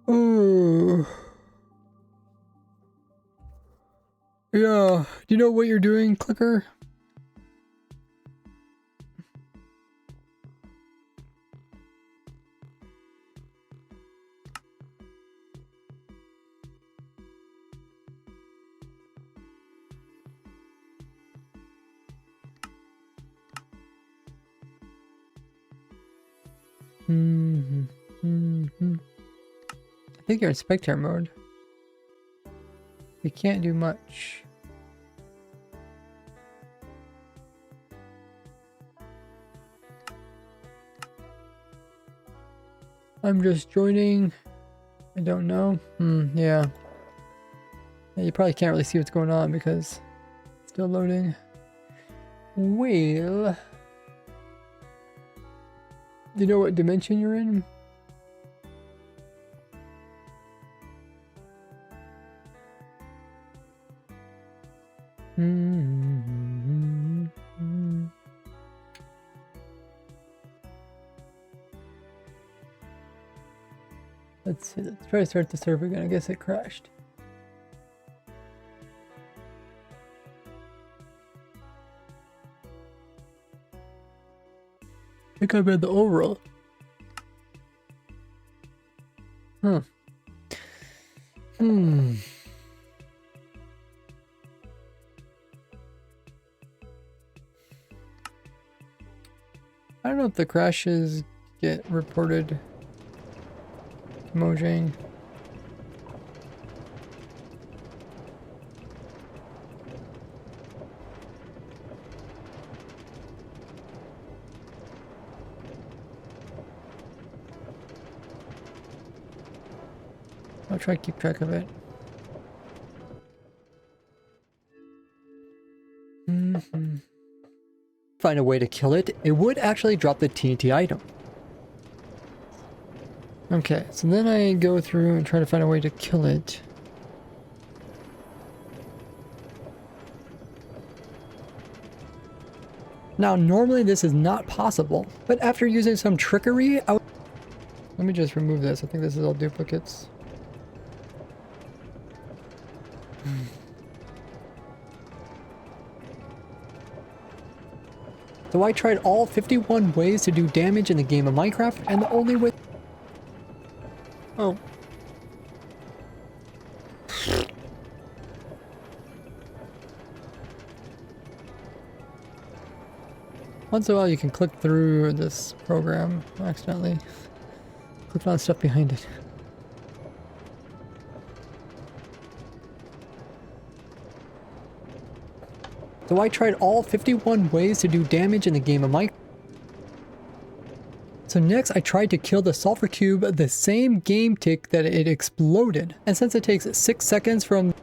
Oh. Yeah. Do you know what you're doing, clicker? I think you're in spectator mode. You can't do much. I'm just joining. I don't know. Yeah. Yeah, you probably can't really see what's going on because it's still loading. Well, do you know what dimension you're in? Let's see, let's try to start the server again. I guess it crashed. I think I'm in the overall. I don't know if the crashes get reported to Mojang. I'll try to keep track of it. Find a way to kill it, it would actually drop the TNT item. Okay, so then I go through and try to find a way to kill it. Now, normally this is not possible, but after using some trickery, let me just remove this. I think this is all duplicates. So I tried all 51 ways to do damage in the game of Minecraft, and the only way... Oh. Once in a while you can click through this program accidentally. Click on stuff behind it. So I tried all 51 ways to do damage in the game of Minecraft. So next I tried to kill the sulfur cube the same game tick that it exploded. And since it takes 6 seconds from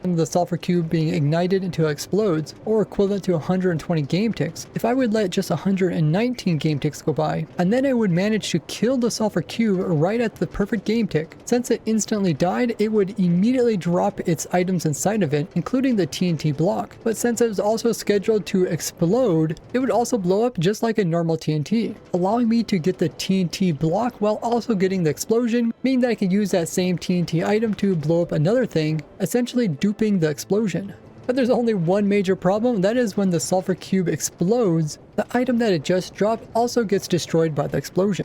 the sulfur cube being ignited until it explodes, or equivalent to 120 game ticks, if I would let just 119 game ticks go by, and then I would manage to kill the sulfur cube right at the perfect game tick. Since it instantly died, it would immediately drop its items inside of it, including the TNT block. But since it was also scheduled to explode, it would also blow up just like a normal TNT, allowing me to get the TNT block while also getting the explosion, meaning that I could use that same TNT item to blow up another thing, essentially duping the explosion. But there's only one major problem, that is when the sulfur cube explodes, the item that it just dropped also gets destroyed by the explosion.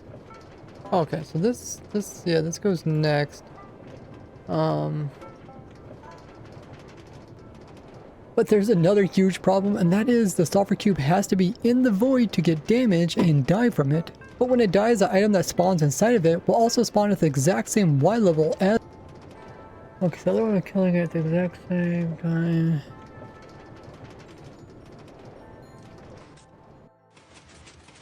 Okay, so this goes next. But there's another huge problem, and that is the sulfur cube has to be in the void to get damage and die from it. But when it dies, the item that spawns inside of it will also spawn at the exact same Y level as... Okay, so the other one is killing it at the exact same time.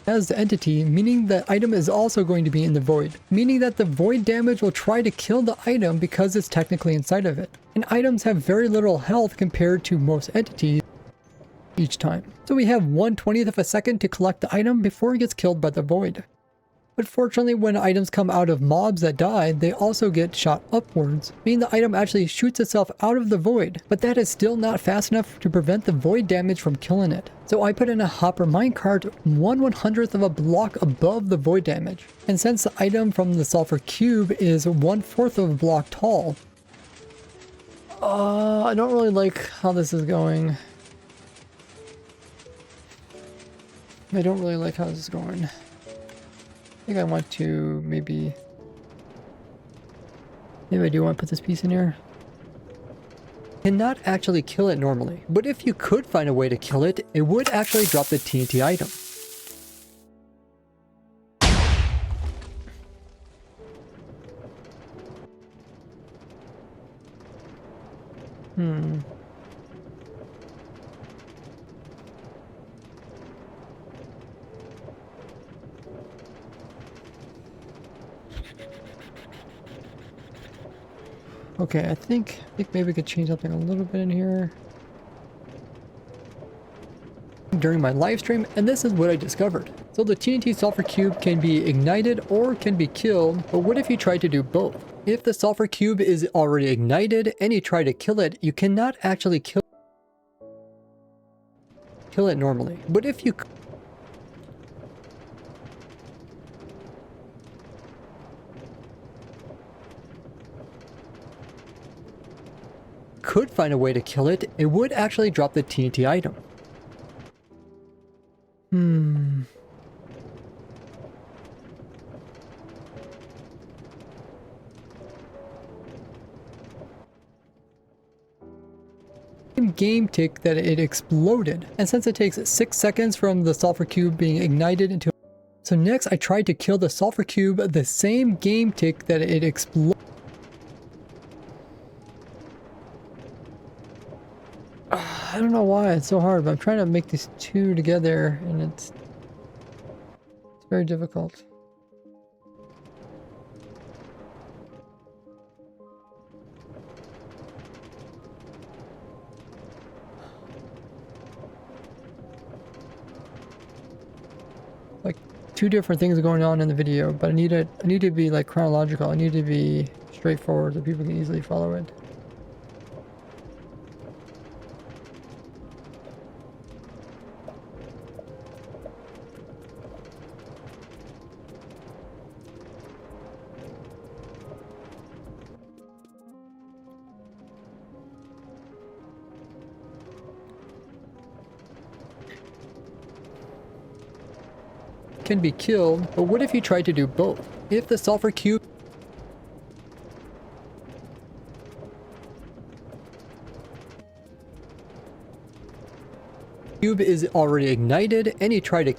As the entity, meaning that item is also going to be in the void, meaning that the void damage will try to kill the item because it's technically inside of it. And items have very little health compared to most entities each time. So we have 1/20th of a second to collect the item before it gets killed by the void. But fortunately, when items come out of mobs that die, they also get shot upwards, meaning the item actually shoots itself out of the void, but that is still not fast enough to prevent the void damage from killing it. So I put in a hopper minecart 1/100th of a block above the void damage. And since the item from the sulfur cube is 1/4 of a block tall, I don't really like how this is going. I don't really like how this is going. I think I want to maybe I do want to put this piece in here. Cannot actually kill it normally, but if you could find a way to kill it, it would actually drop the TNT item. Okay, I think maybe we could change something a little bit in here during my live stream, and this is what I discovered. So the TNT sulfur cube can be ignited or can be killed, but what if you try to do both? If the sulfur cube is already ignited and you try to kill it, you cannot actually kill it normally. But if you could find a way to kill it, it would actually drop the TNT item. Game tick that it exploded, and since it takes 6 seconds from the sulfur cube being ignited into... So next I tried to kill the sulfur cube the same game tick that it exploded. I don't know why it's so hard, but I'm trying to make these two together and it's very difficult. Like two different things going on in the video, but I need to be like chronological. I need to be straightforward so people can easily follow it. Can be killed, but what if you tried to do both? If the sulfur cube is already ignited and you try to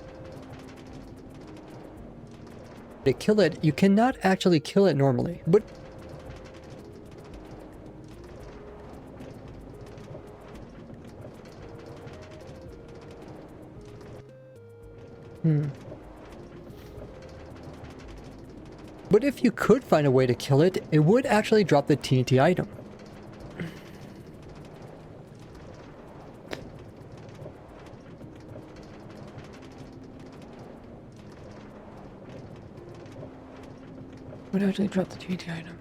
kill it, you cannot actually kill it normally. But But if you could find a way to kill it, it would actually drop the TNT item. Would actually drop the TNT item.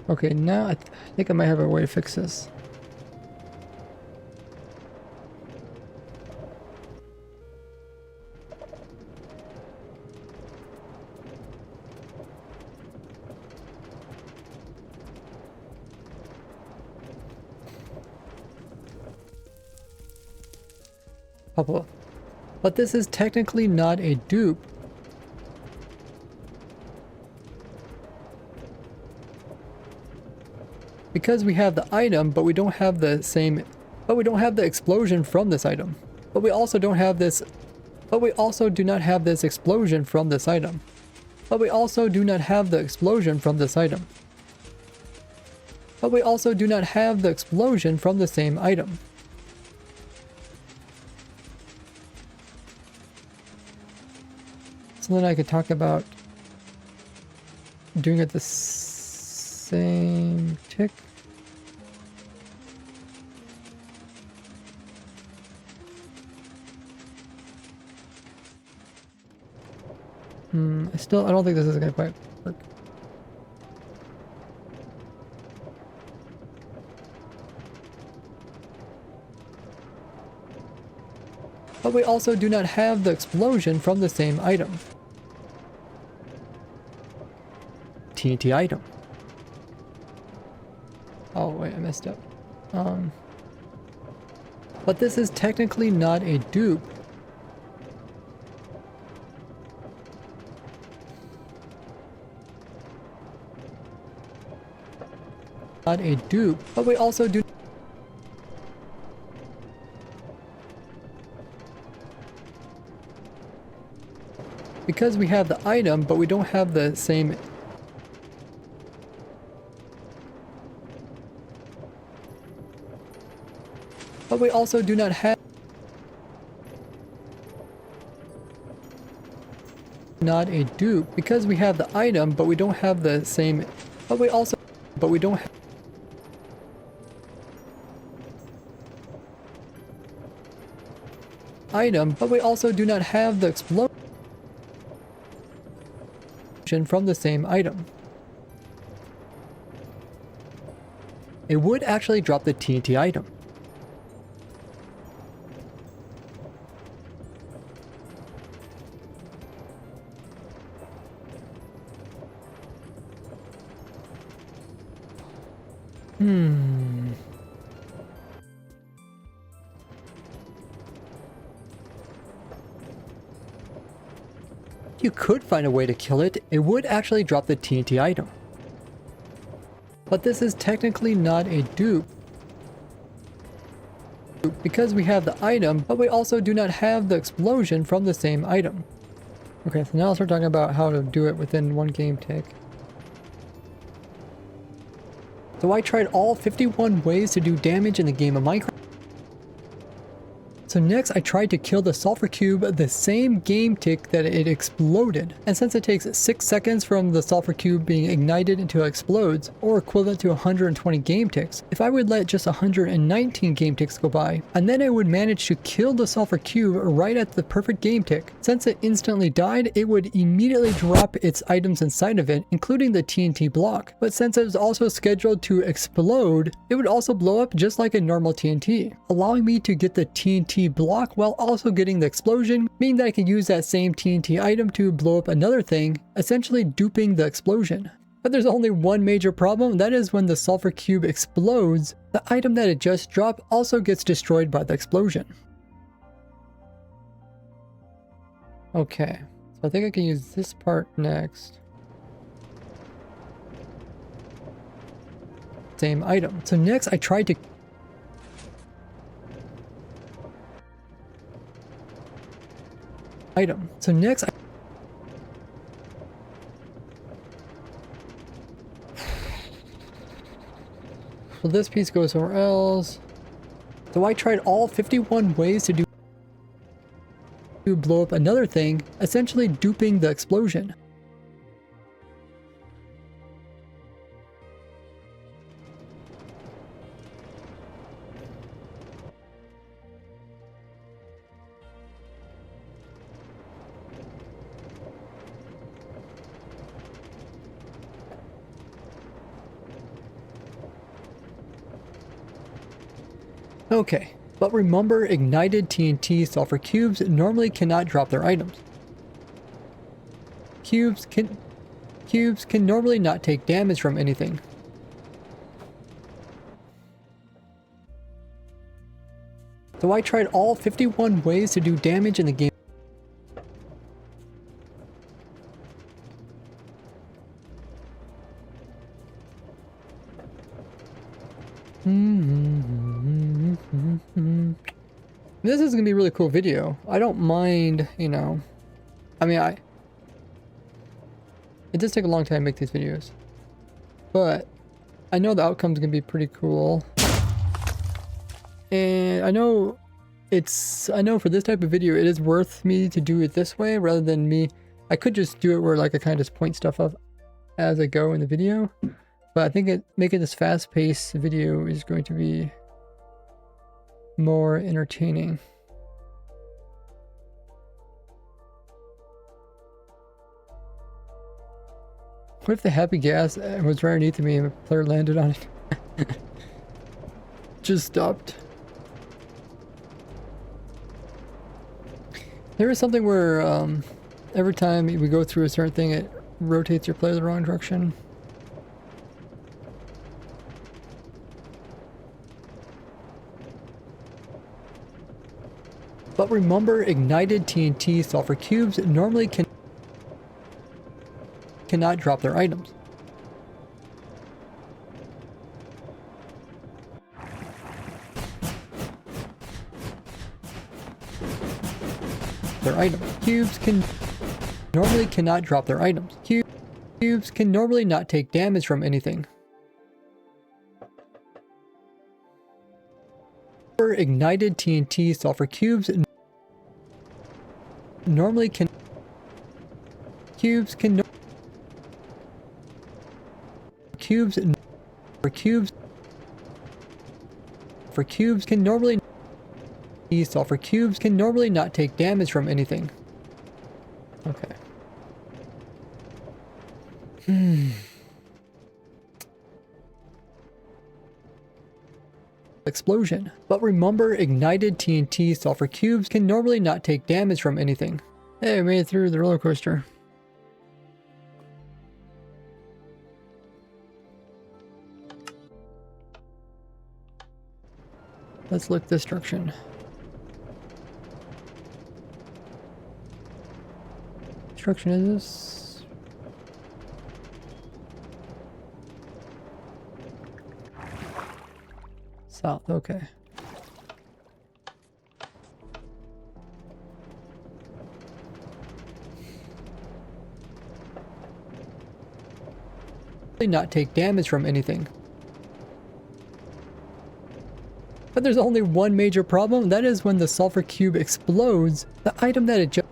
Okay, now I think I might have a way to fix this. But this is technically not a dupe. Because we have the item, but we don't have the same, but we don't have the explosion from this item. But we also don't have this, but we also do not have this explosion from this item. But we also do not have the explosion from this item. But we also do not have the explosion from the same item. So then I could talk about doing it the same tick. I don't think this is gonna quite work. But we also do not have the explosion from the same item. TNT item. Oh wait, I messed up. But this is technically not a dupe. Not a dupe, but we also do. Because we have the item, but we don't have the same. But we also do not have. Not a dupe, because we have the item, but we don't have the same. But we also. But we don't have. Item, but we also do not have the explosion from the same item. It would actually drop the TNT item. You could find a way to kill it, it would actually drop the TNT item. But this is technically not a dupe. Because we have the item, but we also do not have the explosion from the same item. Okay, so now let's start talking about how to do it within one game tick. So I tried all 51 ways to do damage in the game of Minecraft. So next I tried to kill the sulfur cube the same game tick that it exploded. And since it takes 6 seconds from the sulfur cube being ignited until it explodes, or equivalent to 120 game ticks, if I would let just 119 game ticks go by, and then I would manage to kill the sulfur cube right at the perfect game tick. Since it instantly died, it would immediately drop its items inside of it, including the TNT block. But since it was also scheduled to explode, it would also blow up just like a normal TNT, allowing me to get the TNT block while also getting the explosion, meaning that I can use that same TNT item to blow up another thing, essentially duping the explosion. But there's only one major problem, that is when the sulfur cube explodes, the item that it just dropped also gets destroyed by the explosion. Okay, so I think I can use this part next. Same item. So next I tried to item. So next So this piece goes somewhere else. So I tried all 51 ways to blow up another thing, essentially duping the explosion. Okay, but remember, ignited TNT sulfur cubes normally cannot drop their items. Cubes can normally not take damage from anything. So I tried all 51 ways to do damage in the game. This is gonna be a really cool video. I don't mind, you know. I mean, it does take a long time to make these videos, but I know the outcome's gonna be pretty cool. And I know for this type of video, it is worth me to do it this way rather than me. I could just do it where like I kind of just point stuff up as I go in the video, but I think making this fast-paced video is going to be more entertaining. What if the happy gas was right underneath me and a player landed on it? Just stopped. There is something where every time we go through a certain thing, it rotates your player the wrong direction. But remember, ignited TNT sulfur cubes normally cannot drop their items. Cubes normally cannot drop their items. Cubes can normally not take damage from anything. Ignited TNT sulfur cubes normally can cubes can normally sulfur cubes can normally not take damage from anything. Okay. Explosion. But remember, ignited TNT sulfur cubes can normally not take damage from anything. Hey, we made it through the roller coaster. Let's look this direction. Which direction is this? South, okay. Not take damage from anything. But there's only one major problem, that is when the sulfur cube explodes, the item that it just...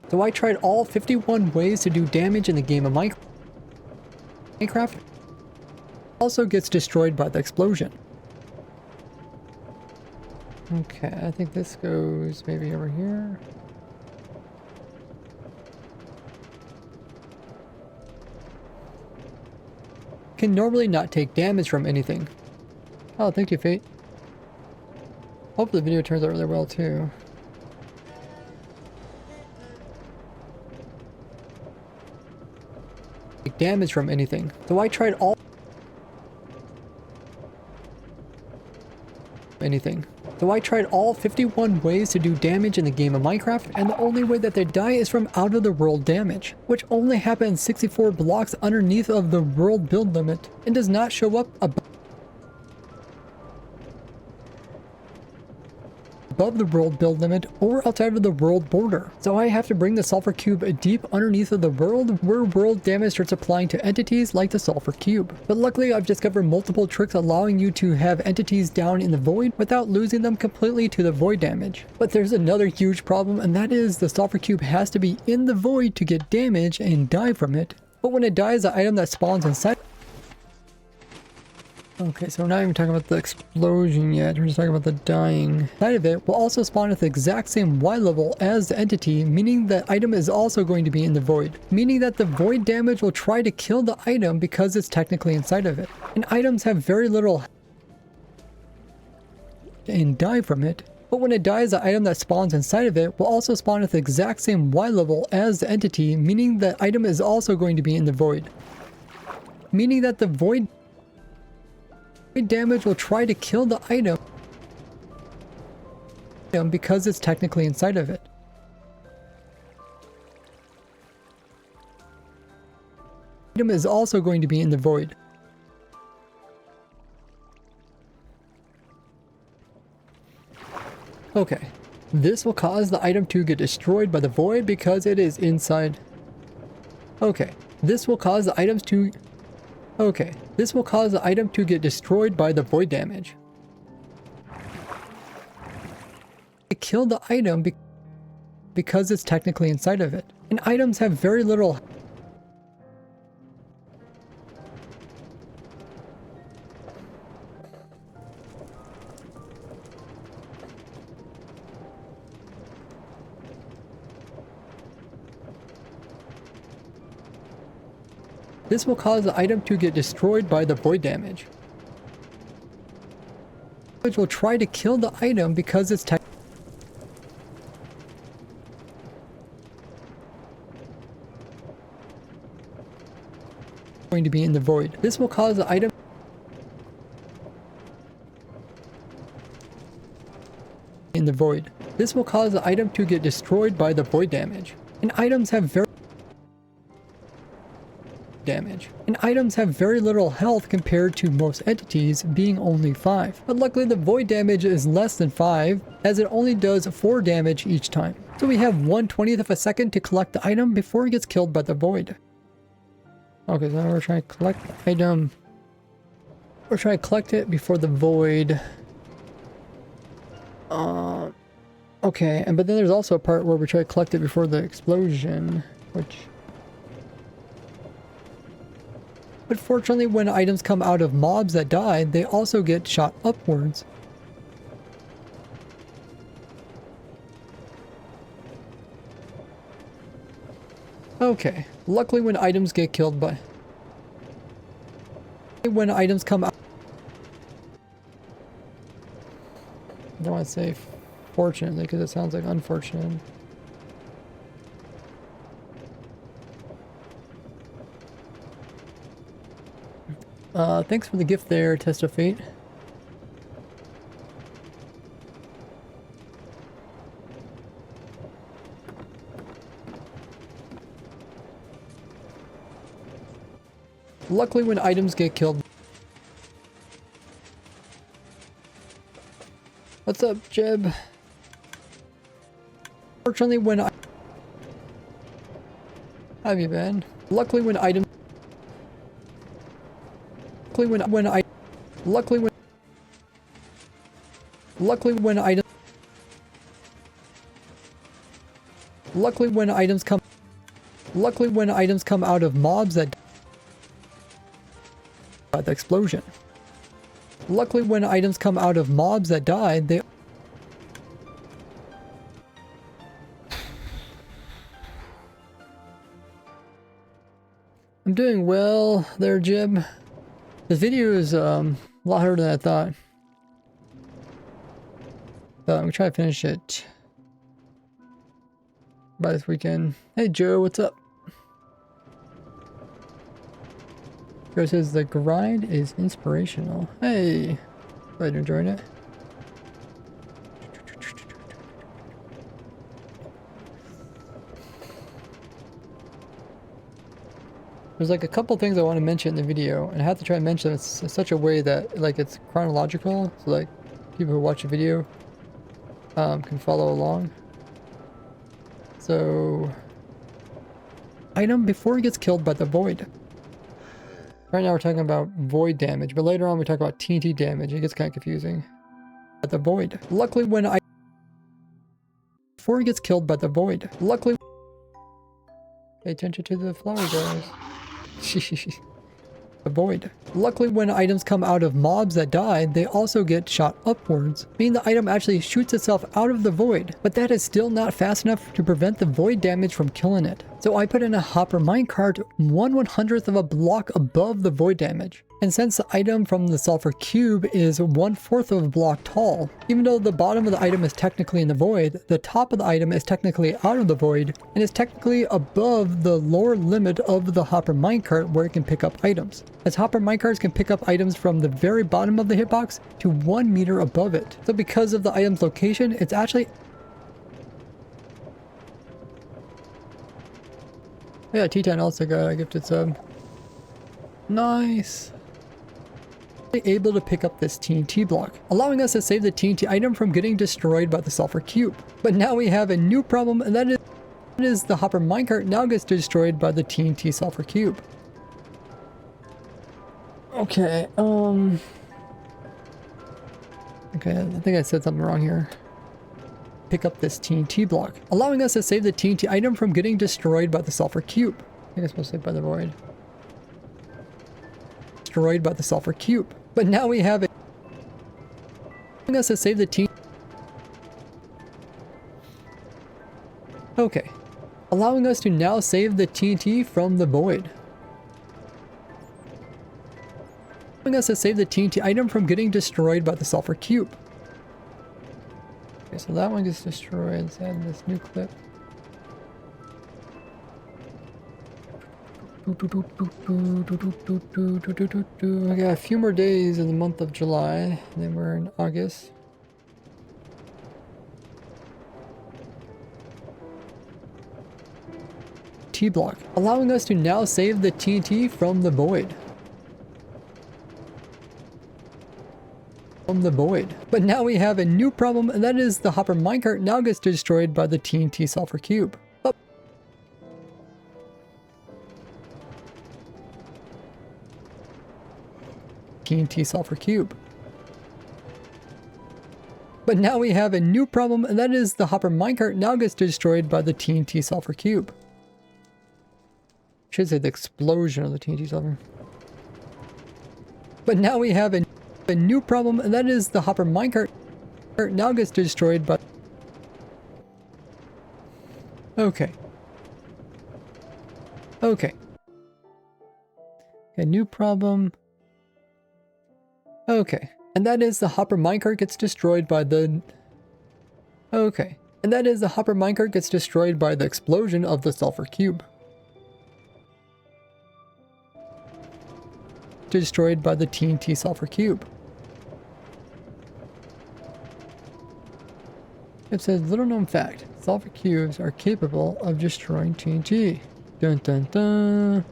So I tried all 51 ways to do damage in the game of Minecraft. Also gets destroyed by the explosion. Okay, I think this goes maybe over here. Can normally not take damage from anything. Oh, thank you, Fate. Hopefully the video turns out really well too. Take damage from anything. So I tried all So I tried all 51 ways to do damage in the game of Minecraft, and the only way that they die is from out of the world damage, which only happens 64 blocks underneath of the world build limit, and does not show up above above the world build limit or outside of the world border. So I have to bring the sulfur cube deep underneath of the world where world damage starts applying to entities like the sulfur cube. But luckily I've discovered multiple tricks allowing you to have entities down in the void without losing them completely to the void damage. But there's another huge problem, and that is the sulfur cube has to be in the void to get damage and die from it. But when it dies, the item that spawns inside. Okay, so we're not even talking about the explosion yet, we're just talking about the dying. Side of it will also spawn at the exact same Y level as the entity, meaning that item is also going to be in the void. Meaning that the void damage will try to kill the item because it's technically inside of it. And items have very little and die from it. But when it dies, the item that spawns inside of it will also spawn at the exact same Y level as the entity, meaning that item is also going to be in the void. Meaning that the void damage will try to kill the item because it's technically inside of it. Item is also going to be in the void. Okay, this will cause the item to get destroyed by the void because it is inside. Okay, this will cause the items to get destroyed by the void damage. To kill the item because it's technically inside of it. And items have very little This will cause the item to get destroyed by the void damage. Which will try to kill the item because it's going to be in the void. This will cause the item in the void. This will cause the item to get destroyed by the void damage. And items have very little health compared to most entities being only 5. But luckily the void damage is less than 5 as it only does 4 damage each time. So we have 1/20th of a second to collect the item before it gets killed by the void. Okay, so now we're trying to collect the item. We're trying to collect it before the void. Okay, but then there's also a part where we try to collect it before the explosion, which... But fortunately, when items come out of mobs that die, they also get shot upwards. Okay, luckily when items get killed by... When items come out... I don't want to say fortunately, because it sounds like unfortunate. Thanks for the gift there, Test of Fate. Luckily when items get killed... What's up, Jeb? Fortunately when I... How have you been? Luckily when items... Luckily when items come out of mobs that by the explosion. Luckily when items come out of mobs that die, they... I'm doing well there, Jib. This video is a lot harder than I thought. But I'm gonna try to finish it by this weekend. Hey Joe, what's up? Joe says the grind is inspirational. Hey, glad you're enjoying it. There's like a couple things I want to mention in the video, and I have to try and mention them in such a way that like it's chronological, so like people who watch the video can follow along. So, item before it gets killed by the void. Right now we're talking about void damage, but later on we talk about TNT damage. It gets kind of confusing. By the void. Luckily when I... Before he gets killed by the void. Luckily... Pay attention to the flower guys. The void. Luckily when items come out of mobs that die, they also get shot upwards, meaning the item actually shoots itself out of the void, but that is still not fast enough to prevent the void damage from killing it. So I put in a hopper minecart 1/100th of a block above the void damage. And since the item from the sulfur cube is 1/4 of a block tall, even though the bottom of the item is technically in the void, the top of the item is technically out of the void and is technically above the lower limit of the hopper minecart where it can pick up items. As hopper minecarts can pick up items from the very bottom of the hitbox to 1 meter above it. So because of the item's location, it's actually... Yeah, T10 also got a gifted sub. Nice. Able to pick up this TNT block, allowing us to save the TNT item from getting destroyed by the sulfur cube. But now we have a new problem, and that is the hopper minecart now gets destroyed by the TNT sulfur cube. Okay, okay, I think I said something wrong here. Pick up this TNT block, allowing us to save the TNT item from getting destroyed by the sulfur cube. I think I'm supposed to say by the void. Destroyed by the sulfur cube. But now we have it. Allowing us to save the TNT. Okay. Allowing us to now save the TNT from the void. Allowing us to save the TNT item from getting destroyed by the sulfur cube. Okay, so that one gets destroyed. Let's add this new clip. I got a few more days in the month of July, then we're in August. T-block, allowing us to now save the TNT from the void. From the void. But now we have a new problem, and that is the hopper minecart now gets destroyed by the TNT sulfur cube. TNT sulfur cube. But now we have a new problem, and that is the hopper minecart now gets destroyed by the TNT sulfur cube. Should say the explosion of the TNT sulfur. But now we have a new problem, and that is the hopper minecart now gets destroyed by... Okay. Okay. A new problem. Okay. And that is the hopper minecart gets destroyed by the... Okay. And that is the hopper minecart gets destroyed by the explosion of the sulfur cube. Destroyed by the TNT sulfur cube. It says, little known fact, sulfur cubes are capable of destroying TNT. Dun dun dun.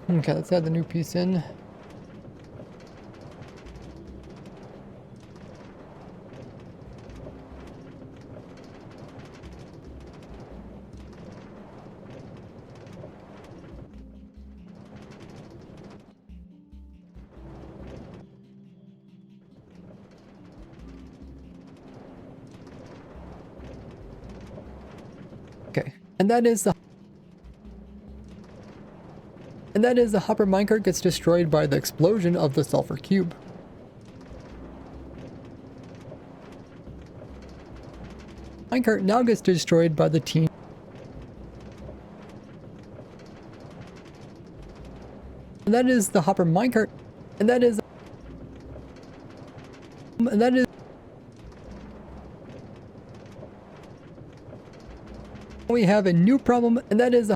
Okay, let's add the new piece in. Okay, and that is the hopper minecart gets destroyed by the explosion of the sulfur cube. Minecart now gets destroyed by the team. And that is the hopper minecart. And that is... and that is we have a new problem, and that is the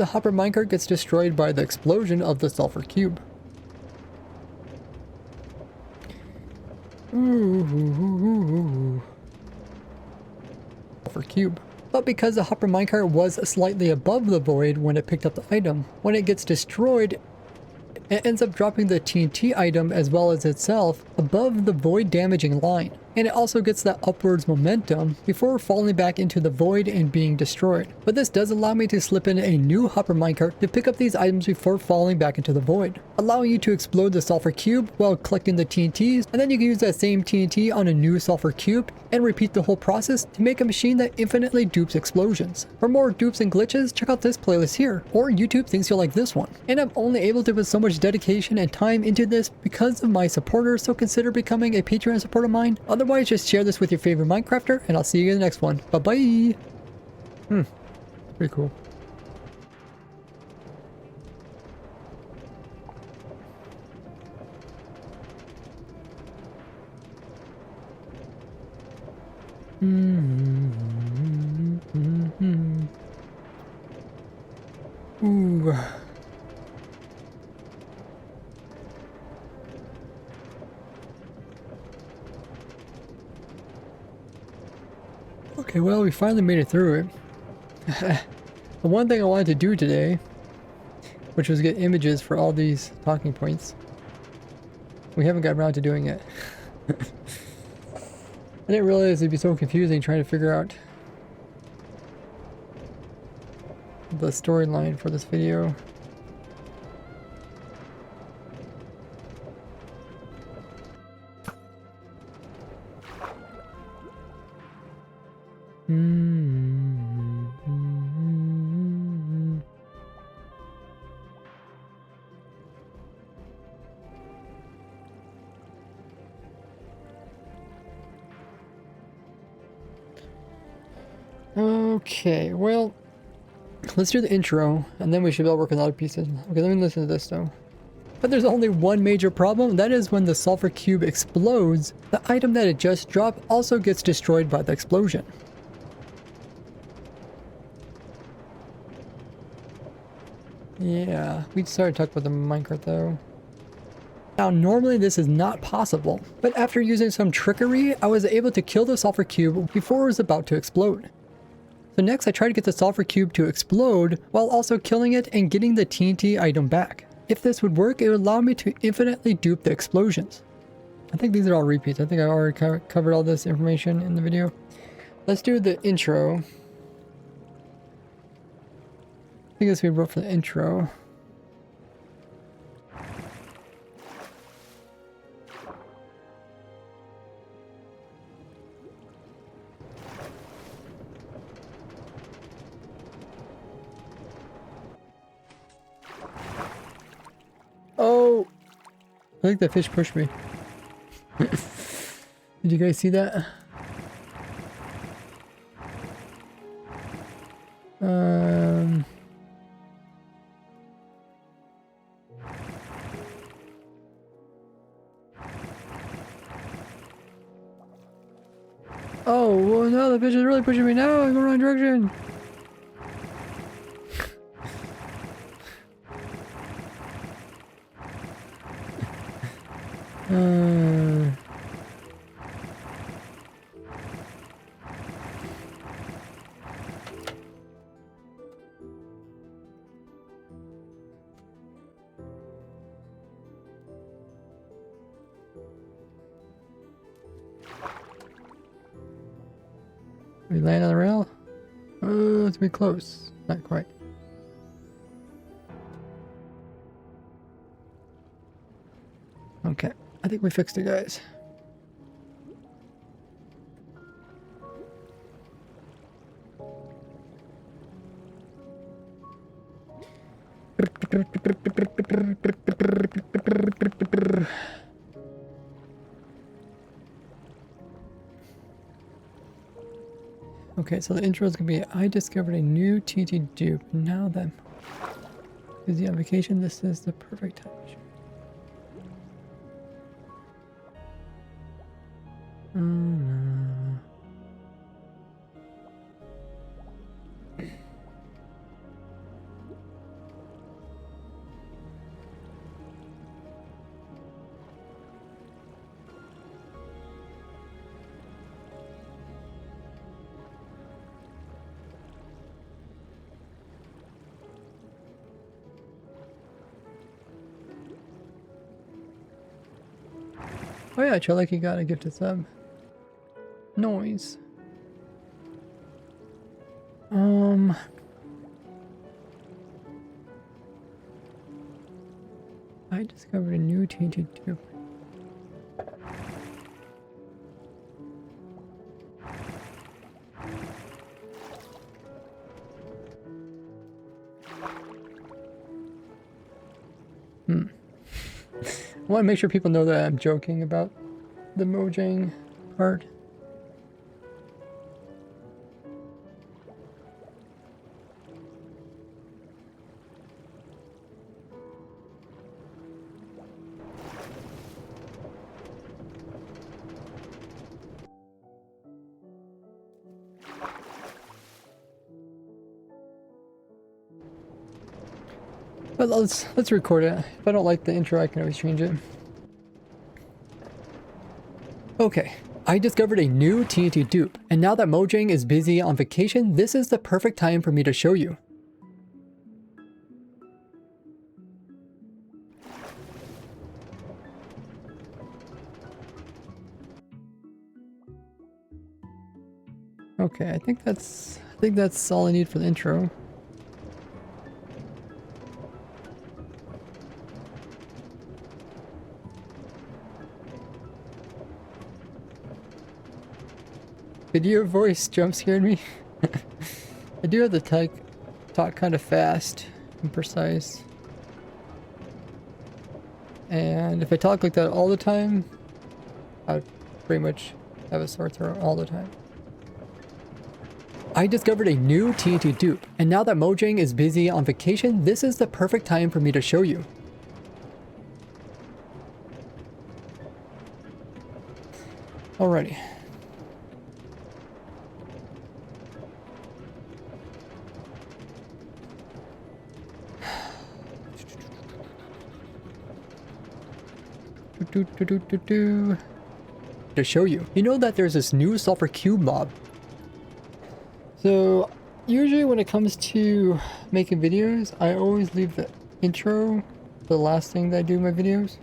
hopper minecart gets destroyed by the explosion of the sulfur cube. Ooh. Sulfur cube. But because the hopper minecart was slightly above the void when it picked up the item, when it gets destroyed, it ends up dropping the TNT item as well as itself above the void damaging line. And it also gets that upwards momentum before falling back into the void and being destroyed. But this does allow me to slip in a new hopper minecart to pick up these items before falling back into the void, allowing you to explode the sulfur cube while collecting the TNTs, and then you can use that same TNT on a new sulfur cube and repeat the whole process to make a machine that infinitely dupes explosions. For more dupes and glitches, check out this playlist here, or YouTube thinks you'll like this one. And I'm only able to put so much dedication and time into this because of my supporters, so consider becoming a Patreon supporter of mine. Otherwise, just share this with your favorite Minecrafter, and I'll see you in the next one. Bye-bye! Pretty cool. Ooh. Okay, well, we finally made it through it. The one thing I wanted to do today, which was get images for all these talking points, we haven't got around to doing it. I didn't realize it'd be so confusing trying to figure out the storyline for this video. Okay, well, let's do the intro, and then we should be able to work on other pieces. Okay, let me listen to this though. But there's only one major problem, that is when the sulfur cube explodes, the item that it just dropped also gets destroyed by the explosion. Yeah, we started talking about the minecart though. Now normally this is not possible, but after using some trickery, I was able to kill the sulfur cube before it was about to explode. So next I tried to get the sulfur cube to explode while also killing it and getting the TNT item back. If this would work, it would allow me to infinitely dupe the explosions. I think these are all repeats. I think I already covered all this information in the video. Let's do the intro. I think this we wrote for the intro. Oh! I think that fish pushed me. Did you guys see that? Oh, well, no, the fish is really pushing me now. I'm going the wrong direction. We land on the rail? It's a bit close. Not quite. Okay, I think we fixed it, guys. Okay, so the intro is gonna be, I discovered a new TNT dupe. Now then, is he on vacation? This is the perfect time. Mm. Oh yeah, Cheliki got a gifted sub. Noise. I discovered a new tainted tube. I want to make sure people know that I'm joking about the Mojang part. But let's record it. If I don't like the intro, I can always change it. Okay, I discovered a new TNT dupe, and now that Mojang is busy on vacation, this is the perfect time for me to show you. Okay, I think that's all I need for the intro. Did your voice jump scared me? I do have to talk kind of fast and precise. And if I talk like that all the time, I would pretty much have a sore throat all the time. I discovered a new TNT dupe, and now that Mojang is busy on vacation, this is the perfect time for me to show you. Alrighty. To show you. You know that there's this new sulfur cube mob. So usually when it comes to making videos, I always leave the intro the last thing that I do in my videos.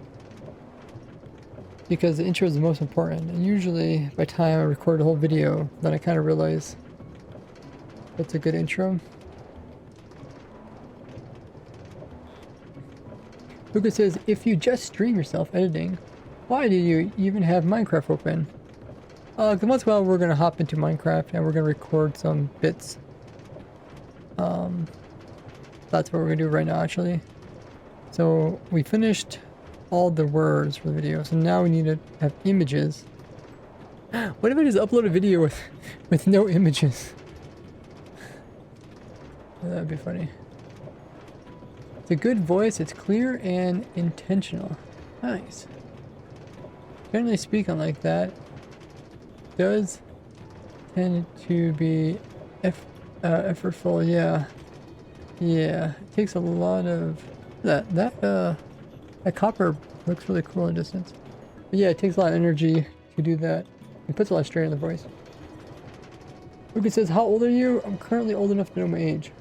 Because the intro is the most important. And usually by the time I record the whole video, then I kind of realize that's a good intro. Luca says, if you just stream yourself editing, why do you even have Minecraft open? Because once in a while we're going to hop into Minecraft and we're going to record some bits. That's what we're going to do right now actually. So we finished all the words for the video, so now we need to have images. What if I just upload a video with no images? That'd be funny. It's a good voice, it's clear and intentional. Nice. Generally speaking like that does tend to be effortful, yeah. Yeah, it takes a lot of that copper looks really cool in distance. But yeah, it takes a lot of energy to do that. It puts a lot of strain on the voice. Ruby says, how old are you? I'm currently old enough to know my age.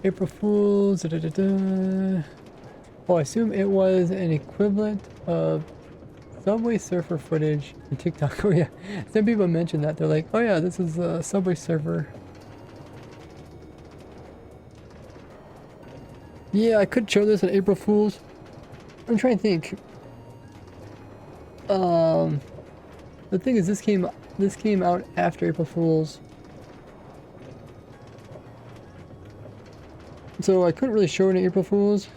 April Fools. Da, da, da, da. Oh, I assume it was an equivalent of Subway Surfer footage in TikTok. Oh yeah, some people mentioned that. They're like, oh yeah, this is a Subway Surfer. Yeah, I could show this on April Fools. I'm trying to think. The thing is, this came out after April Fools. So I couldn't really show it in April Fools.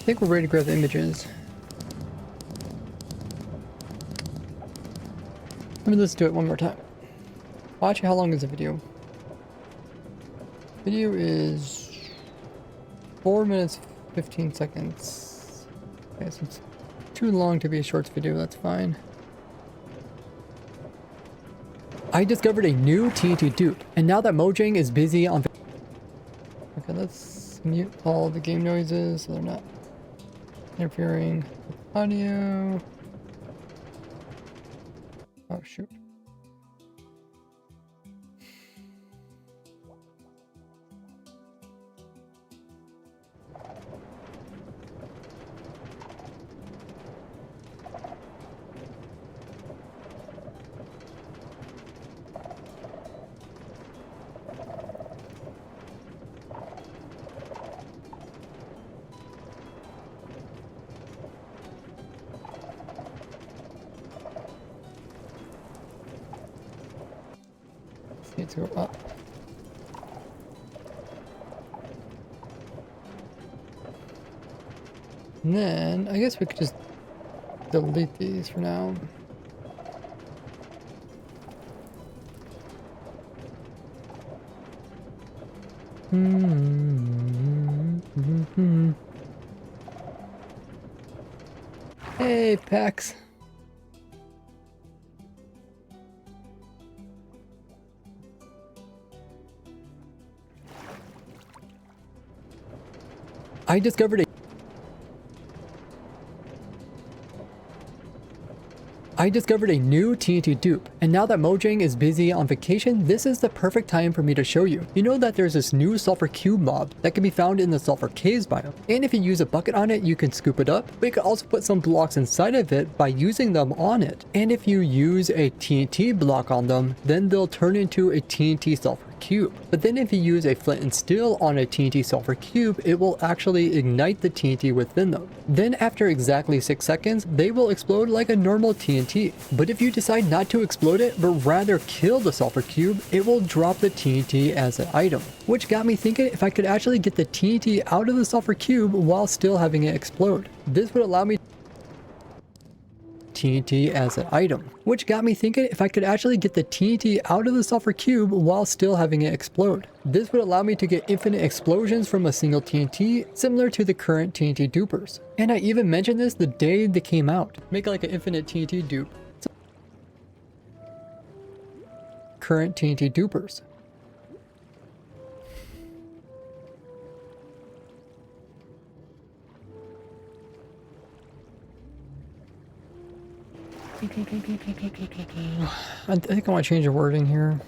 I think we're ready to grab the images. Let's do it one more time. Watch, how long is the video? Video is 4 minutes 15 seconds. Okay, so it's too long to be a shorts video, that's fine. I discovered a new TNT dupe, and now that Mojang is busy on... Okay, let's mute all the game noises so they're not interfering with audio. Oh shoot. Need to go up. And then I guess we could just delete these for now. Hey, Pax. I discovered a new TNT dupe, and now that Mojang is busy on vacation, this is the perfect time for me to show you. You know that there's this new sulfur cube mob that can be found in the sulfur caves biome, and if you use a bucket on it, you can scoop it up, but you can also put some blocks inside of it by using them on it. And if you use a TNT block on them, then they'll turn into a TNT sulfur cube. But then if you use a flint and steel on a TNT sulfur cube, it will actually ignite the TNT within them. Then after exactly 6 seconds, they will explode like a normal TNT. But if you decide not to explode it, but rather kill the sulfur cube, it will drop the TNT as an item. Which got me thinking if I could actually get the TNT out of the sulfur cube while still having it explode. This would allow me TNT as an item, which got me thinking if I could actually get the TNT out of the sulfur cube while still having it explode. This would allow me to get infinite explosions from a single TNT, similar to the current TNT dupers. And I even mentioned this the day they came out. Make like an infinite TNT dupe. Current TNT dupers. I think I want to change the wording here.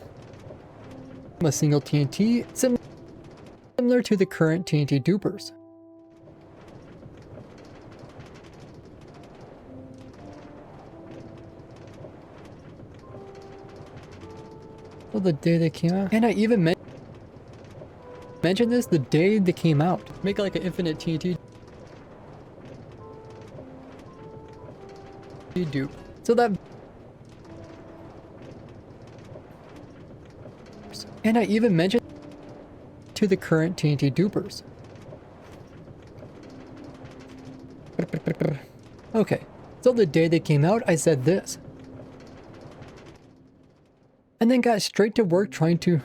A single TNT, similar to the current TNT dupers. Well, the day they came out, and I even mentioned this the day they came out. Make like an infinite TNT dupe. So that, and I even mentioned to the current TNT dupers. Okay, so the day they came out, I said this. And then got straight to work trying to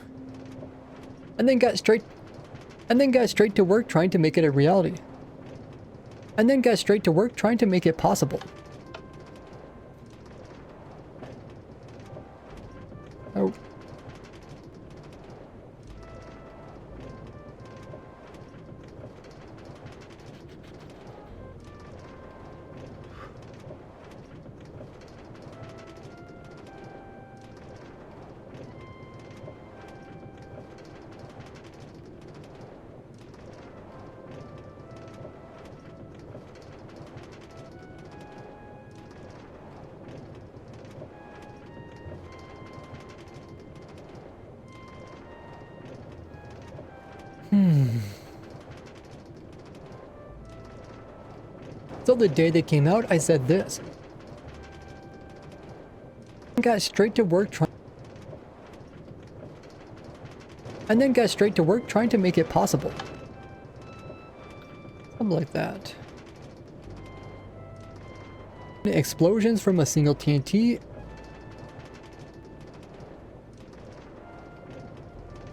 and then got straight to work trying to make it a reality. And then got straight to work trying to make it possible. Oh. So the day they came out, I said this. Got straight to work and then got straight to work trying to make it possible. Something like that. Explosions from a single TNT.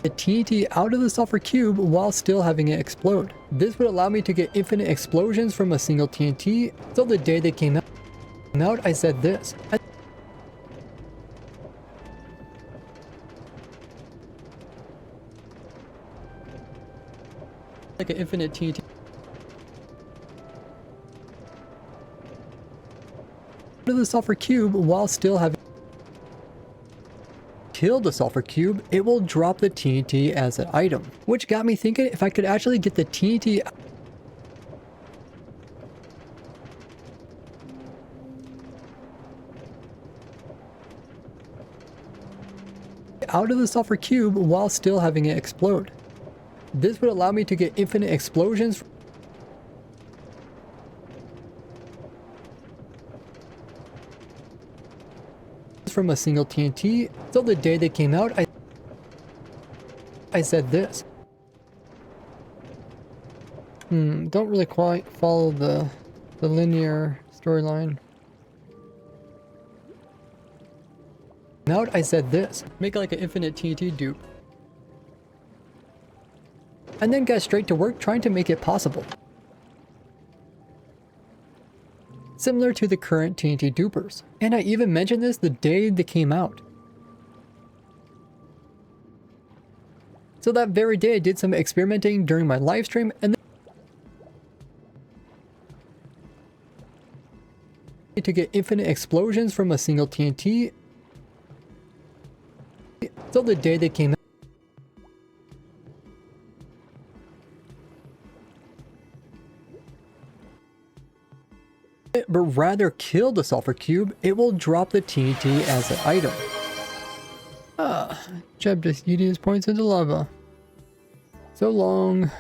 The TNT out of the sulfur cube while still having it explode. This would allow me to get infinite explosions from a single TNT. So the day they came out, I said this. Like an infinite TNT. Out of the sulfur cube while still having kill the sulfur cube, it will drop the TNT as an item. Which got me thinking if I could actually get the TNT out of the sulfur cube while still having it explode. This would allow me to get infinite explosions from a single TNT. So the day they came out, I said this. Don't really quite follow the linear storyline. Out, I said this. Make like an infinite TNT dupe. And then got straight to work trying to make it possible. Similar to the current TNT dupers. And I even mentioned this the day they came out. So that very day I did some experimenting during my live stream and then to get infinite explosions from a single TNT. So the day they came out, but rather kill the sulfur cube, it will drop the TNT as an item. Jeb just eating his points into lava. So long.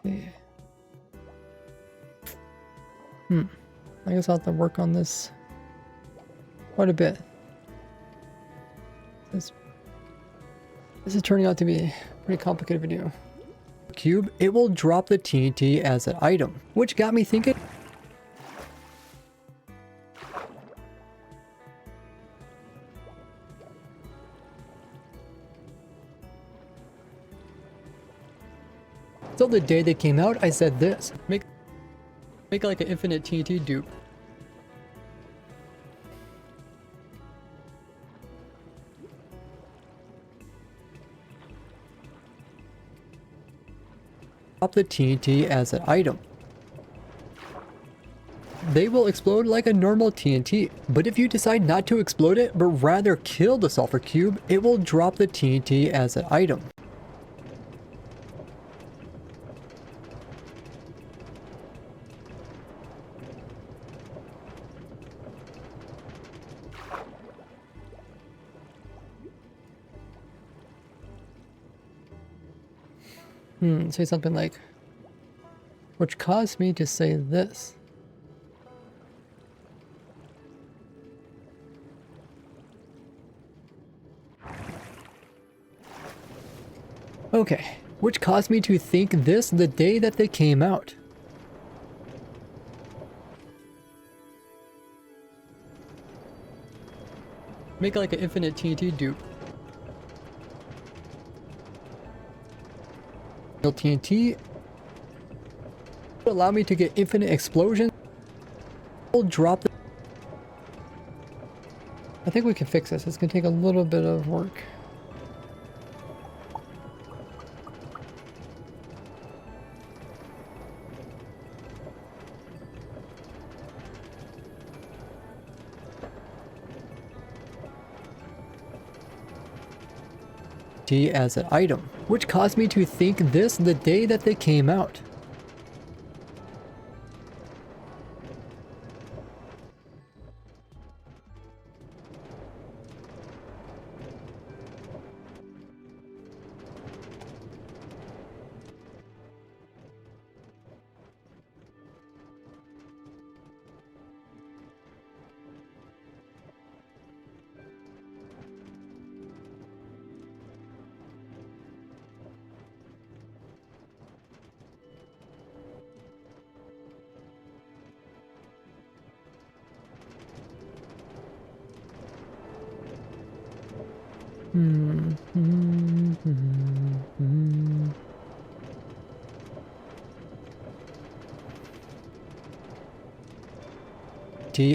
See. I guess I'll have to work on this quite a bit. This is turning out to be a pretty complicated video. Cube, it will drop the TNT as an item, which got me thinking. So the day they came out, I said this. Make like an infinite TNT dupe. The TNT as an item. They will explode like a normal TNT, but if you decide not to explode it, but rather kill the sulfur cube, it will drop the TNT as an item. Say something like, which caused me to say this. Okay, which caused me to think this the day that they came out. Make like an infinite TNT dupe. TNT allow me to get infinite explosions. We'll drop the... I think we can fix this. It's gonna take a little bit of work. As an item, which caused me to think this the day that they came out.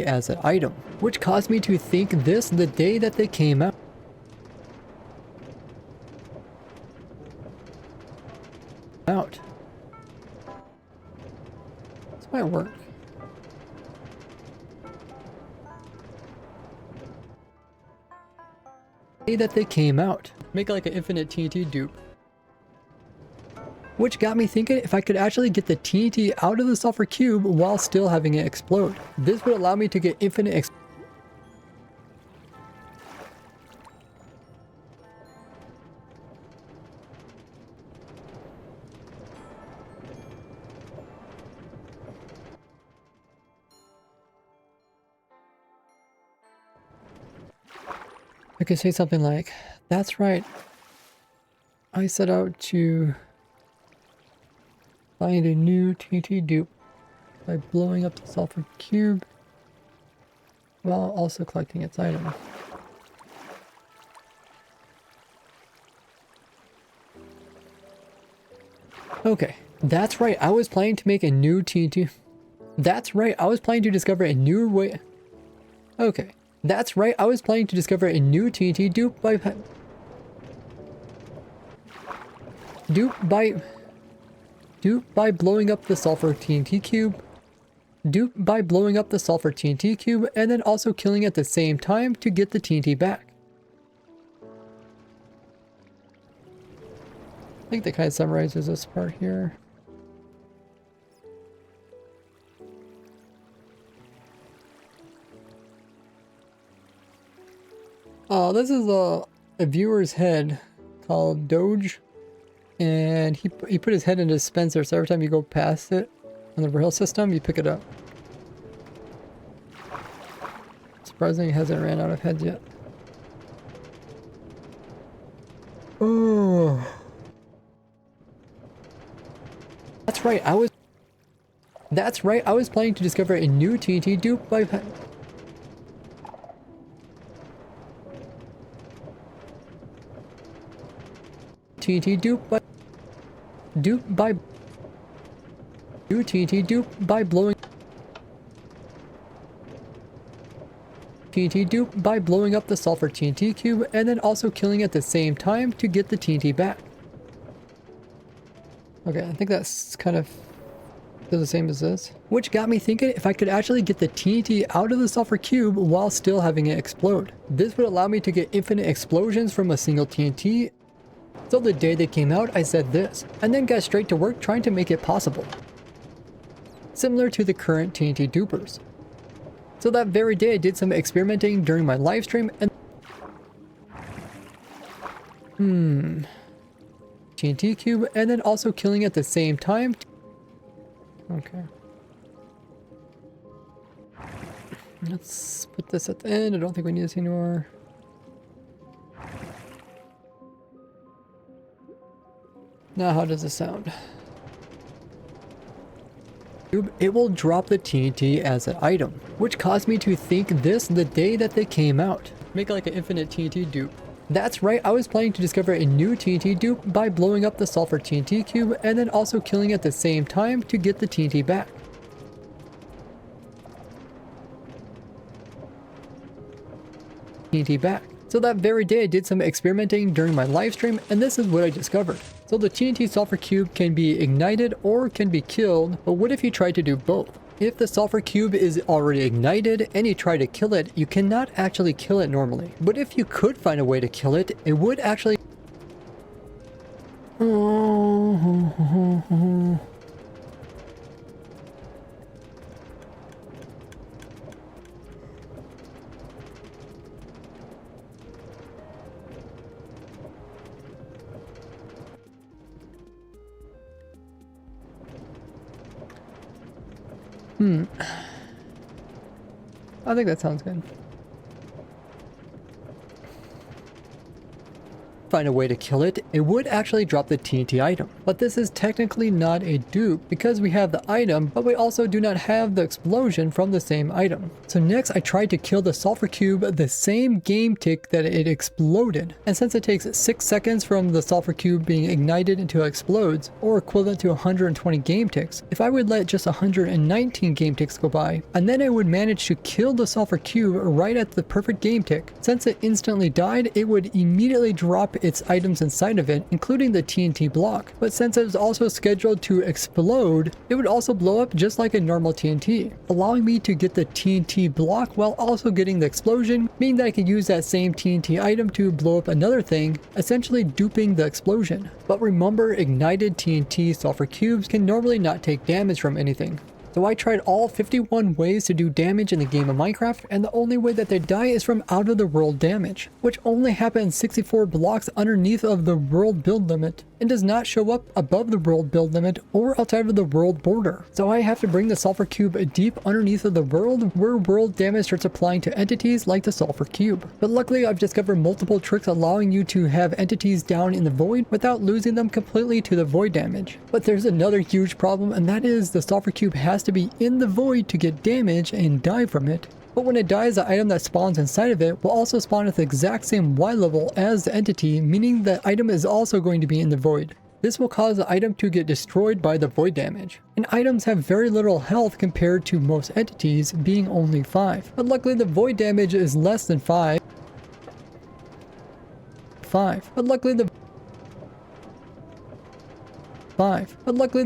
As an item, which caused me to think this the day that they came out. This might work. Day that they came out. Make like an infinite TNT dupe. Which got me thinking if I could actually get the TNT out of the sulfur cube while still having it explode. This would allow me to get infinite I could say something like, that's right. I set out to find a new TNT dupe by blowing up the sulfur cube while also collecting its item. Okay, that's right. I was planning to make a new TNT. That's right. I was planning to discover a new way. Okay, that's right. I was planning to discover a new TNT dupe by blowing up the sulfur TNT cube. By blowing up the sulfur TNT cube and then also killing at the same time to get the TNT back. I think that kind of summarizes this part here. Oh, this is a viewer's head called Doge. And he put his head in a dispenser, so every time you go past it on the rail system, you pick it up. Surprisingly, he hasn't ran out of heads yet. Oh. That's right, I was planning to discover a new TNT dupe by TNT dupe by blowing up the sulfur TNT cube and then also killing at the same time to get the TNT back. Okay, I think that's kind of the same as this. Which got me thinking if I could actually get the TNT out of the sulfur cube while still having it explode. This would allow me to get infinite explosions from a single TNT. So the day they came out, I said this, and then got straight to work trying to make it possible. Similar to the current TNT dupers. So that very day I did some experimenting during my live stream and TNT cube and then also killing at the same time. Okay. Let's put this at the end. I don't think we need this anymore. Now how does this sound? It will drop the TNT as an item, which caused me to think this the day that they came out. Make like an infinite TNT dupe. That's right, I was planning to discover a new TNT dupe by blowing up the sulfur TNT cube and then also killing it at the same time to get the TNT back. TNT back. So that very day I did some experimenting during my live stream and this is what I discovered. So the TNT sulfur cube can be ignited or can be killed, but what if you try to do both? If the sulfur cube is already ignited and you try to kill it, you cannot actually kill it normally. But if you could find a way to kill it, it would actually... I think that sounds good. Find a way to kill it, it would actually drop the TNT item. But this is technically not a dupe because we have the item, but we also do not have the explosion from the same item. So next I tried to kill the sulfur cube the same game tick that it exploded. And since it takes 6 seconds from the sulfur cube being ignited until it explodes, or equivalent to 120 game ticks, if I would let just 119 game ticks go by, and then I would manage to kill the sulfur cube right at the perfect game tick, since it instantly died, it would immediately drop its items inside of it, including the TNT block. But since it was also scheduled to explode, it would also blow up just like a normal TNT, allowing me to get the TNT block while also getting the explosion, meaning that I could use that same TNT item to blow up another thing, essentially duping the explosion. But remember, ignited TNT sulfur cubes can normally not take damage from anything. So I tried all 51 ways to do damage in the game of Minecraft, and the only way that they die is from out of the world damage, which only happens 64 blocks underneath of the world build limit, and does not show up above the world build limit or outside of the world border. So I have to bring the sulfur cube deep underneath of the world where world damage starts applying to entities like the sulfur cube. But luckily I've discovered multiple tricks allowing you to have entities down in the void without losing them completely to the void damage. But there's another huge problem, and that is the sulfur cube has to be in the void to get damage and die from it. But when it dies, the item that spawns inside of it will also spawn at the exact same Y level as the entity, meaning the item is also going to be in the void. This will cause the item to get destroyed by the void damage. And items have very little health compared to most entities, being only 5. But luckily the void damage is less than 5. But luckily the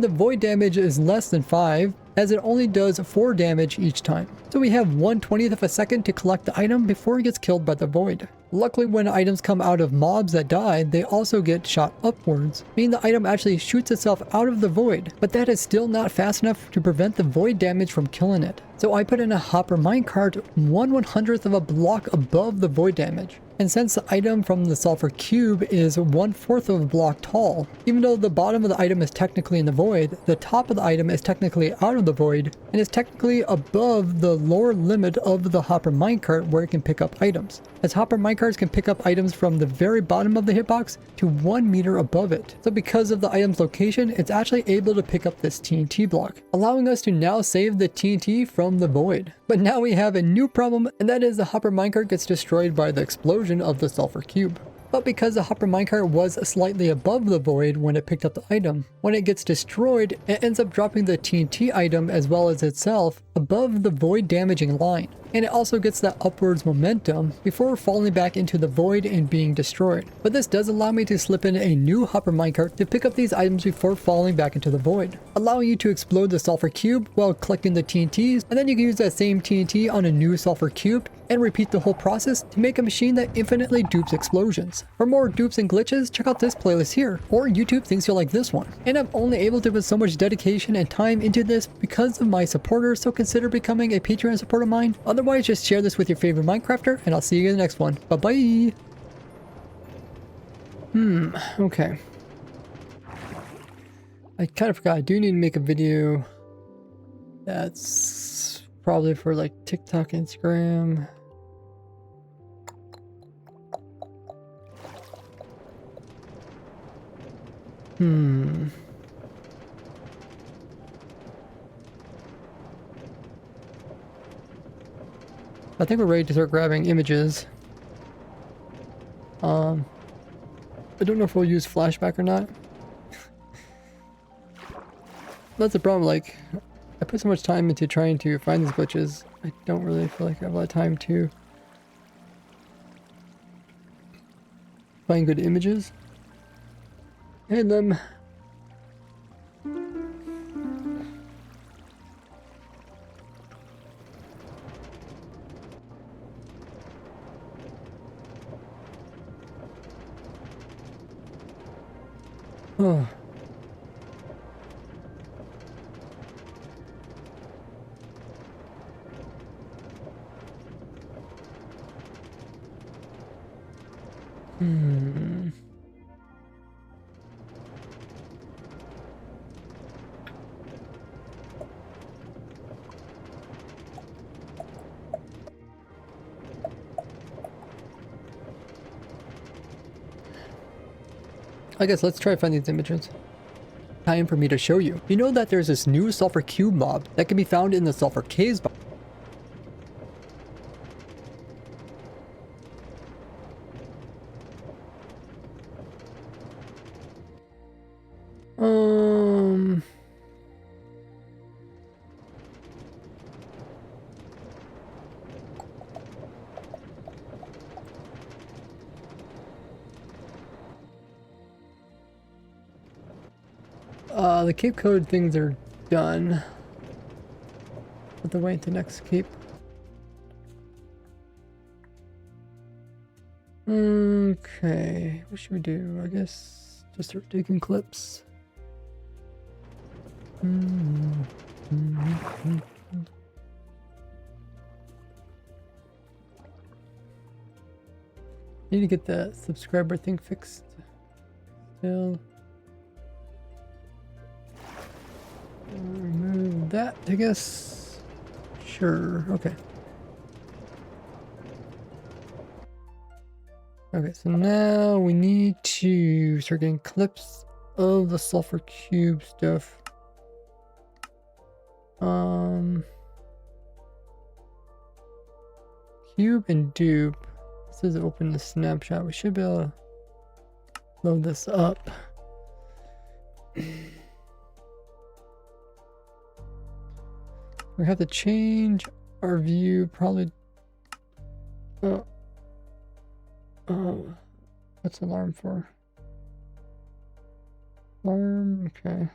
void damage is less than 5, as it only does 4 damage each time. So we have 1/20th of a second to collect the item before it gets killed by the void. Luckily, when items come out of mobs that die, they also get shot upwards, meaning the item actually shoots itself out of the void, but that is still not fast enough to prevent the void damage from killing it. So I put in a hopper minecart 1/100th of a block above the void damage. And since the item from the sulfur cube is 1/4 of a block tall, even though the bottom of the item is technically in the void, the top of the item is technically out of the void, and is technically above the lower limit of the hopper minecart where it can pick up items, as hopper minecarts can pick up items from the very bottom of the hitbox to 1 meter above it. So because of the item's location, it's actually able to pick up this TNT block, allowing us to now save the TNT from the void. But now we have a new problem, and that is the hopper minecart gets destroyed by the explosion of the sulfur cube. But because the hopper minecart was slightly above the void when it picked up the item, when it gets destroyed, it ends up dropping the TNT item as well as itself above the void damaging line. And it also gets that upwards momentum before falling back into the void and being destroyed. But this does allow me to slip in a new hopper minecart to pick up these items before falling back into the void, allowing you to explode the sulfur cube while collecting the TNTs, and then you can use that same TNT on a new sulfur cube and repeat the whole process to make a machine that infinitely dupes explosions. For more dupes and glitches, check out this playlist here, or YouTube thinks you'll like this one. And I'm only able to put so much dedication and time into this because of my supporters, so consider becoming a Patreon supporter of mine. Otherwise, just share this with your favorite Minecrafter, and I'll see you in the next one. Bye-bye! Okay. I kind of forgot, I do need to make a video that's probably for like TikTok, Instagram. I think we're ready to start grabbing images. I don't know if we'll use flashback or not. That's the problem, like, I put so much time into trying to find these glitches, I don't really feel like I have a lot of time to find good images. And them. Oh. Hmm. I guess let's try to find these images. Time for me to show you. You know that there's this new sulfur cube mob that can be found in the sulfur caves. The Cape Code things are done. Put the way to next Cape. Okay, what should we do? I guess just start taking clips. Need to get the subscriber thing fixed. Still. Remove that, I guess. Sure, okay. Okay, so now we need to start getting clips of the sulfur cube stuff. Cube and dupe. This is open the snapshot. We should be able to load this up. We have to change our view, probably. Oh, what's alarm for? Alarm, okay.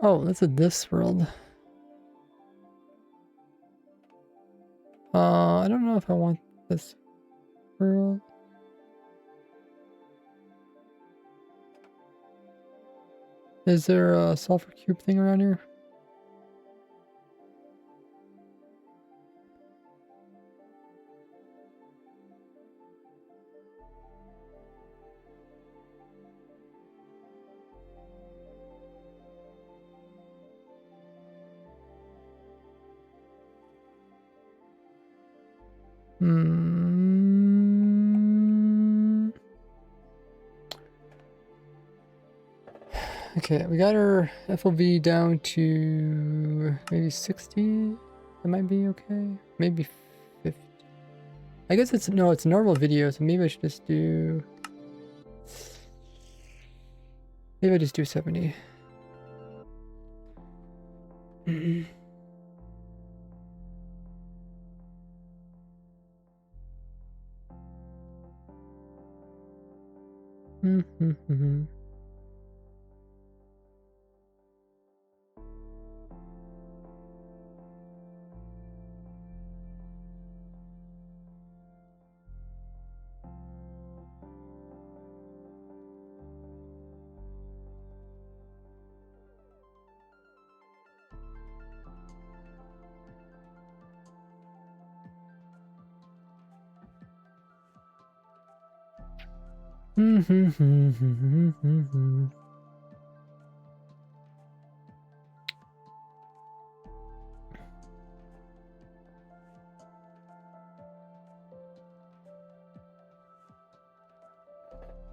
Oh, that's a this world. I don't know if I want this world. Is there a sulfur cube thing around here? Okay, we got our FOV down to maybe 60. That might be okay. Maybe 50. I guess it's no, it's a normal video, so maybe I should just do. Maybe I just do 70.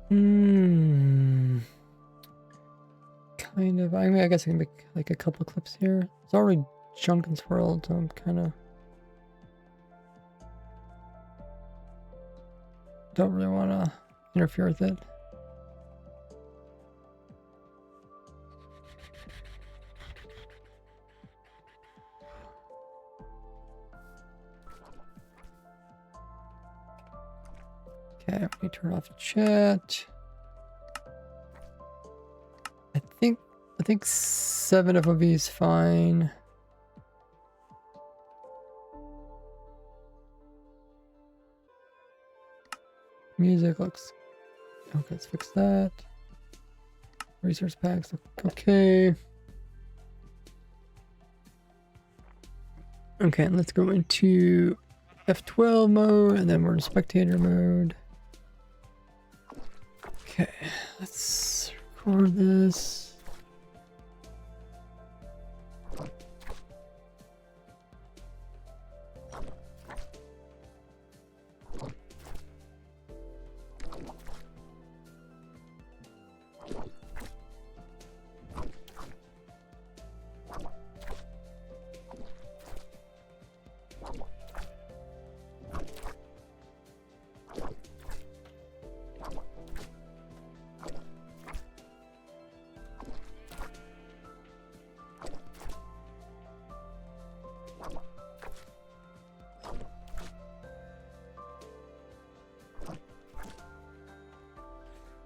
Hmm. Kind of. I mean, I guess I can make like a couple clips here. It's already junk and swirled, so I'm kind of don't really want to interfere with it. Okay, let me turn off chat. I think 7 FOV is fine. Music looks okay. Let's fix that. Resource packs look okay. Okay, and let's go into F12 mode, and then we're in spectator mode. Okay, let's record this.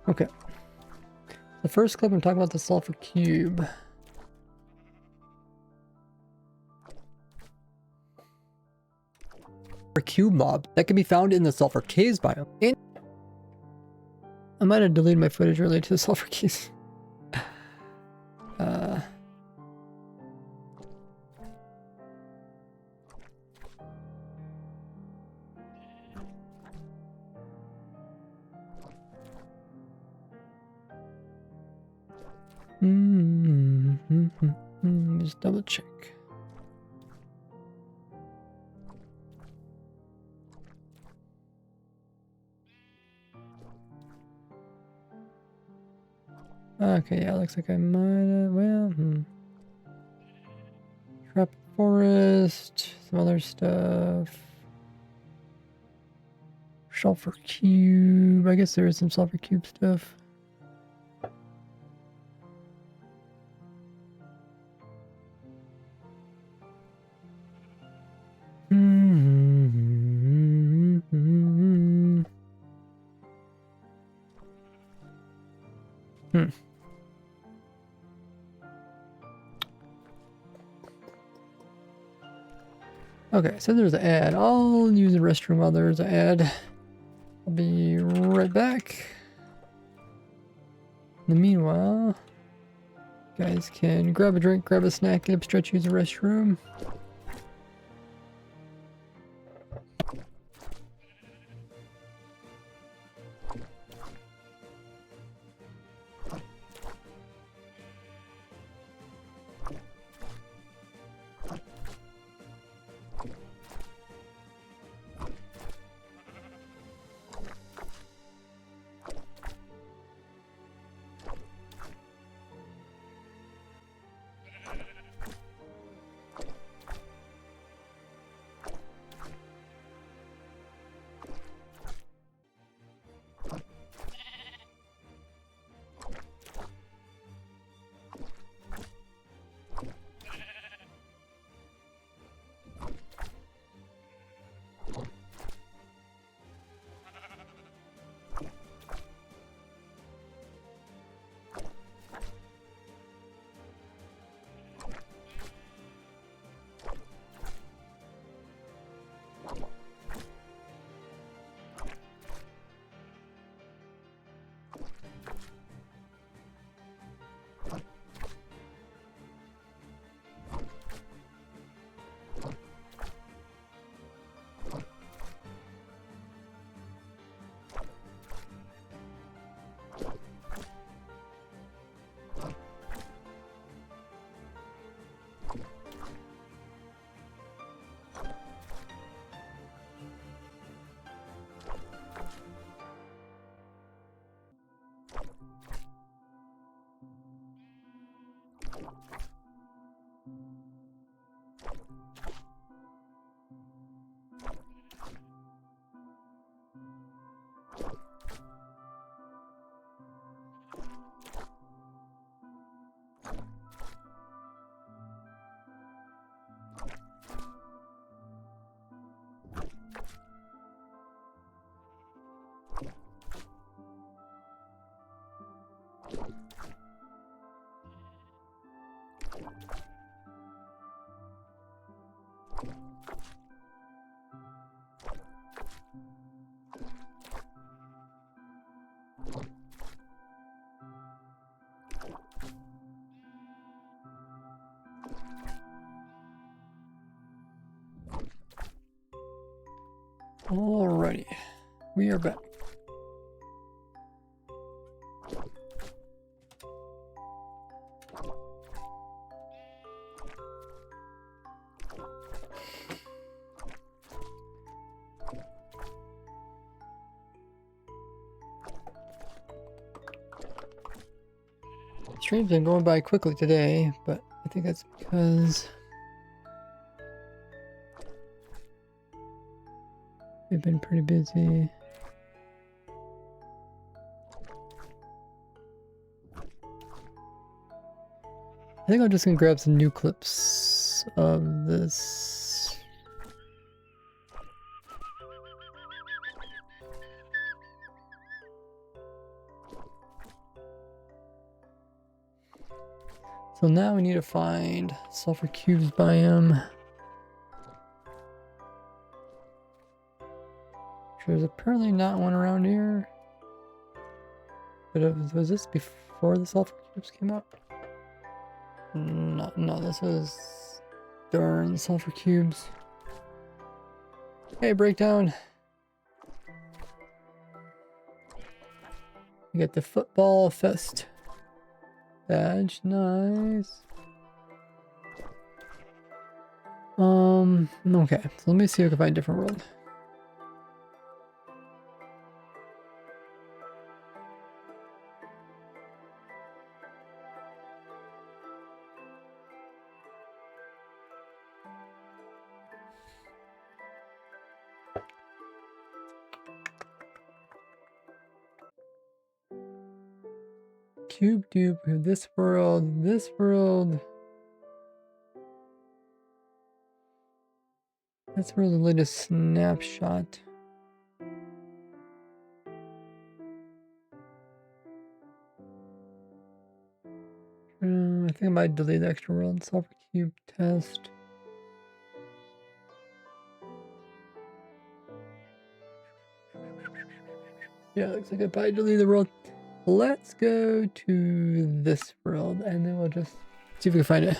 Okay. The first clip I'm talking about the sulfur cube. Or cube mob that can be found in the sulfur caves biome. And I might have deleted my footage related to the sulfur caves. Just double check. Okay, yeah, looks like I might have, well, Trap forest, some other stuff. Sulfur cube, I guess there is some sulfur cube stuff. Okay, so there's an ad. I'll use the restroom while there's an ad. I'll be right back. In the meanwhile, you guys can grab a drink, grab a snack, get up, stretch, use the restroom. Alrighty, we are back. Stream's been going by quickly today, but I think that's because we've been pretty busy. I think I'm just gonna grab some new clips of this. So now we need to find sulfur cubes biome. There's apparently not one around here. But was this before the sulfur cubes came out? No, this was during the sulfur cubes. Hey, breakdown. You get the football fest badge, nice. Okay, so let me see if I can find a different world. Cube dupe, this world, this world. That's where the latest snapshot. I think I might delete the extra world. Sulfur cube test. Yeah, looks like I probably deleted the world. Let's go to this world and then we'll just see if we can find it.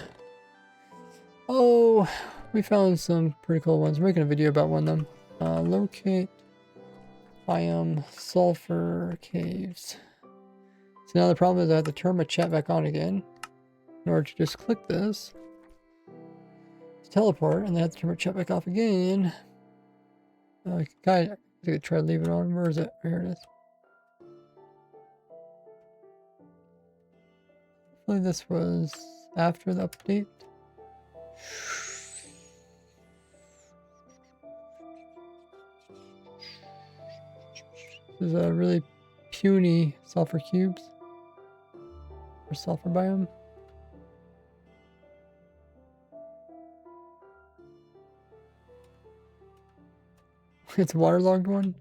Oh, we found some pretty cool ones. We're making a video about one of them. Locate biome sulfur caves. So now the problem is I have to turn my chat back on again in order to just click this to teleport, and then I have to turn my chat back off again. I could try to leave it on. Where is it? Here it is. Hopefully this was after the update. This is a really puny sulfur cubes or sulfur biome. It's a waterlogged one.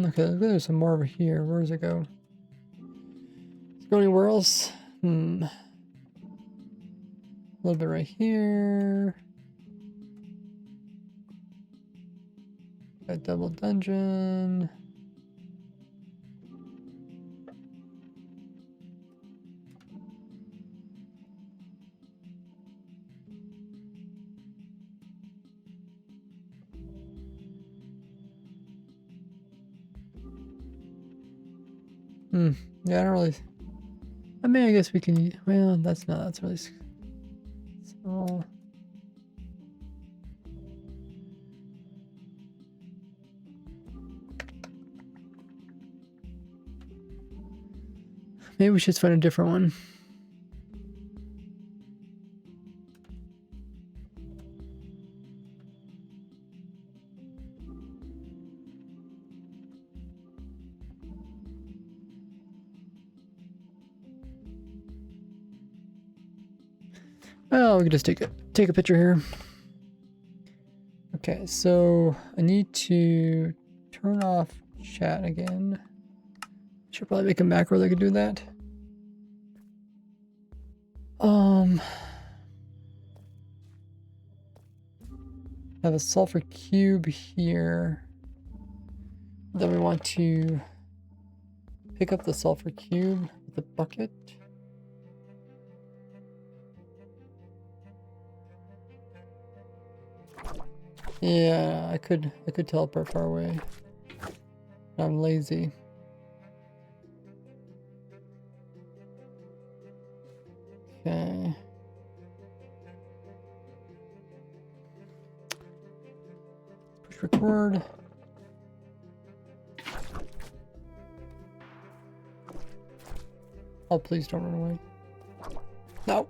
Okay, there's some more over here. Where does it go? Does it go anywhere else? A little bit right here. Got double dungeon. Yeah, I don't really. I mean, I guess we can. Well, that's really small. Maybe we should find a different one. Oh, we can just take a picture here. Okay, so I need to turn off chat again. Should probably make a macro that could do that. Have a sulfur cube here. Then we want to pick up the sulfur cube with the bucket. Yeah, I could teleport far away. I'm lazy. Okay. Push record. Oh, please don't run away. No.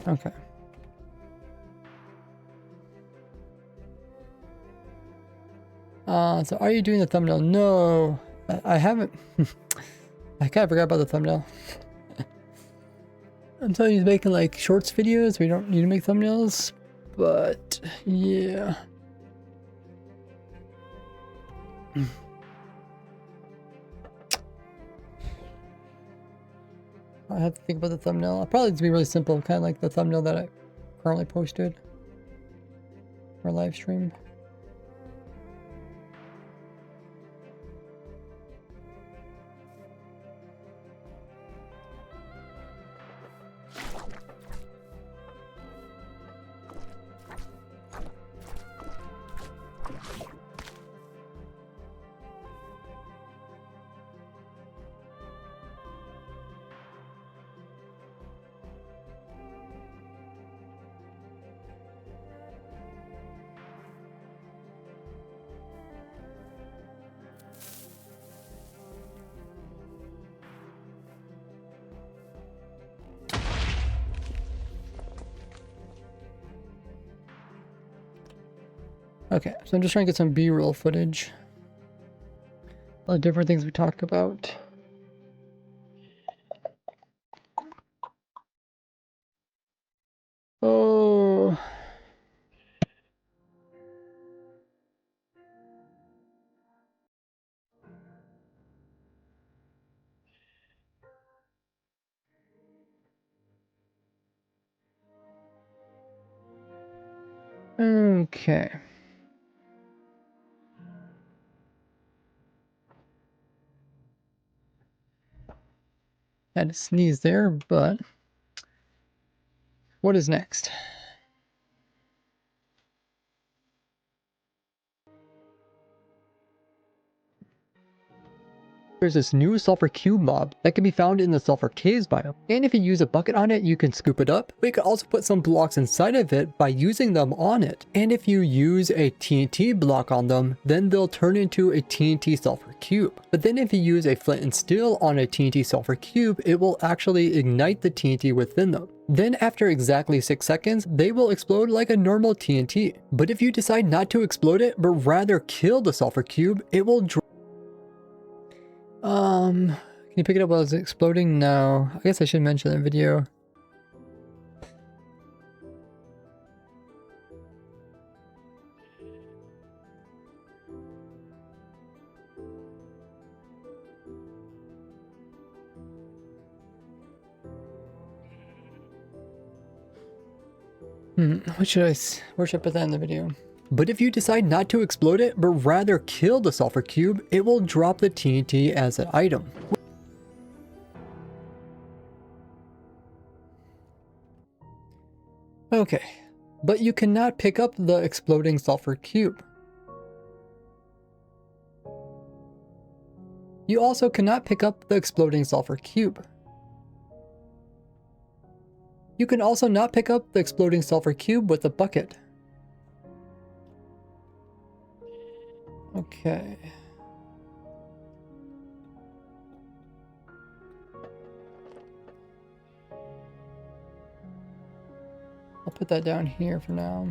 Okay. So are you doing the thumbnail? No, I haven't. I kind of forgot about the thumbnail. I'm telling you, he's making like shorts videos. We don't need to make thumbnails, but yeah. I have to think about the thumbnail. I'll probably just be really simple, kind of like the thumbnail that I currently posted for live stream. Okay, so I'm just trying to get some B-roll footage. All the different things we talked about. Oh. Okay. Had to sneeze there, but what is next? There's this new sulfur cube mob that can be found in the sulfur caves biome, and if you use a bucket on it, you can scoop it up, but you can also put some blocks inside of it by using them on it. And if you use a TNT block on them, then they'll turn into a TNT sulfur cube. But then if you use a flint and steel on a TNT sulfur cube, it will actually ignite the TNT within them. Then after exactly 6 seconds, they will explode like a normal TNT. But if you decide not to explode it, but rather kill the sulfur cube, it will can you pick it up while it's exploding? No. I guess I should mention that video. Where should I put that in the video? But if you decide not to explode it, but rather kill the sulfur cube, it will drop the TNT as an item. Okay, but you cannot pick up the exploding sulfur cube. You also cannot pick up the exploding sulfur cube. You can also not pick up the exploding sulfur cube with a bucket. Okay. I'll put that down here for now.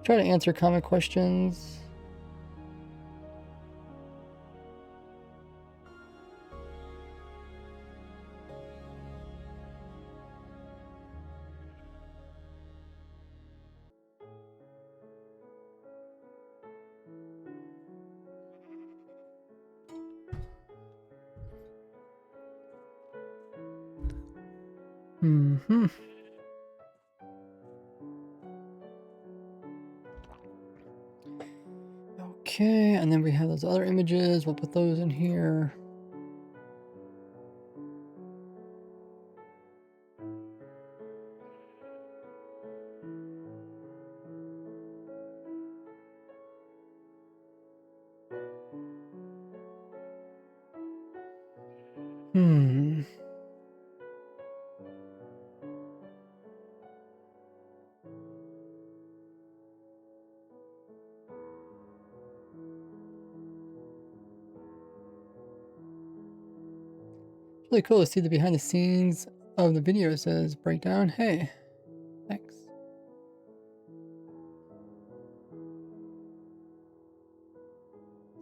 Try to answer comment questions. Mm-hmm. Okay, and then we have those other images. We'll put those in here. Hmm. Really cool to see the behind the scenes of the video. It says breakdown. Hey, thanks.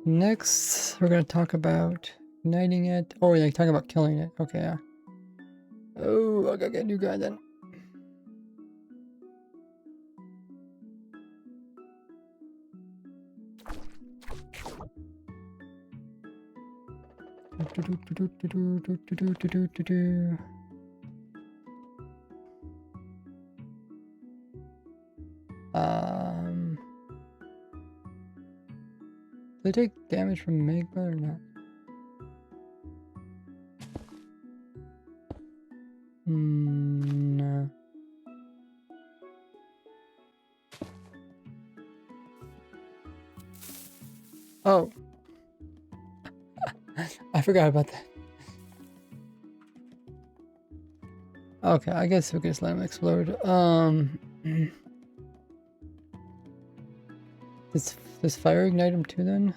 Next, we're gonna talk about igniting it. Oh, yeah, talking about killing it. Okay, yeah. Oh, I gotta get a new guy then. Do they take damage from magma or not? No. Oh. I forgot about that. Okay, I guess we can just let him explode. Does fire ignite him too then?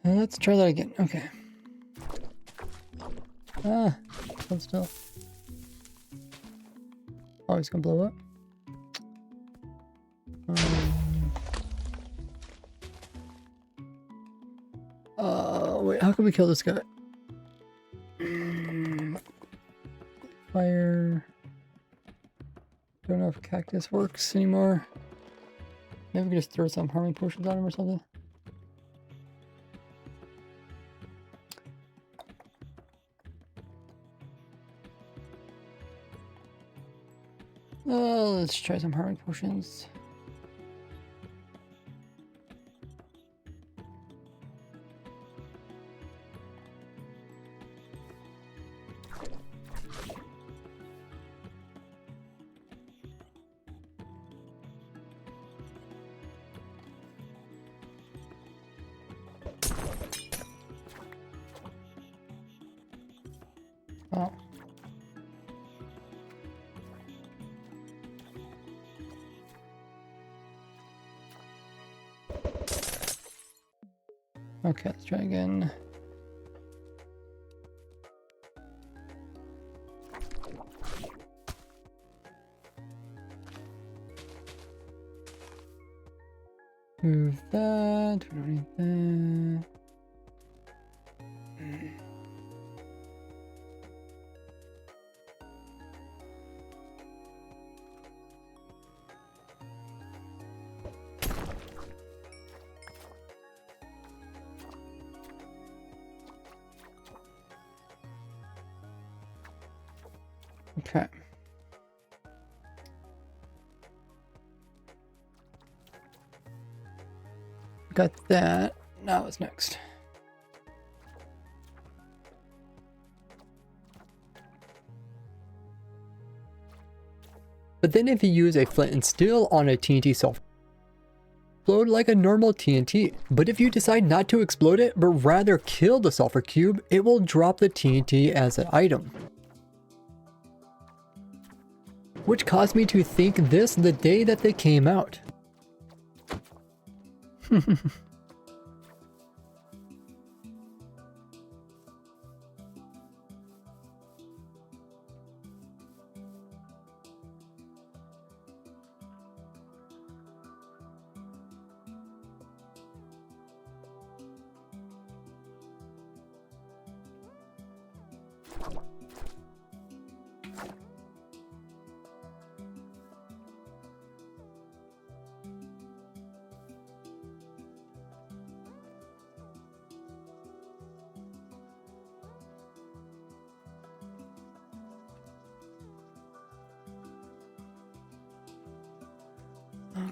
Let's try that again. Okay. Ah, hold still. Oh, he's gonna blow up. Wait, how can we kill this guy? Fire. Don't know if cactus works anymore. Maybe we can just throw some harming potions on him or something. Let's try some harming potions. Oh. Okay, let's try again. Move that. We don't need that. Okay. Got that. Now what's next? But then if you use a flint and steel on a TNT self explode like a normal TNT. But if you decide not to explode it, but rather kill the sulfur cube, it will drop the TNT as an item. Which caused me to think this the day that they came out.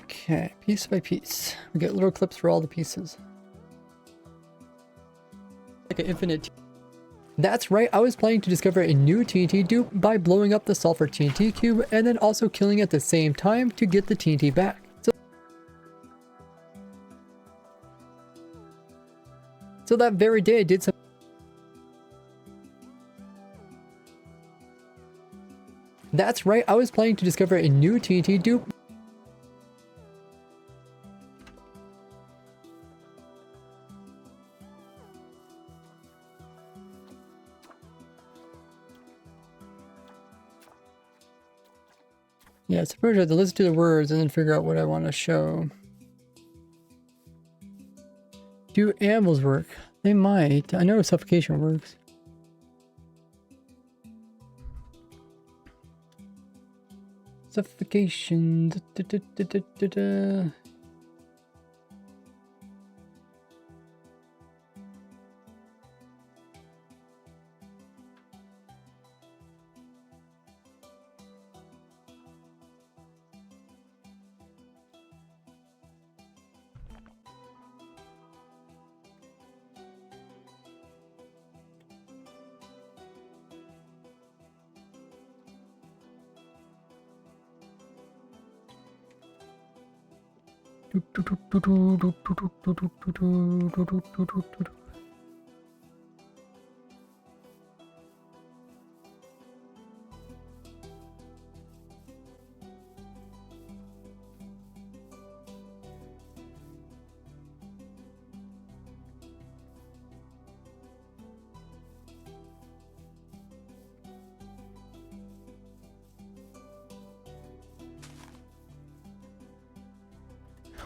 Okay, piece by piece. We get little clips for all the pieces. Like an infinite. That's right, I was planning to discover a new TNT dupe by blowing up the sulfur TNT cube and then also killing at the same time to get the TNT back. So that very day I did some. That's right, I was planning to discover a new TNT dupe. Yeah, suppose I have to listen to the words and then figure out what I want to show. Do animals work? They might. I know suffocation works. Suffocation.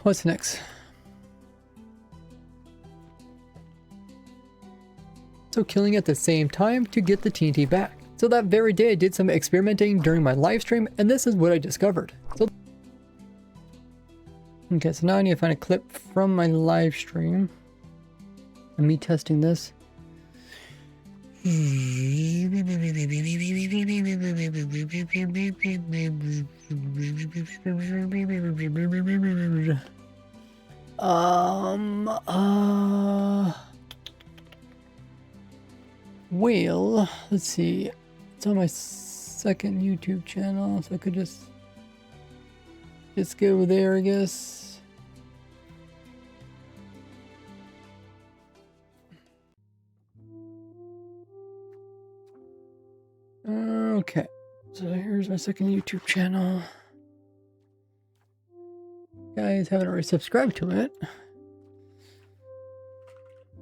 What's next? So killing at the same time to get the TNT back. So that very day I did some experimenting during my live stream and this is what I discovered. So okay, so now I need to find a clip from my live stream and me testing this. Well, let's see. It's on my second YouTube channel, so I could just go there, I guess. Okay, so here's my second YouTube channel. Guys haven't already subscribed to it.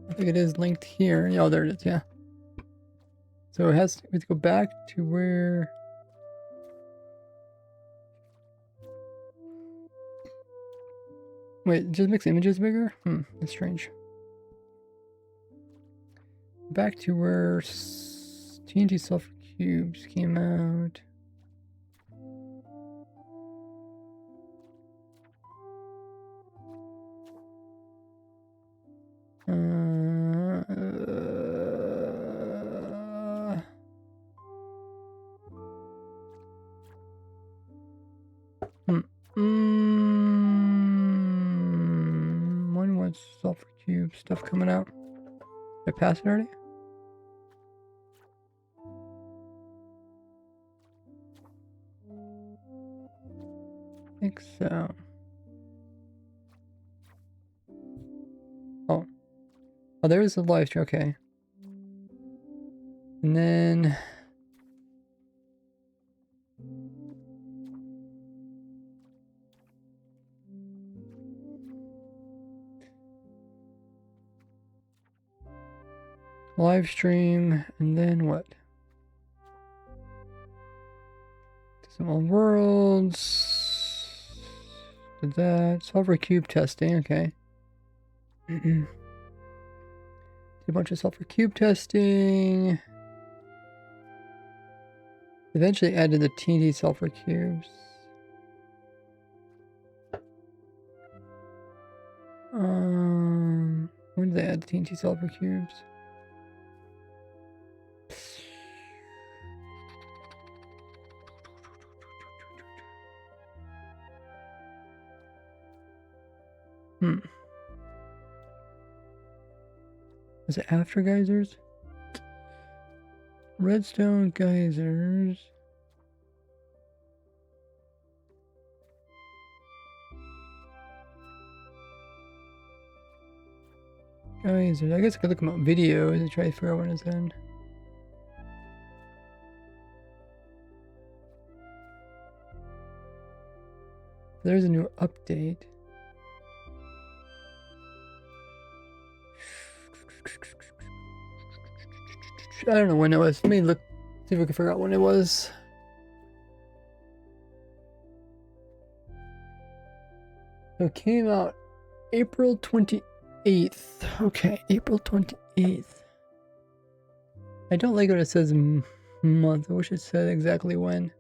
I think it is linked here. Oh, there it is, yeah. So it has to, we have to go back to where... Wait, just makes images bigger? That's strange. Back to where TNT sulfur cubes came out. When was sulfur cube stuff coming out? Did I pass it already? I think so. Oh, there's the live stream. Okay. And then live stream, and then what? Some old worlds. Did that. Sulfur cube testing, okay. Did a bunch of sulfur cube testing. Eventually added the TNT sulfur cubes. When did they add the TNT sulfur cubes? Was it after geysers? Redstone geysers. Geysers. I guess I could look them up videos and try to figure out when it's in. There's a new update. I don't know when it was. Let me look, see if we can figure out when it was. So it came out April 28th. Okay, April 28th. I don't like when it says month. I wish it said exactly when.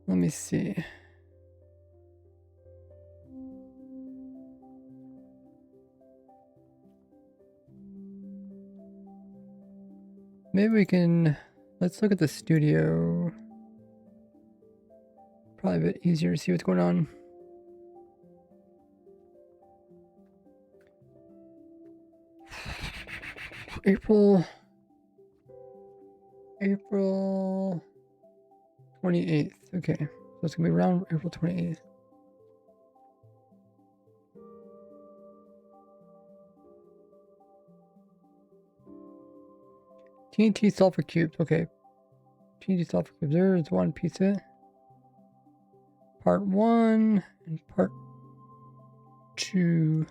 Let me see. Maybe we can, let's look at the studio. Probably a bit easier to see what's going on. April 28th. Okay, so it's gonna be around April 28th. TNT sulfur cubes. Okay, TNT sulfur cubes. There's one pizza. Part 1 and part 2.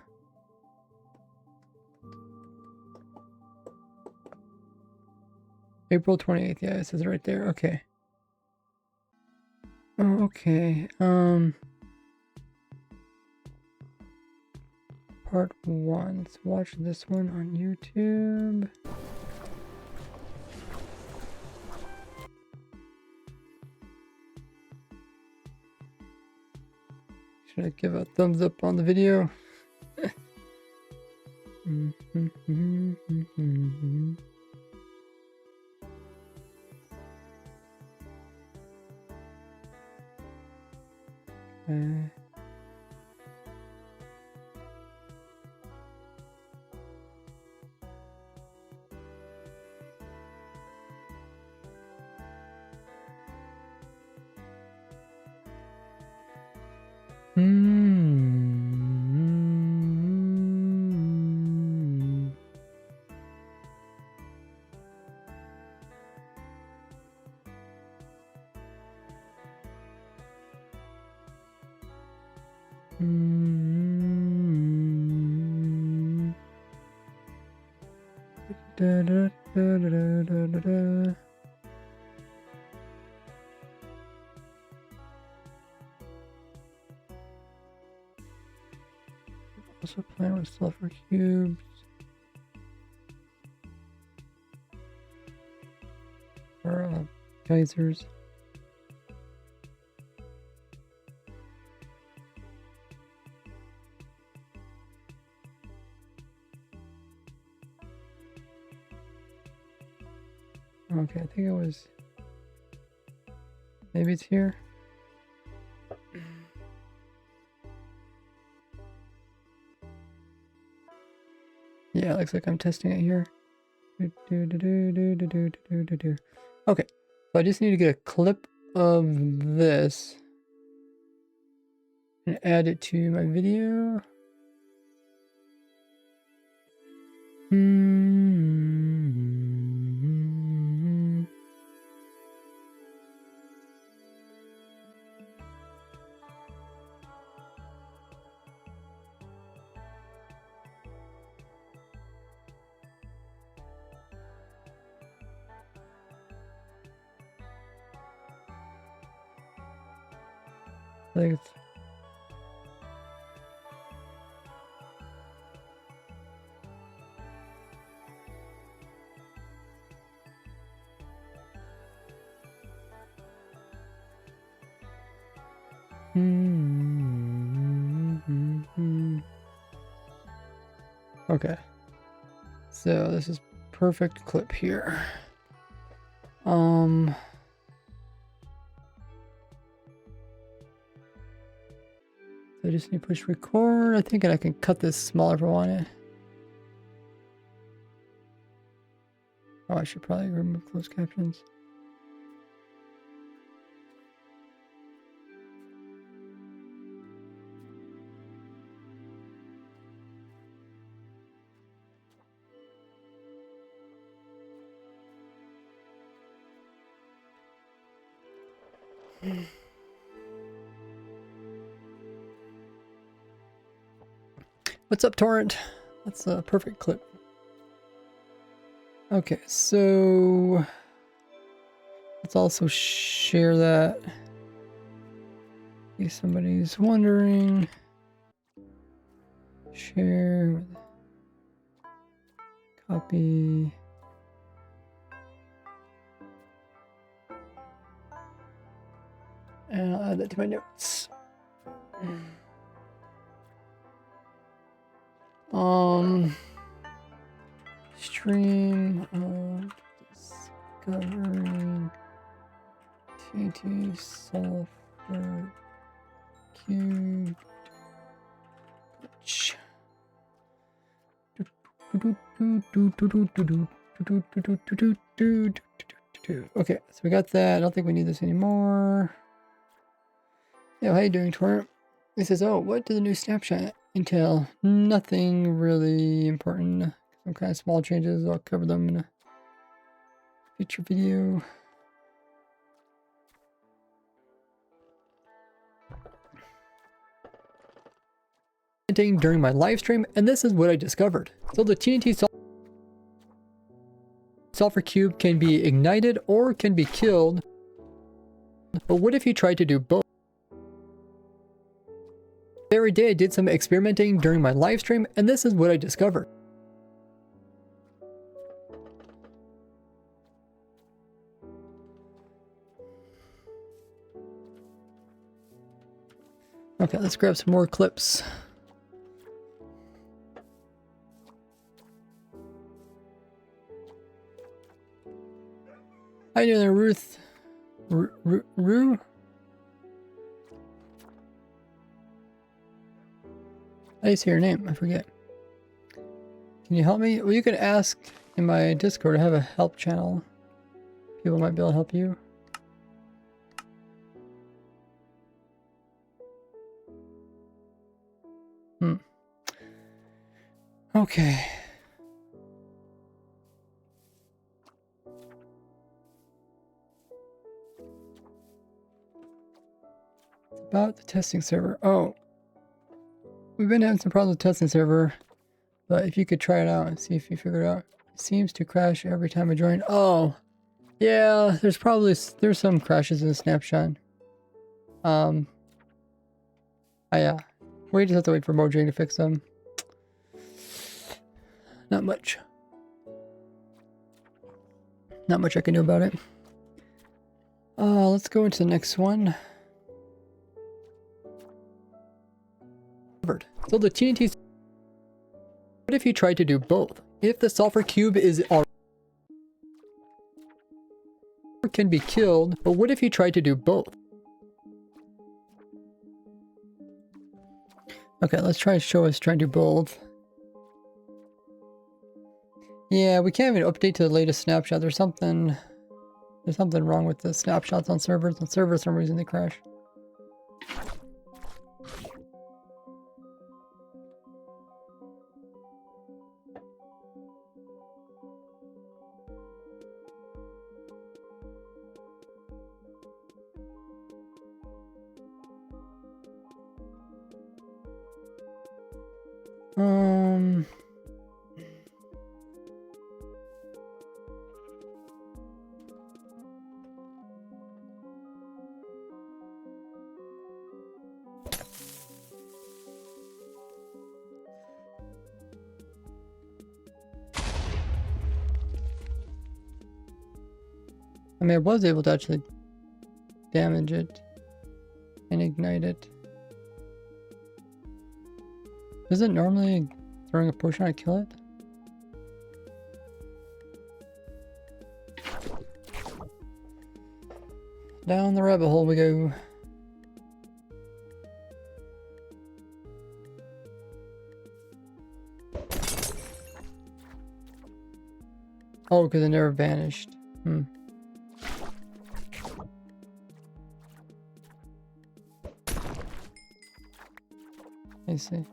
April 28th. Yeah, it says it right there. Okay. Oh, okay. Part 1. Let's watch this one on YouTube. Should I give a thumbs up on the video? Da, da, da, da, da, da, da. Also playing with sulfur cubes. Or geysers. Okay, I think it was. Maybe it's here. Yeah, it looks like I'm testing it here. Okay, so I just need to get a clip of this and add it to my video. I think it's okay. So this is perfect clip here. So I just need to push record. I think I can cut this smaller if I want it. Oh, I should probably remove closed captions. What's up, Torrent? That's a perfect clip. Okay, so let's also share that. In case somebody's wondering. Share. Copy. And I'll add that to my notes. Stream of discovering TNT sulfur cube. Okay, so we got that. I don't think we need this anymore. Yeah, how you doing, Torrent? He says, oh, what did the new snapshot entail? Nothing really important. Some kind of small changes. I'll cover them in a future video. During my live stream, and this is what I discovered. So the TNT sulfur cube can be ignited or can be killed. But what if you tried to do both? Every day I did some experimenting during my live stream, and this is what I discovered. Okay, let's grab some more clips. How you doing there, Ruth? Rue? I didn't see your name. I forget. Can you help me? Well, you can ask in my Discord. I have a help channel. People might be able to help you. Okay. It's about the testing server. Oh. We've been having some problems with testing server, but if you could try it out and see if you figure it out. It seems to crash every time I join. Oh, yeah, there's some crashes in the snapshot. Yeah, we just have to wait for Mojang to fix them. Not much I can do about it. Let's go into the next one. So the TNT. What if you tried to do both? If the sulfur cube is already can be killed, but what if you tried to do both? Okay, let's try to show us trying to do both. Yeah, we can't even update to the latest snapshot. There's something wrong with the snapshots on servers. On servers, for some reason they crash. I mean, I was able to actually damage it and ignite it. Isn't normally throwing a potion to kill it? Down the rabbit hole we go. Oh, because it never vanished. Hmm. I see.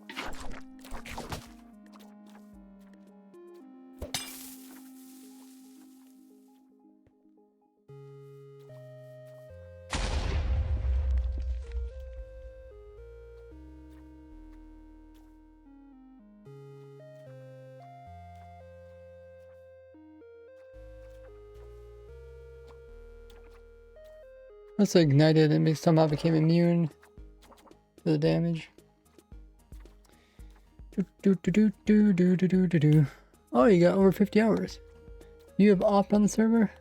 Once ignited, it somehow became immune to the damage. Oh, you got over 50 hours. You have opt on the server?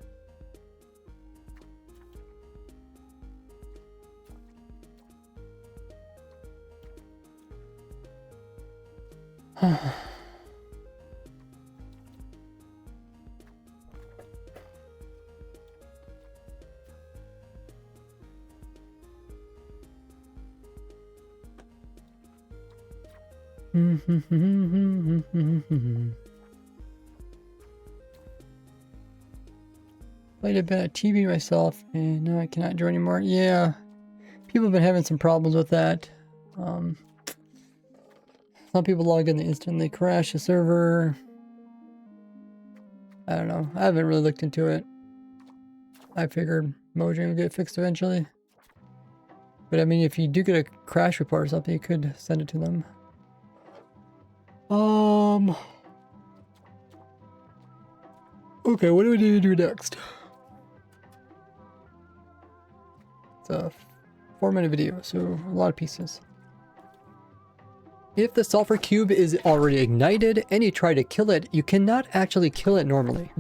Played a bit of TV myself, and now I cannot join anymore. Yeah, people have been having some problems with that. Some people logged in, they instantly crash the server. I don't know. I haven't really looked into it. I figured Mojang would get fixed eventually. But I mean, if you do get a crash report or something, you could send it to them. Okay, what do we need to do next? It's a 4-minute video, so a lot of pieces. If the sulfur cube is already ignited and you try to kill it, you cannot actually kill it normally.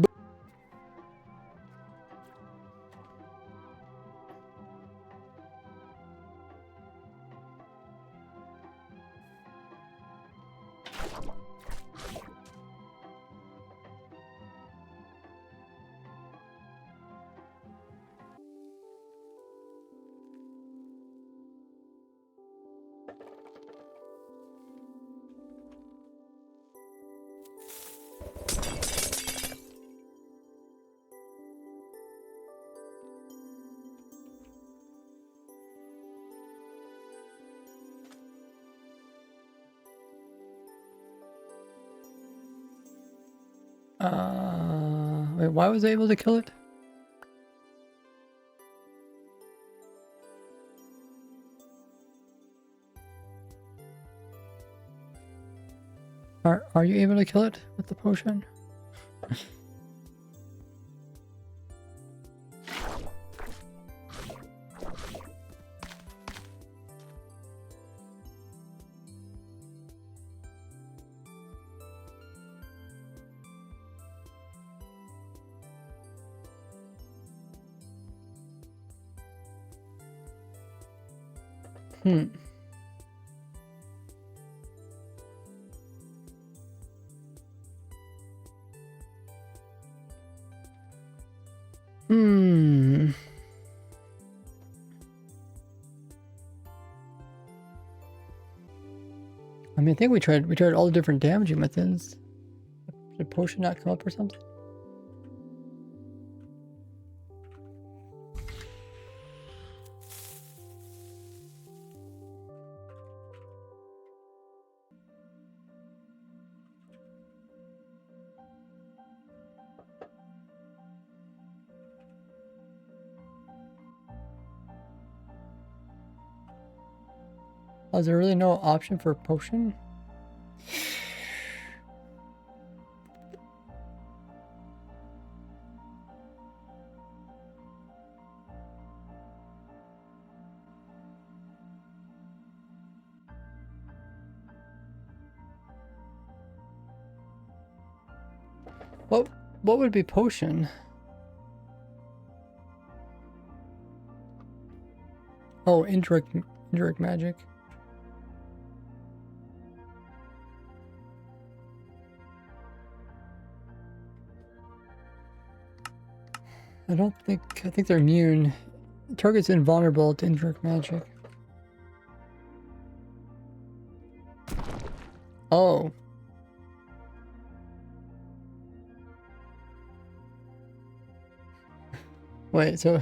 Wait, why was I able to kill it? Are you able to kill it with the potion? Hmm. Hmm. I mean, I think we tried all the different damaging methods. Did the potion not come up or something? Oh, is there really no option for potion? What would be potion? Oh, indirect magic. I think they're immune. Target's invulnerable to indirect magic. Oh. Wait, so...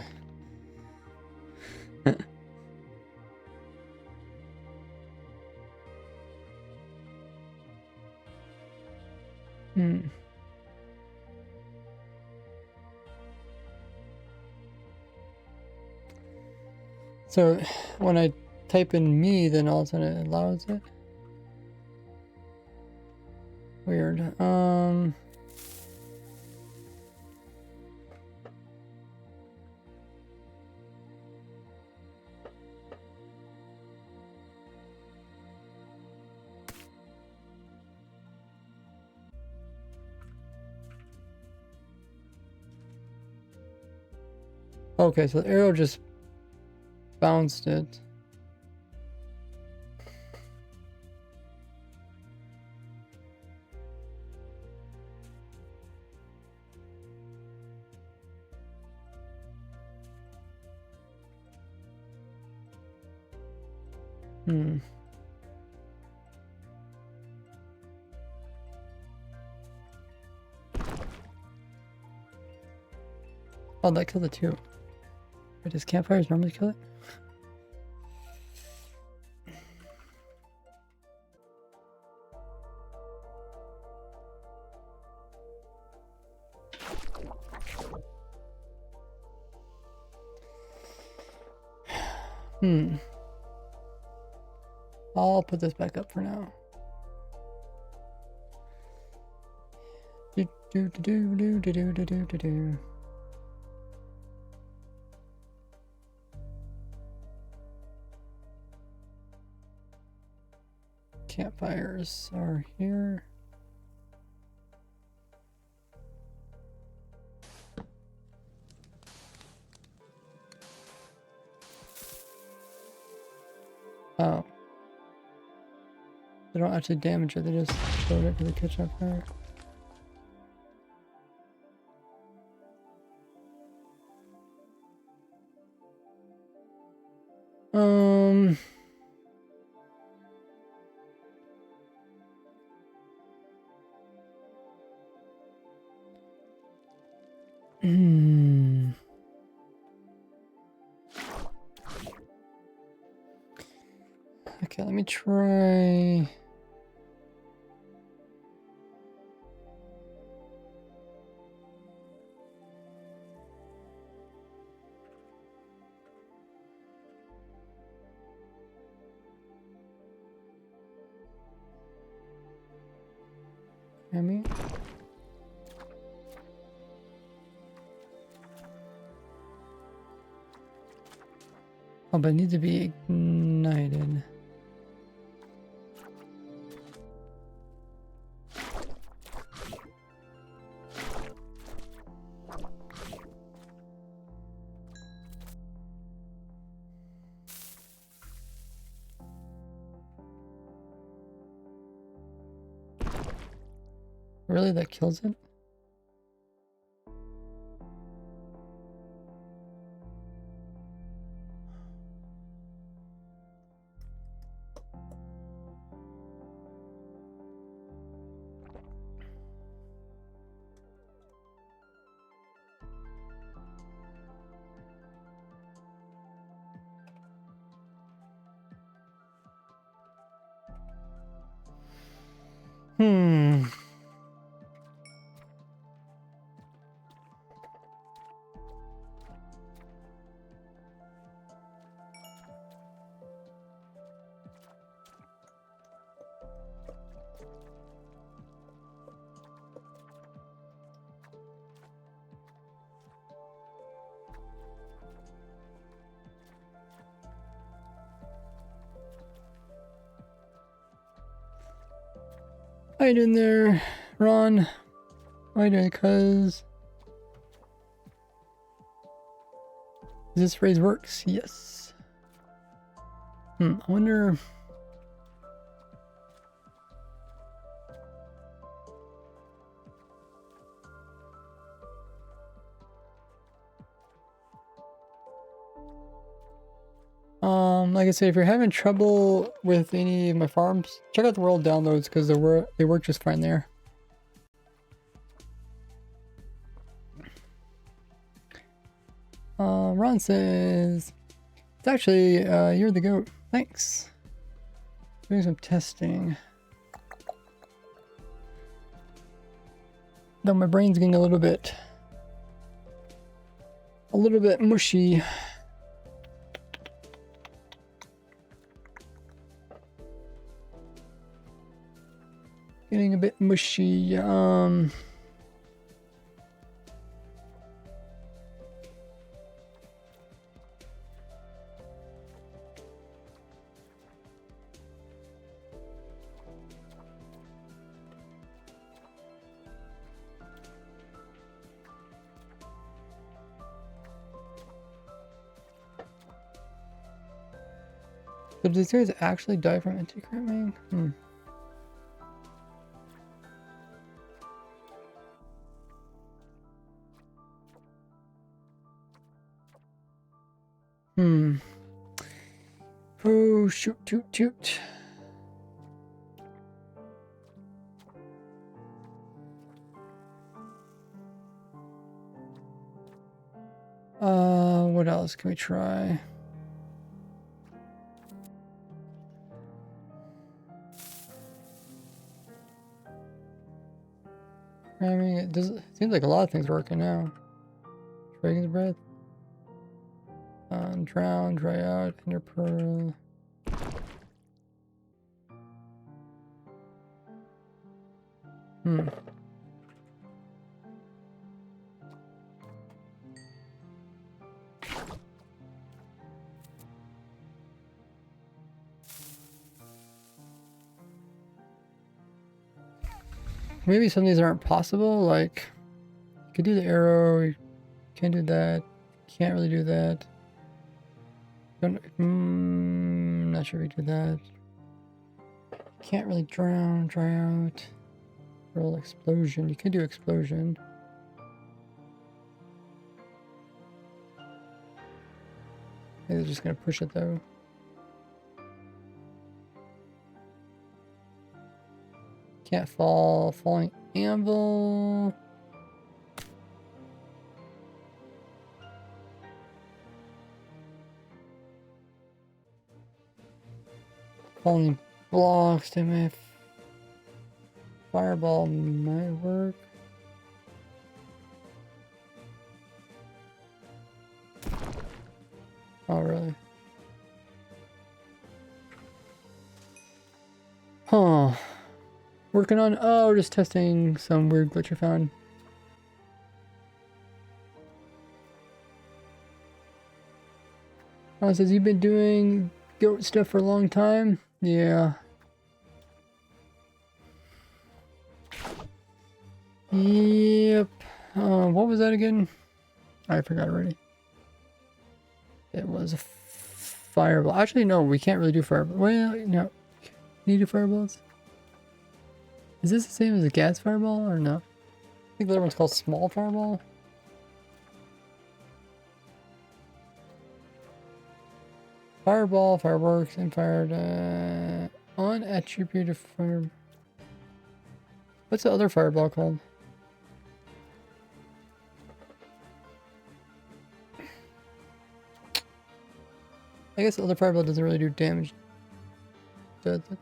So when I type in me, then all of a sudden it allows it. Weird. Okay, so the arrow just bounced it. Oh, that killed it too. Wait, does campfires normally kill it? I'll put this back up for now. Campfires are here. Oh. They don't actually damage it, they just load it for the catch up fire. Okay, let me try. Me. Oh, but it needs to be ignited. Really, that kills it? How you doing there, Ron? How you doing, cuz? This phrase works? Yes. I wonder... like I said, if you're having trouble with any of my farms, check out the world downloads because they work just fine there. Ron says, it's actually, you're the goat. Thanks. Doing some testing. Though my brain's getting a little bit mushy. Getting a bit mushy. So did these guys actually die from anti-cramming? Oh, shoot, toot, toot. What else can we try? I mean, it seems like a lot of things are working now. Dragon's Breath. Drown, dry out, Ender Pearl. Maybe some of these aren't possible, like, you could do the arrow, you can't do that, can't really do that. Not sure if we do that. Can't really drown, dry out. Roll explosion, you can do explosion. Maybe they're just gonna push it though. Can't fall. Falling anvil. Falling blocks. They may. Fireball might work. Oh, really? Huh. Working on, oh, just testing some weird glitch I found. Oh, it says you've been doing goat stuff for a long time? Yeah. Yep. What was that again? I forgot already. It was a fireball. Actually, no, we can't really do fireball. Well, no. Can you do fireballs? Is this the same as a gas fireball or no? I think the other one's called small fireball. Fireball, fireworks, and fired unattributed fire. What's the other fireball called? I guess the other fireball doesn't really do damage, does it?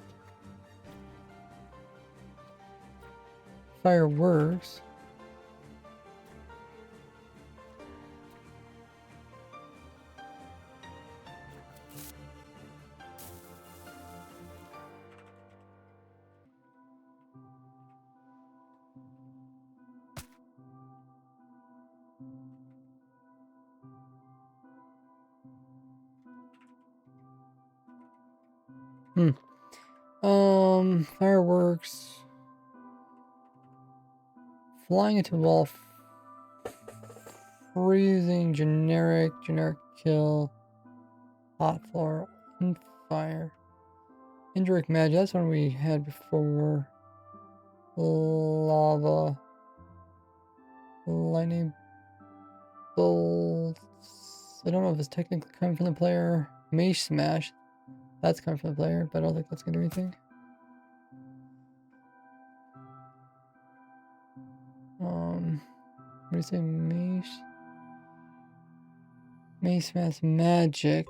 Fireworks. Fireworks. Flying into a wall. Freezing, generic kill. Hot floor, fire. Indirect magic, that's one we had before. Lava. Lightning bolts. I don't know if it's technically coming from the player. Mage smash. That's coming from the player, but I don't think that's gonna do anything. What do you say, Mage? Mace Mass Magic.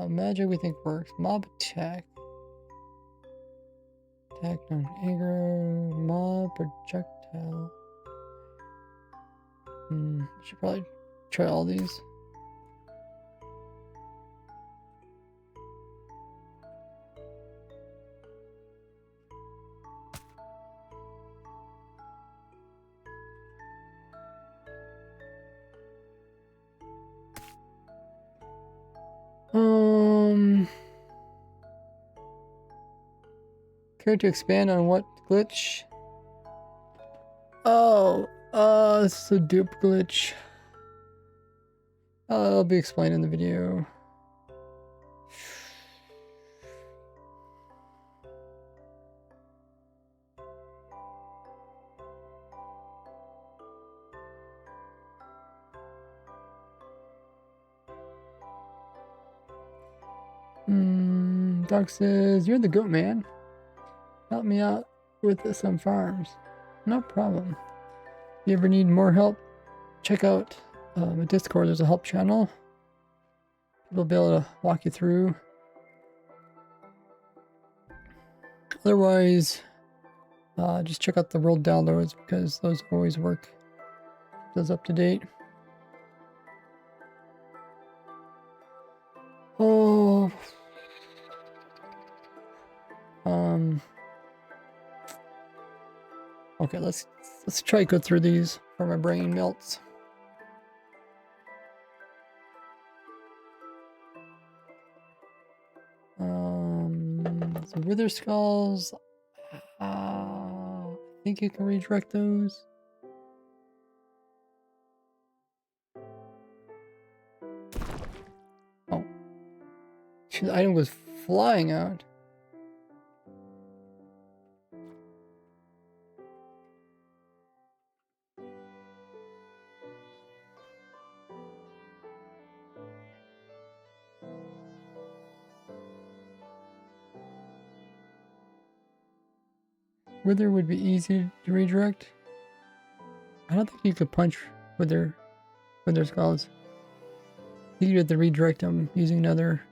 Magic we think works. Mob attack. Attack non-aggro. Mob projectile. Should probably try all these. Care to expand on what glitch? Oh, this is a dupe glitch. I'll be explained in the video. Doc says, you're the goat man. Help me out with some farms. No problem. If you ever need more help, check out the Discord. There's a help channel. We'll be able to walk you through. Otherwise, just check out the world downloads because those always work. Those up to date. Oh. Okay, let's try to go through these before my brain melts. So Wither Skulls. I think you can redirect those. Oh. The item was flying out. Wither would be easy to redirect. I don't think you could punch Wither Skulls. I think you had to redirect them using another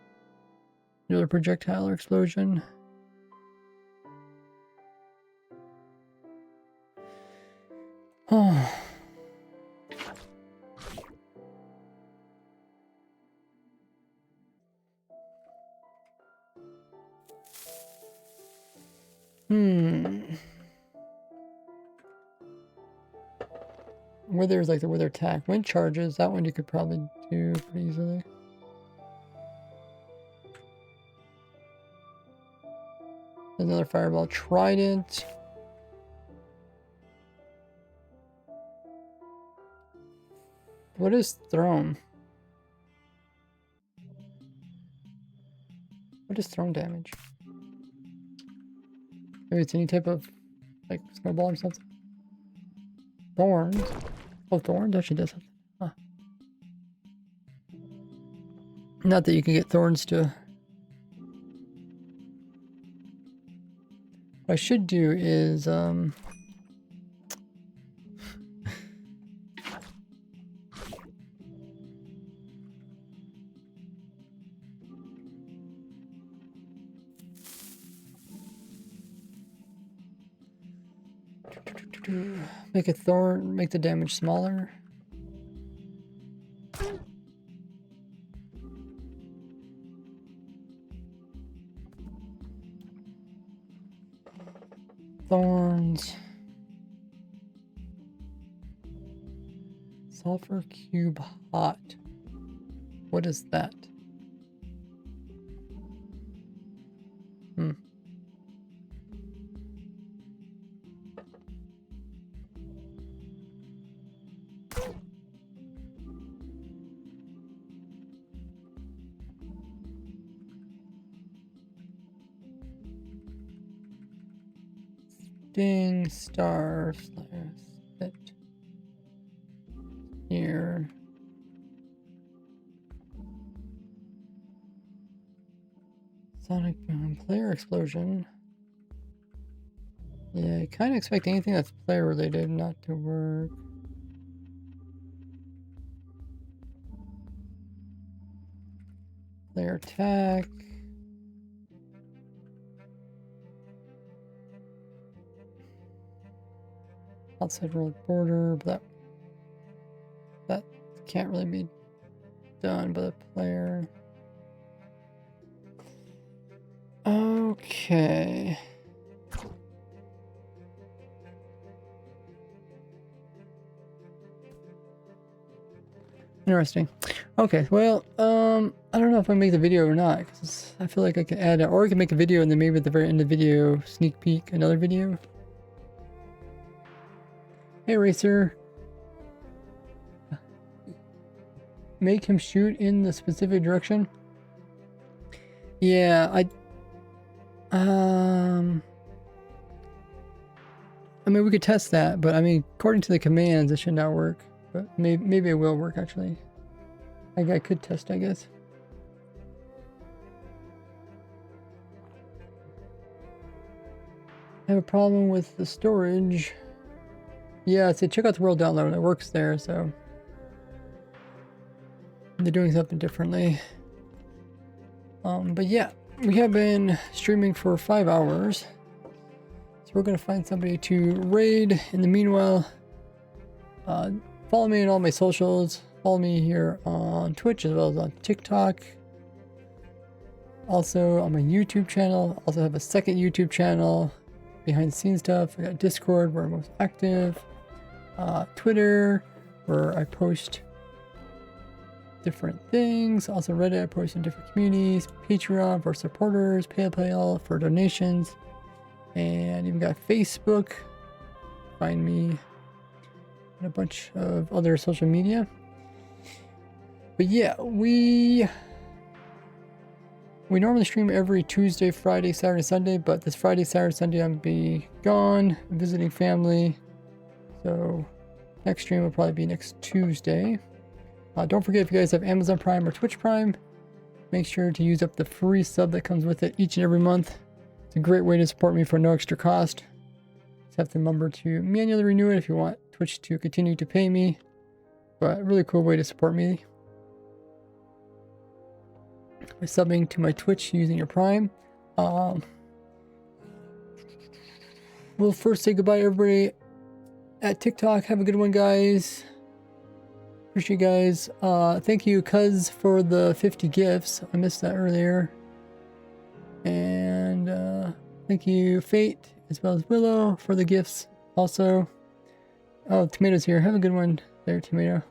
projectile or explosion. Oh. Wither's like the Wither attack. Wind charges, that one you could probably do pretty easily. Another fireball trident. What is thrown? What is thrown damage? Maybe it's any type of like snowball or something. Thorns. Oh, thorns actually does something. Huh. Not that you can get thorns to. What I should do is make a thorn, make the damage smaller. Thorns. Sulfur cube hot. What is that? Sting, star, slayer, spit. Here. Sonic boom, player explosion. Yeah, I kind of expect anything that's player related not to work. Player attack. Outside world border, but that can't really be done by the player. Okay. Interesting. Okay, well, I don't know if I make the video or not, because I feel like I can add it, or I can make a video and then maybe at the very end of the video, sneak peek another video. Hey, Racer. Make him shoot in the specific direction. Yeah, I mean, we could test that, but I mean, according to the commands, it should not work. But maybe it will work, actually. I could test, I guess. I have a problem with the storage. Yeah, so check out the world download. It works there, so they're doing something differently. But yeah, we have been streaming for 5 hours. So we're gonna find somebody to raid. In the meanwhile, follow me on all my socials. Follow me here on Twitch as well as on TikTok. Also on my YouTube channel. Also have a second YouTube channel, behind the scenes stuff. I got Discord where I'm most active. Twitter where I post different things. Also Reddit, I post in different communities. Patreon for supporters. PayPal for donations. And even got Facebook. Find me and a bunch of other social media. But yeah, we normally stream every Tuesday, Friday, Saturday, Sunday, but this Friday, Saturday, Sunday I'm be gone visiting family. So next stream will probably be next Tuesday. Don't forget, if you guys have Amazon Prime or Twitch Prime, make sure to use up the free sub that comes with it each and every month. It's a great way to support me for no extra cost. Just have to remember to manually renew it if you want Twitch to continue to pay me. But a really cool way to support me by subbing to my Twitch using your Prime. We'll first say goodbye to everybody at TikTok. Have a good one, guys. Appreciate you guys. Thank you, Cuz, for the 50 gifts. I missed that earlier. And thank you, Fate, as well as Willow, for the gifts also. Oh, Tomato's here. Have a good one there, Tomato.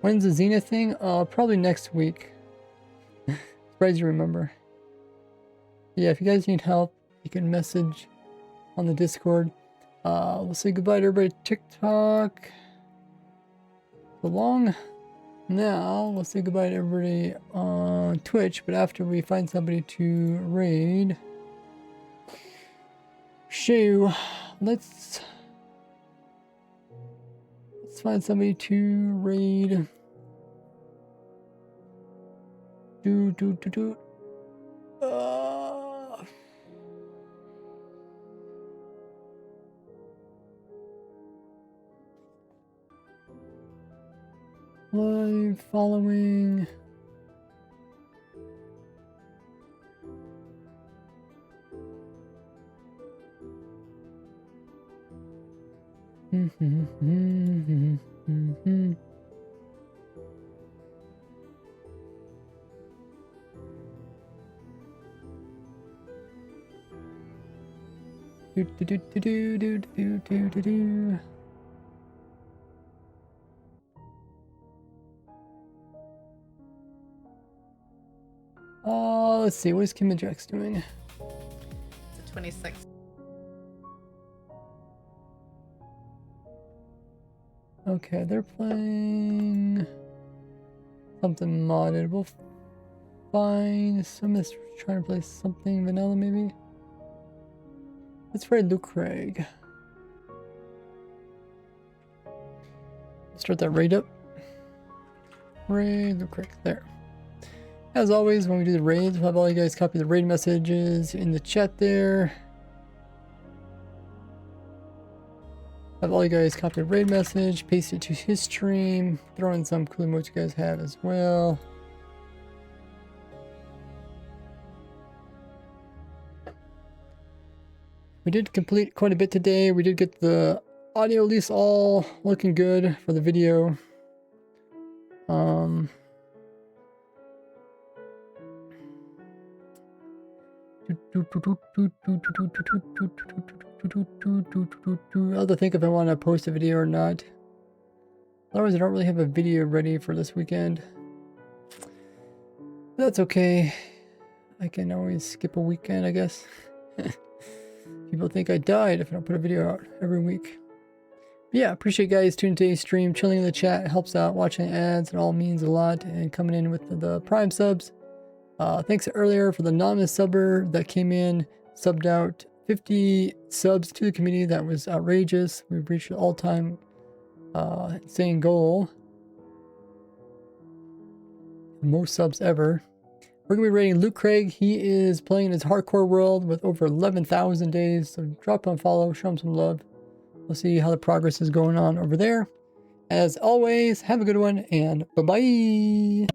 When's the Zenith thing? Probably next week. Surprised you remember. Yeah, if you guys need help, you can message on the Discord. We'll say goodbye to everybody at TikTok. So long. Now, we'll say goodbye to everybody on Twitch, but after we find somebody to raid. Shoo. Let's find somebody to raid. Live following. Let's see, what is Kim and Jax doing? It's a 26. Okay, they're playing something modded. We'll find someone's trying to play something vanilla, maybe. Let's raid Luke Craig. Start that raid up. Raid Luke Craig. There. As always, when we do the raids, we'll have all you guys copy the raid messages in the chat there. Have all you guys copy the raid message, paste it to his stream, throw in some cool emotes you guys have as well. We did complete quite a bit today. We did get the audio at least all looking good for the video. I'll have to think if I want to post a video or not. Otherwise, I don't really have a video ready for this weekend. That's okay. I can always skip a weekend, I guess. People think I died if I don't put a video out every week. But yeah, appreciate you guys tuning to today's stream. Chilling in the chat it helps out. Watching ads, it all means a lot. And coming in with the Prime subs. Thanks earlier for the anonymous subber that came in, subbed out 50 subs to the community. That was outrageous. We've reached an all-time insane goal. Most subs ever. We're going to be rating Luke Craig. He is playing in his hardcore world with over 11,000 days. So drop him a follow, show him some love. We'll see how the progress is going on over there. As always, have a good one and bye-bye.